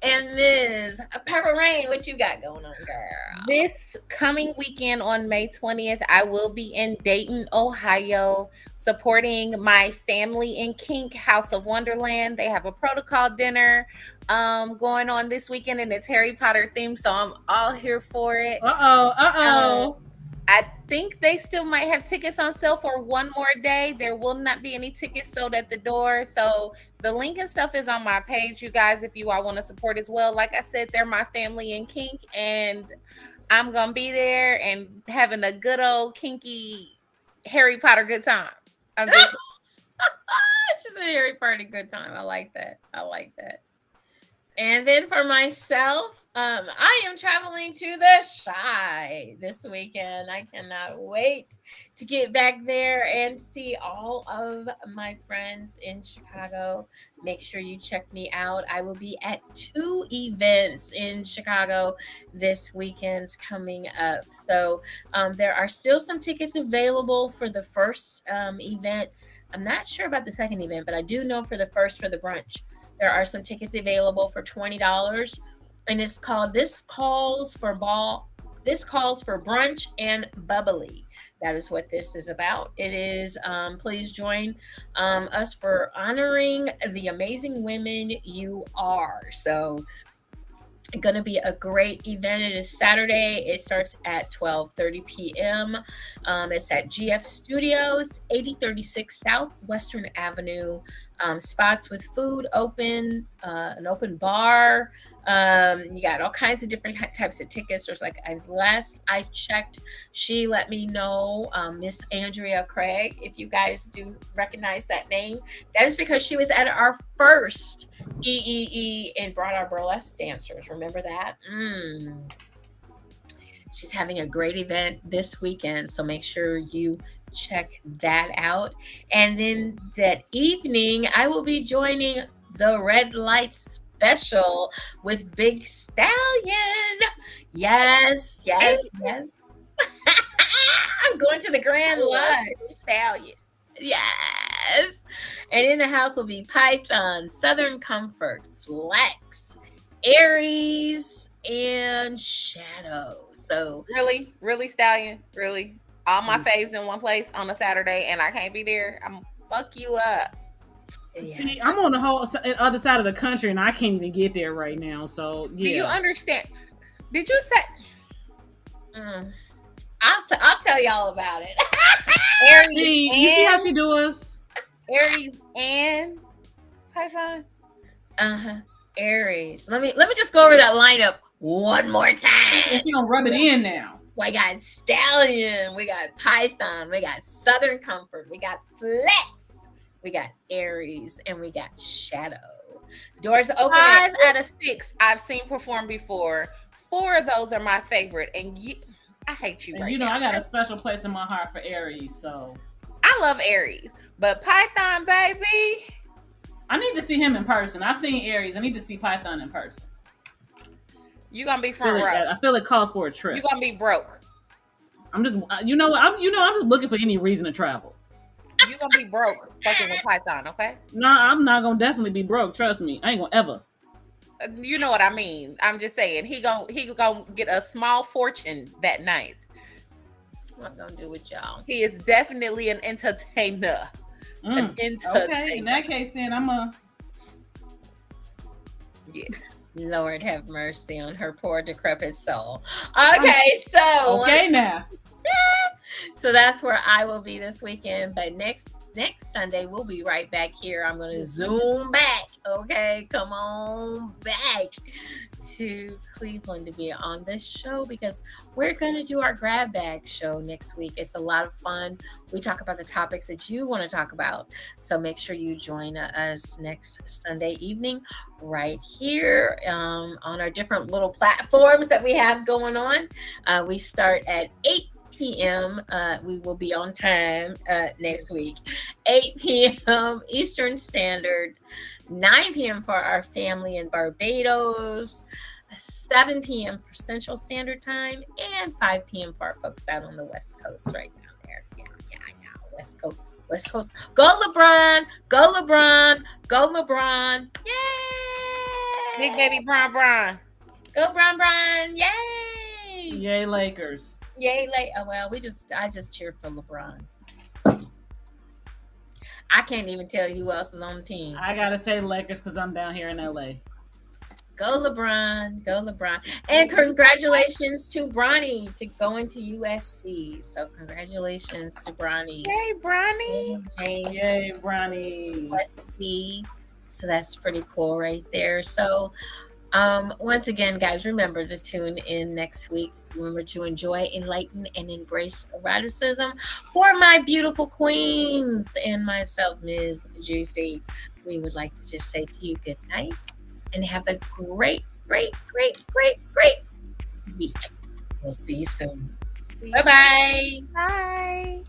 and Ms. Purple Rain, what you got going on, girl? This coming weekend on May 20th, I will be in Dayton, Ohio, supporting my family in Kink House of Wonderland. They have a protocol dinner going on this weekend, and it's Harry Potter themed, so I'm all here for it. I think they still might have tickets on sale for one more day. There will not be any tickets sold at the door. So the link and stuff is on my page, you guys, if you all want to support as well. Like I said, they're my family in kink, and I'm going to be there and having a good old kinky Harry Potter good time. I'm just... She's a Harry Potter good time. I like that. And then for myself, I am traveling to the Shy this weekend. I cannot wait to get back there and see all of my friends in Chicago. Make sure you check me out. I will be at 2 events in Chicago this weekend coming up. So there are still some tickets available for the first event. I'm not sure about the second event, but I do know for the first, for the brunch, there are some tickets available for $20, and it's called This Calls for Brunch and Bubbly. That is what this is about. It is, please join us for honoring the amazing women you are. So going to be a great event. It is Saturday. It starts at 12:30 p.m. It's at GF Studios, 8036 South Western Avenue. Spots with food open, an open bar. You got all kinds of different types of tickets. There's like, last I checked, she let me know, Miss Andrea Craig, if you guys do recognize that name, that is because she was at our first EEE and brought our burlesque dancers. Remember that? She's having a great event this weekend, so make sure you check that out. And then that evening, I will be joining the Red Light Special with Big Stallion. Yes. I'm going to the Grand Lodge. Stallion. Yes. And in the house will be Python, Southern Comfort, Flex, Aries, and Shadow. So really, Stallion, really, all my faves in one place on a Saturday, and I can't be there. I'm fuck you up. yes. See, I'm on the whole other side of the country, and I can't even get there right now. So yeah. Do you understand? Did you say? I'll tell y'all about it. Aries, See, you see how she do us? Aries and Python. Aries. Let me just go over that lineup one more time. And she gonna rub it in now. We got Stallion, we got Python, we got Southern Comfort, we got Flex, we got Aries, and we got Shadow. Doors open. 5 out of 6 I've seen perform before. 4 of those are my favorite, and I hate you And right you know, now. I got a special place in my heart for Aries, so I love Aries, but Python, baby. I need to see him in person. I've seen Aries. I need to see Python in person. You're gonna be front row. I feel it calls for a trip. You're gonna be broke. I'm just, you know, I'm just looking for any reason to travel. You're gonna be broke fucking with Python, okay? No, I'm not gonna definitely be broke. Trust me, I ain't gonna ever. You know what I mean. I'm just saying he gonna get a small fortune that night. What I'm gonna do with y'all? He is definitely an entertainer. An entertainer. Okay, in that case, then I'm a. Yes. Lord have mercy on her poor decrepit soul. Okay, so Okay now. So that's where I will be this weekend. But next Sunday we'll be right back here. I'm gonna zoom back. Okay, come on back to Cleveland to be on this show because we're gonna do our grab bag show next week. It's a lot of fun. We talk about the topics that you want to talk about. So make sure you join us next Sunday evening right here on our different little platforms that we have going on. We start at 8 p.m. We will be on time next week. 8 p.m. Eastern Standard, 9 p.m. for our family in Barbados, 7 p.m. for Central Standard Time, and 5 p.m. for our folks out on the West Coast right now there. Yeah, West Coast. West Coast. Go LeBron! Go LeBron! Go LeBron! Yay! Big baby Bron. Go Bron! Yay! Yay, Lakers. Yay, oh well, I just cheer for LeBron. I can't even tell you who else is on the team. I gotta say Lakers because I'm down here in LA. Go LeBron. Go LeBron. And congratulations to Bronny to going to USC. So congratulations to Bronny. Yay, Bronny. Yay, Bronny. USC. So that's pretty cool right there. So once again, guys, remember to tune in next week. Remember to enjoy, enlighten, and embrace eroticism for my beautiful queens and myself, Ms. JewCee. We would like to just say to you good night and have a great week. We'll see you soon. Bye-bye. Bye.